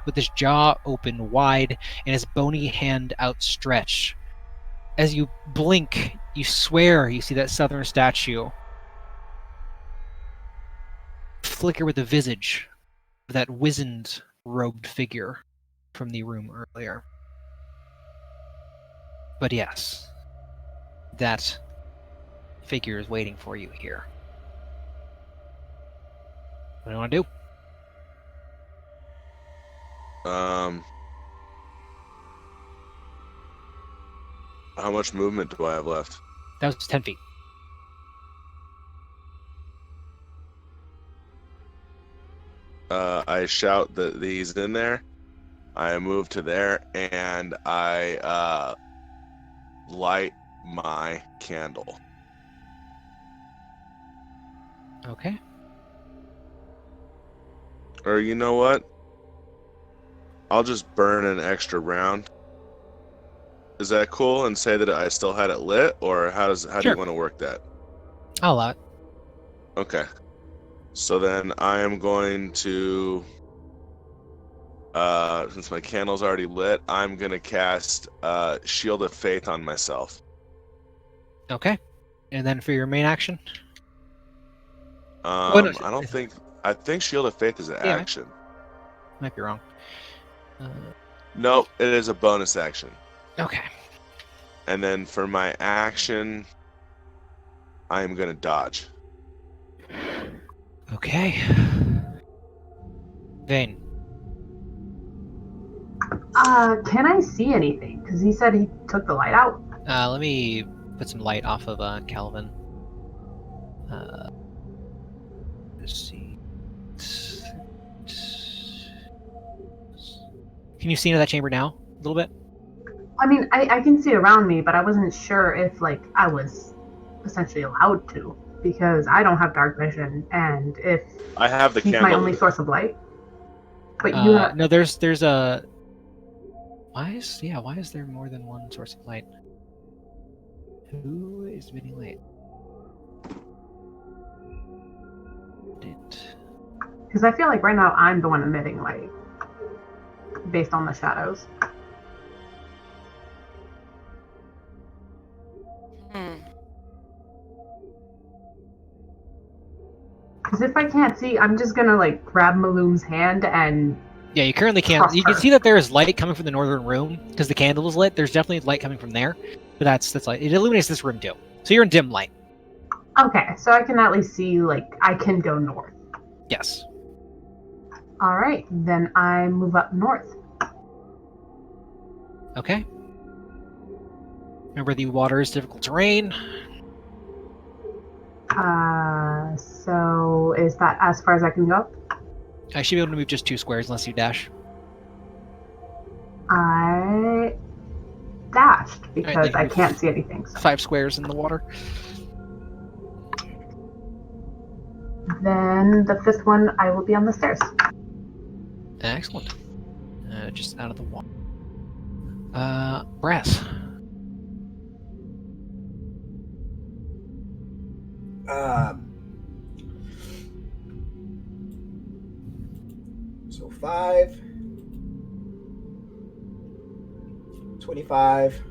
with his jaw open wide and his bony hand outstretched. As you blink, you swear you see that southern statue flicker with the visage of that wizened, robed figure from the room earlier. But yes, that figure is waiting for you here. What do you want to do? How much movement do I have left? That was 10 feet. I shout that he's in there. I move to there and I light my candle. Okay. Or you know what? I'll just burn an extra round. Is that cool? And say that I still had it lit, or how do you want to work that? I'll allow it. Okay. So then I am going to, since my candle's already lit, I'm gonna cast Shield of Faith on myself. Okay. And then for your main action? I think Shield of Faith is an action. Might be wrong. Nope, it is a bonus action. Okay. And then for my action, I am gonna dodge. Okay. Vane. Can I see anything? Because he said he took the light out. Let me put some light off of Calvin. Let's see. Can you see into that chamber now? A little bit? I mean, I can see around me, but I wasn't sure if, like, I was essentially allowed to, because I don't have dark vision, and if I have the he's candle. my only lit. source of light. But you have... No, there's a... Why is there more than one source of light? Who is emitting light? Because I feel like right now I'm the one emitting light, based on the shadows. Because if I can't see, I'm just gonna, like, grab Maloom's hand and... Yeah, you currently can't. Trust You can her. see that there is light coming from the northern room because the candle is lit. There's definitely light coming from there, but that's light. It illuminates this room too. So you're in dim light. Okay, so I can at least see, like, I can go north. Yes. Alright, then I move up north. Okay. Remember, the water is difficult terrain. So is that as far as I can go? I should be able to move just 2 squares unless you dash. I dashed because then I move can't see anything. So. 5 squares in the water. Then the 5th one, I will be on the stairs. Excellent. Just out of the water. Brass. So 5, 25,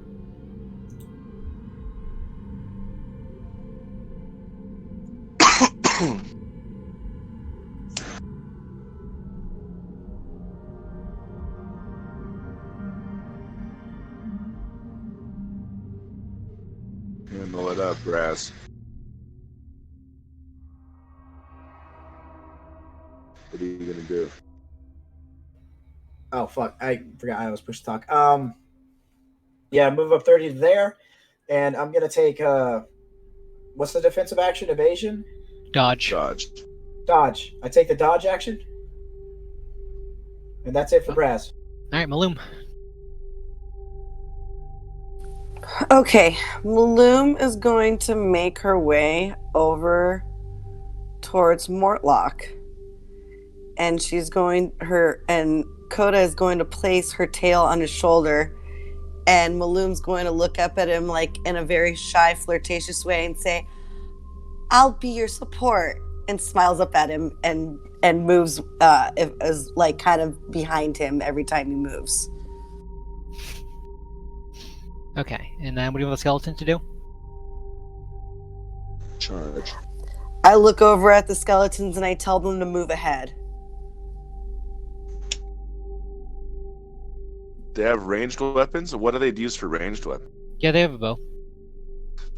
Handle it up, Brass. What are you gonna do? Oh fuck! I forgot I was push to talk. Yeah, move up 30 to there, and I'm gonna take what's the defensive action? Evasion, Dodge. dodge. I take the dodge action, and that's it for Brass. Alright, Maloom. Okay, Maloom is going to make her way over towards Mortlock, and Coda is going to place her tail on his shoulder, and Maloom's going to look up at him like in a very shy, flirtatious way and say, "I'll be your support," and smiles up at him and moves is like kind of behind him every time he moves. Okay, and then what do you want the skeleton to do? Charge. I look over at the skeletons and I tell them to move ahead. They have ranged weapons? What do they use for ranged weapons? Yeah, they have a bow.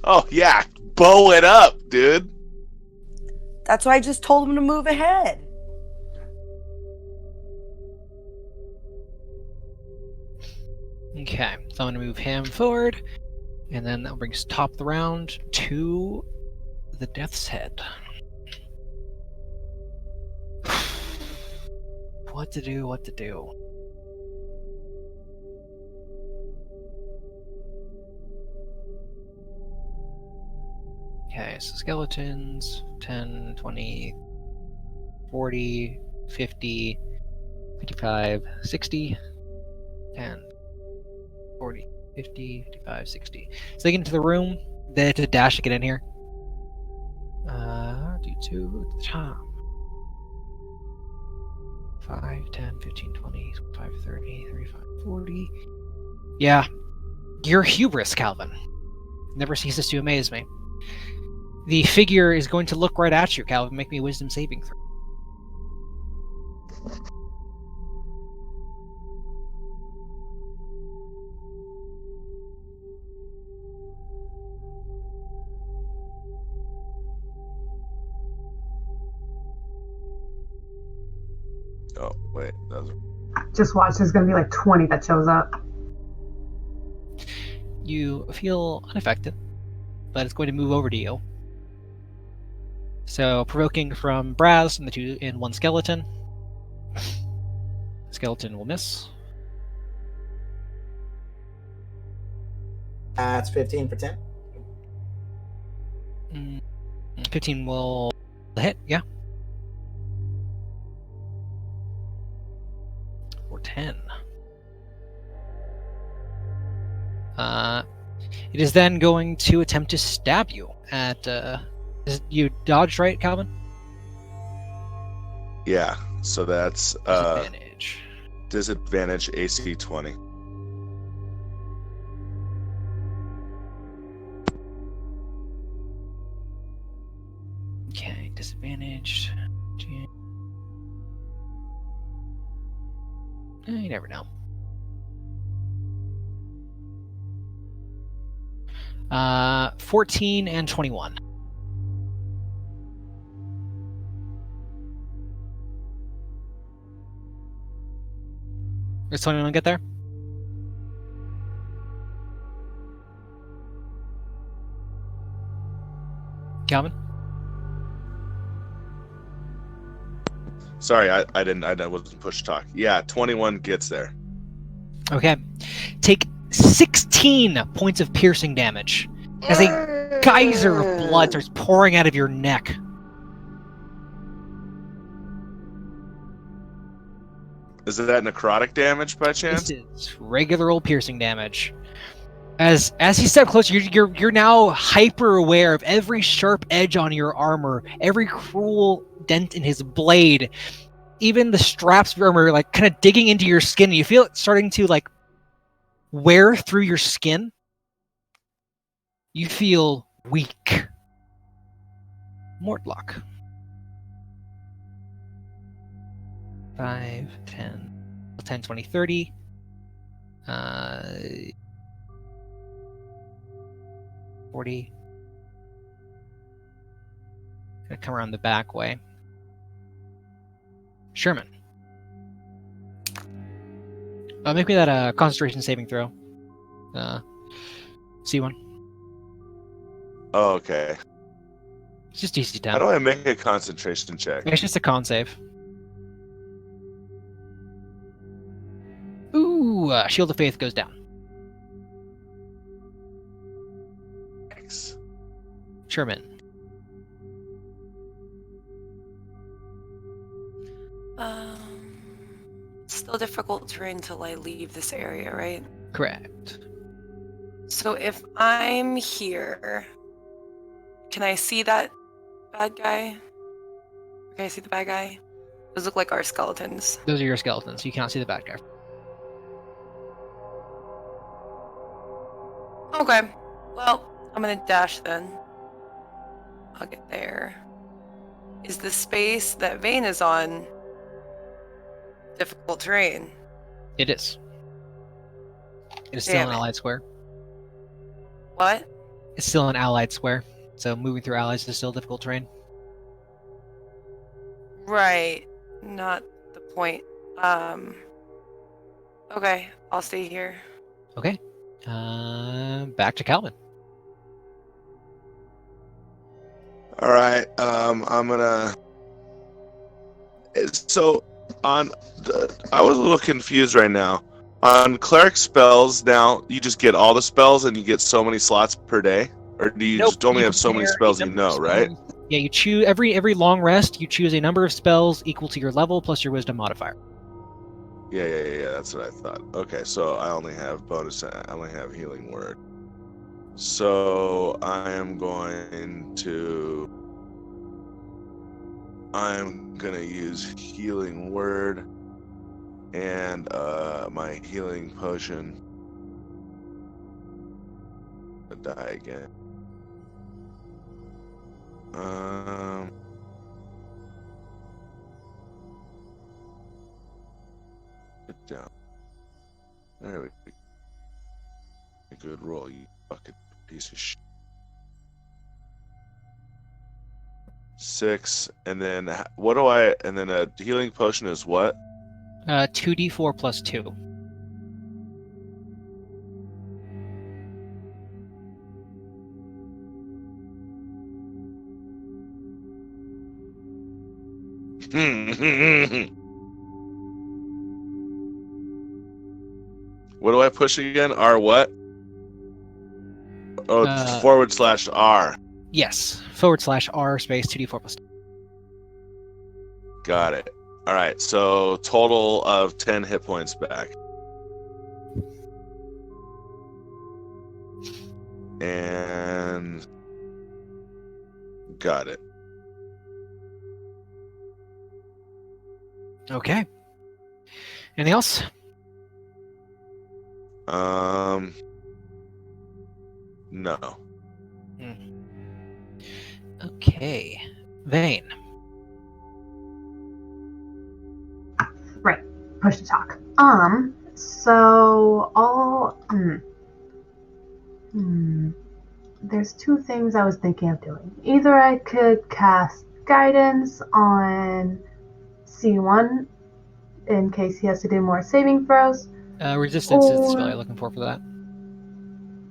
Oh, yeah. Bow it up, dude. That's why I just told them to move ahead. Okay, so I'm going to move him forward, and then that brings top of the round to the Death's Head. What to do? Okay, so skeletons, 10, 20, 40, 50, 55, 60, 10, 40, 50, 55, 60. So they get into the room, they have to dash to get in here. Do 2 at the top. 5, 10, 15, 20, 25, 30, 35, 40. Yeah. Your hubris, Calvin, never ceases to amaze me. The figure is going to look right at you, Calvin. Make me a wisdom saving throw. Oh, wait. That was... Just watch, there's gonna be like 20 that shows up. You feel unaffected, but it's going to move over to you. So provoking from Braz and the two in one skeleton. Skeleton will miss. That's 15 for 10. 15 will hit, yeah. For 10. It is then going to attempt to stab you at. You dodged, right, Calvin? Yeah. So that's Disadvantage. disadvantage AC 20. Okay, disadvantaged. You never know. 14 and 21. Does 21 get there? Calvin? Sorry, I wasn't push to talk. Yeah, 21 gets there. Okay. Take 16 points of piercing damage as a geyser of blood starts pouring out of your neck. Is that necrotic damage by chance? This is regular old piercing damage. As he stepped closer, you're now hyper aware of every sharp edge on your armor, every cruel dent in his blade, even the straps of your armor, like kind of digging into your skin. You feel it starting to like wear through your skin. You feel weak. Mortlock. 5, 10, 10, 20, 30. 40. Gonna come around the back way. Sherman. Make me that concentration saving throw. C1. Oh, okay. It's just DC 10. How do I make a concentration check? It's just a con save. Ooh, Shield of Faith goes down. Thanks. Sherman. Still difficult terrain till I leave this area, right? Correct. So if I'm here, can I see that bad guy? Can I see the bad guy? Those look like our skeletons. Those are your skeletons. You cannot see the bad guy. Okay. Well, I'm gonna dash then. I'll get there. Is the space that Vane is on difficult terrain? It is. It is still Damn an it. allied square. What? It's still an allied square. So moving through allies is still difficult terrain. Right. Not the point. Okay, I'll stay here. Okay. Back to Calvin. All right. I'm gonna. So on I was a little confused right now. On cleric spells, now you just get all the spells and you get so many slots per day, or do you just only You have so many prepare a spells you number of know, right? spells. Yeah, you choose every long rest. You choose a number of spells equal to your level plus your wisdom modifier. Yeah. That's what I thought. Okay, so I only have bonus. I only have healing word. So I'm gonna use healing word and my healing potion. I'll die again. Get down. There we go. A good roll, you fucking piece of shit. 6, and then what do I? And then a healing potion is what? 2d4 plus 2. What do I push again? R what? Oh, /R. Yes. /R space 2d4 plus. Got it. All right. So total of 10 hit points back. And got it. Okay. Anything else? No. Okay. Vane. Right. Push to talk. So all there's two things I was thinking of doing. Either I could cast guidance on C1 in case he has to do more saving throws. Resistance is the spell you're looking for that.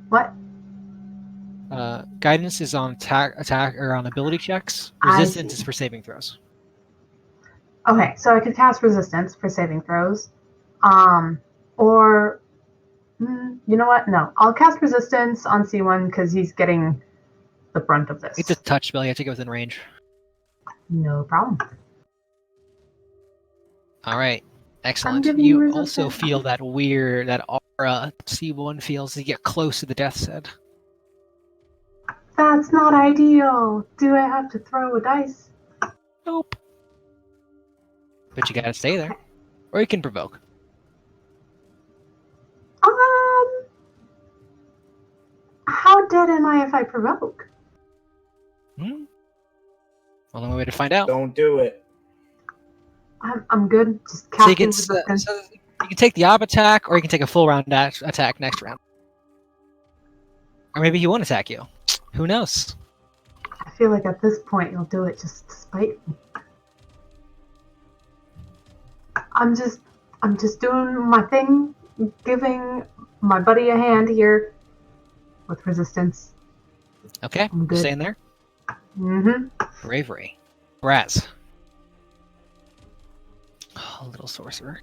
What? Guidance is on attack or on ability checks. I Resistance see. is for saving throws. Okay, so I could cast resistance for saving throws. Or you know what? No, I'll cast resistance on C1 because he's getting the brunt of this. It's a touch spell. You have to go within range. No problem. All right. Excellent. giving You you also resistance. feel that aura C1 feels as you get close to the death's head. That's not ideal. Do I have to throw a dice? Nope. But you gotta stay there. Or you can provoke. How dead am I if I provoke? Only way to find out. Don't do it. I'm good. Just So you casting can resistance. you can take the ob attack, or you can take a full round attack next round. Or maybe he won't attack you. Who knows? I feel like at this point you'll do it just to spite me. I'm just doing my thing, giving my buddy a hand here with resistance. Okay, I'm good. staying there. Mm-hmm. Bravery. Braz. Oh, little sorcerer.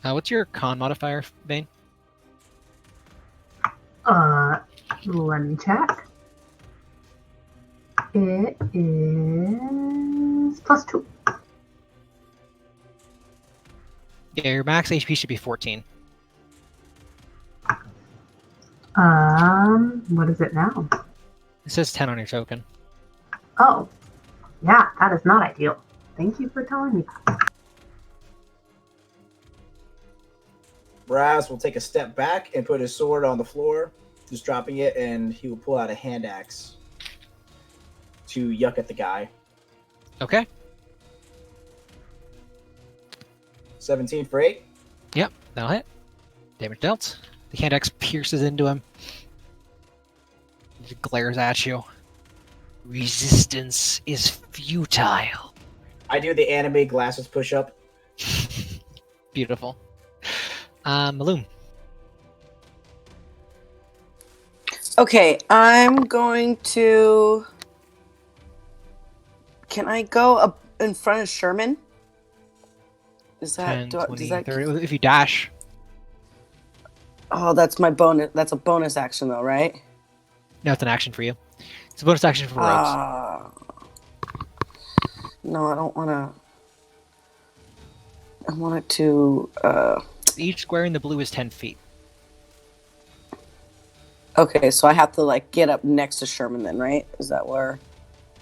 What's your con modifier, Vane? Let me check. It is +2. Yeah, your max HP should be 14. What is it now? It says 10 on your token. Oh, yeah, that is not ideal. Thank you for telling me that. Brass will take a step back and put his sword on the floor, just dropping it, and he will pull out a hand axe to yuck at the guy. Okay. 17 for 8. Yep, that'll hit. Damage dealt. The hand axe pierces into him. He glares at you. Resistance is futile. I do the anime glasses push up. Beautiful. Maloom. Okay, I'm going to. Can I go up in front of Sherman? Is that 10, 20, does that? 30. If you dash. Oh, that's my bonus. That's a bonus action, though, right? No, it's an action for you. It's a bonus action for rogues. No, I don't want to. I want it to. Each square in the blue is 10 feet. Okay, so I have to like get up next to Sherman, then, right? Is that where?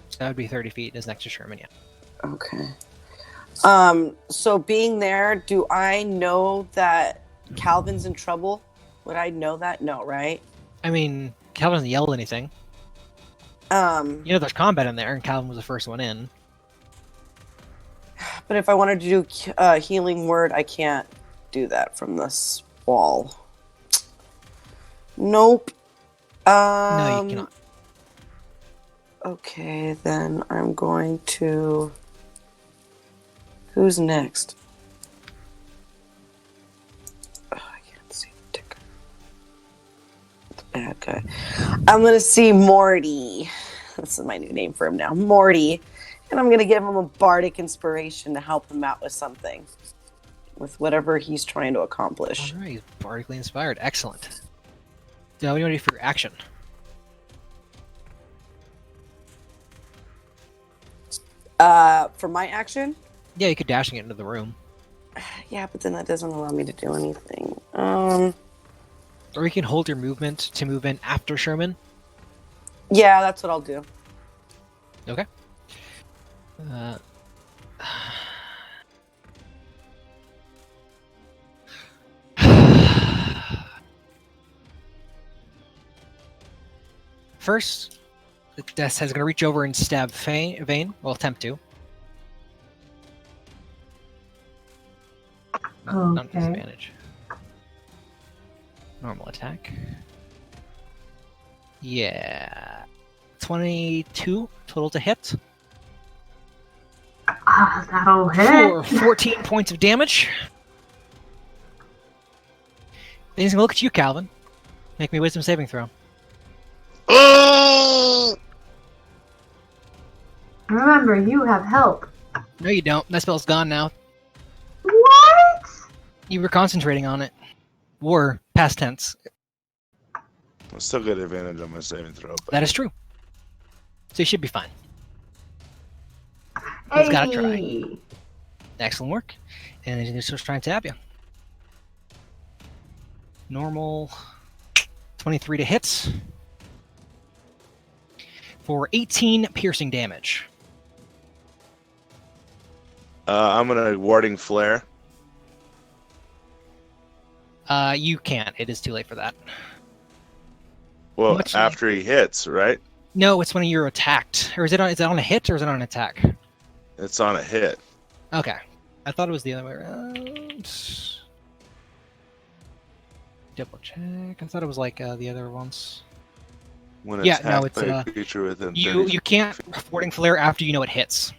So that would be 30 feet. Is next to Sherman, yeah. Okay. So being there, do I know that Calvin's in trouble? Would I know that? No, right? I mean, Calvin hasn't yelled anything. You know there's combat in there, and Calvin was the first one in. But if I wanted to do healing word, I can't do that from this wall. Nope. No, you cannot. Okay, then I'm going to... Who's next? Oh, I can't see the ticker. The Okay. I'm going to see Morty. This is my new name for him now. Morty. And I'm going to give him a bardic inspiration to help him out with something. With whatever he's trying to accomplish. All right, he's bardically inspired. Excellent. So what do you want to do for your action? For my action? Yeah, you could dashing it into the room. Yeah, but then that doesn't allow me to do anything. Or you can hold your movement to move in after Sherman. Yeah, that's what I'll do. Okay. First, the Death Head's going to reach over and stab Vane. Well, attempt to. Not Okay. disadvantage. Normal attack. Yeah. 22 total to hit. That'll hit. For 14 points of damage. Then he's going to look at you, Calvin. Make me a wisdom saving throw. Remember, you have help. No, you don't. That spell's gone now. What? You were concentrating on it. Were, past tense. I still get advantage on my saving throw. But... That is true. So you should be fine. Hey. He's got to try. Excellent work. And he's going to try and tap you. Normal 23 to hit. For 18 piercing damage. I'm gonna warding flare. You can't. It is too late for that. Well, Much after he hits, right? No, it's when you're attacked. Or is it on a hit or is it on an attack? It's on a hit. Okay. I thought it was the other way around. Double check. I thought it was like the other ones. When Yeah, attacked no, it's, by a creature within You 30 can't warding flare after you know it hits.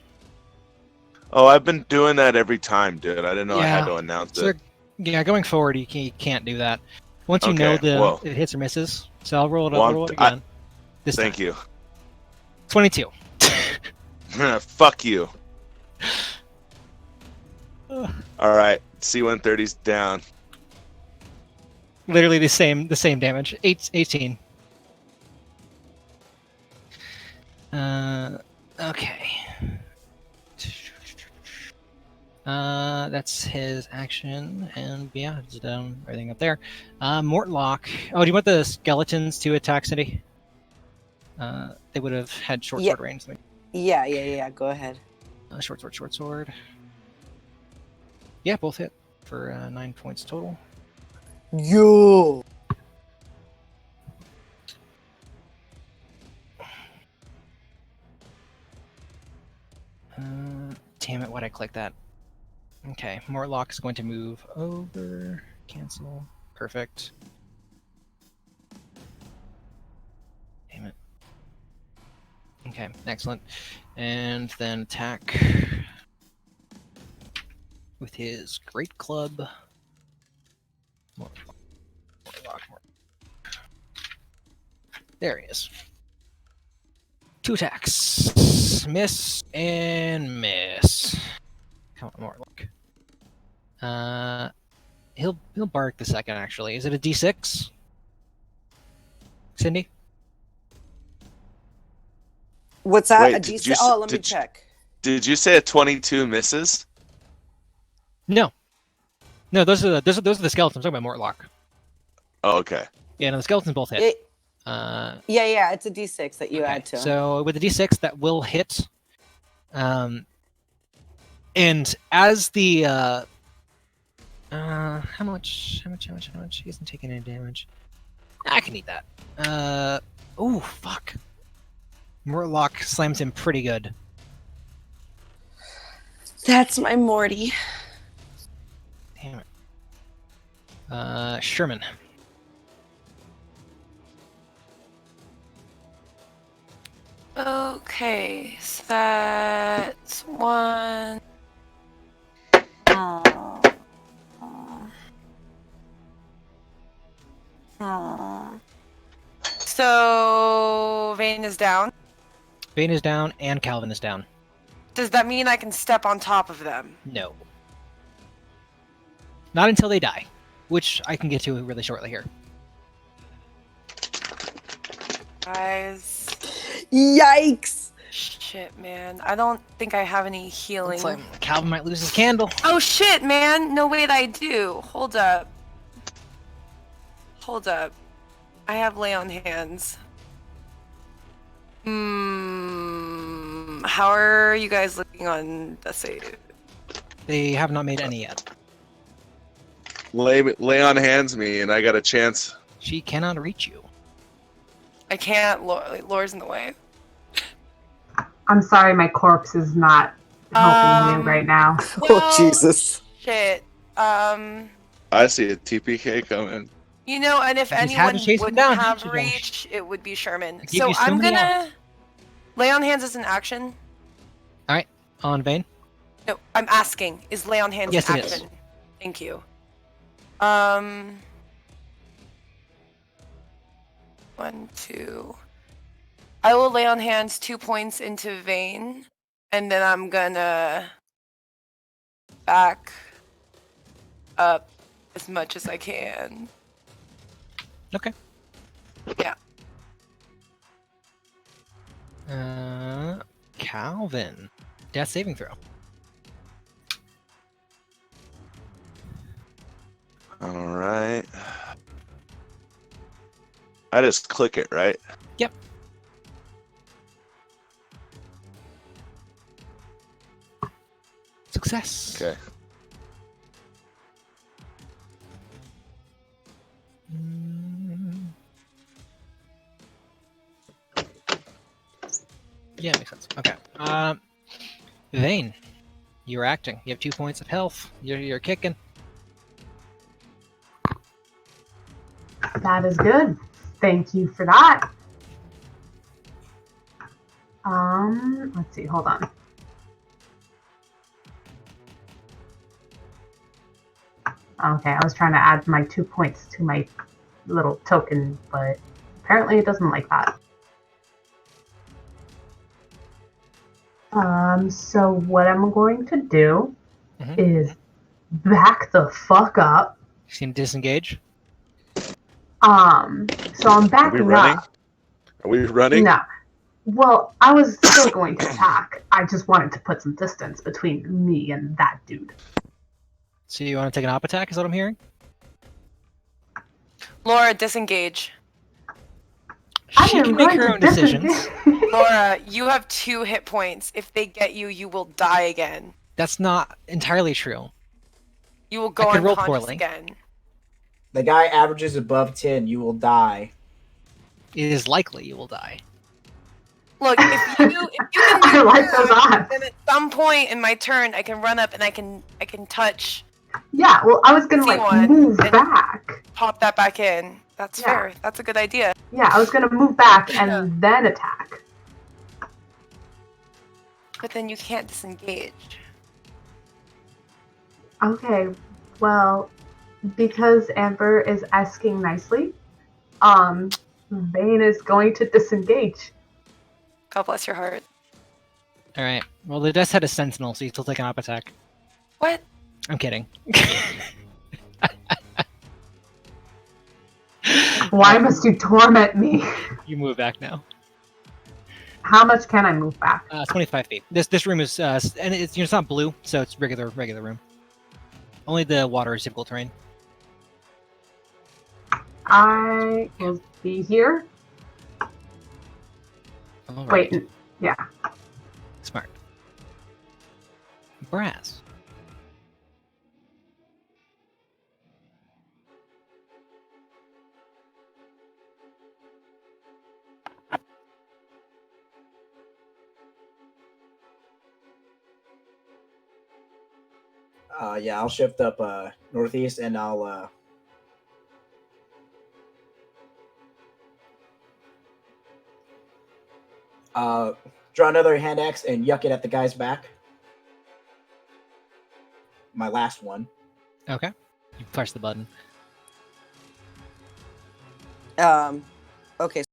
Oh, I've been doing that every time, dude. I didn't know I had Yeah. to announce So it. yeah, going forward, you can't do that. Once you know Okay, well- if it hits or misses. So I'll roll it Well, up. Roll it again. This Thank time. you. 22. Fuck you. Ugh. All right, C-130's down. Literally the same damage. 18. Okay. That's his action, and yeah, it's done everything up there. Mortlock. Oh, do you want the skeletons to attack Cindy? They would have had short sword range. Yeah. Go ahead. Short sword. Yeah, both hit for 9 points total. Yo. Damn it, why'd I click that? Okay, Mortlock is going to move over. Cancel. Perfect. Damn it. Okay, excellent. And then attack with his great club. Mortlock. There he is. 2 attacks. Miss and miss. Come on, Mortlock. He'll bark the second, actually. Is it a D6? Cindy? What's that? Wait, A did D6? you Oh, let me check. Did you say a 22 misses? No, those are the skeletons. I'm talking about Mortlock. Oh, okay. Yeah, no, the skeletons both hit. Yeah, it's a D6 that you add to. So with the D6, that will hit. And as the how much? He isn't taking any damage. I can eat that. Oh fuck. Mortlock slams him pretty good. That's my Morty. Damn it. Sherman. Okay, so that's 1. So Vane is down. Bane is down and Calvin is down. Does that mean I can step on top of them? No. Not until they die, which I can get to really shortly here. Guys. Yikes! Shit, man. I don't think I have any healing. Looks like Calvin might lose his candle. Oh shit, man! No, wait, I do. Hold up. Hold up. I have lay on hands. How are you guys looking on the save? They have not made any yet. Lay on hands me, and I got a chance. She cannot reach you. I can't. Lore's in the way. I'm sorry, my corpse is not helping you right now. Oh, Jesus. Shit. I see a TPK coming. You know, and if You just had anyone to chase him wouldn't down, have didn't you, reach, it would be Sherman. I gave So you so I'm many gonna lay on hands as an action. On Vane? No, I'm asking. Is lay on hands Yes, an it is. action? Thank you. 1, 2. I will lay on hands 2 points into Vane, and then I'm gonna back up as much as I can. Okay. Yeah. Calvin. Death saving throw. All right. I just click it, right? Yep. Success. Okay. Yeah, makes sense. Okay. Vane, you're acting. You have 2 points of health. You're kicking. That is good. Thank you for that. Let's see, hold on. Okay, I was trying to add my 2 points to my little token, but apparently it doesn't like that. So what I'm going to do is back the fuck up. You seem to disengage. So I'm Are we backing running? up. Are we running? No. Well, I was still going to attack. I just wanted to put some distance between me and that dude. So you want to take an op attack? Is what I'm hearing. Laura, disengage. She can make her own decisions. Laura, you have 2 hit points. If they get you, you will die again. That's not entirely true. You will go I could roll unconscious poorly. again. The guy averages above 10, you will die. It is likely you will die. Look, if you can I do like those that, odds. then at some point in my turn, I can run up and I can touch, Yeah, well, I was gonna See like one, move and- back. pop that back in. That's Yeah. fair. That's a good idea. Yeah, I was gonna move back and then attack. But then you can't disengage. Okay, well, because Amber is asking nicely, Vane is going to disengage. God bless your heart. All right. Well, the death had a sentinel, so you still take an op attack. What? I'm kidding. Why must you torment me? You move back now. How much can I move back? 25 feet. This room is and it's not blue, so it's regular room. Only the water is difficult terrain. I will be here. All right. Wait, yeah. Smart. Brass. Yeah, I'll shift up northeast and I'll draw another hand axe and yuck it at the guy's back. My last one. Okay. You push the button. Okay,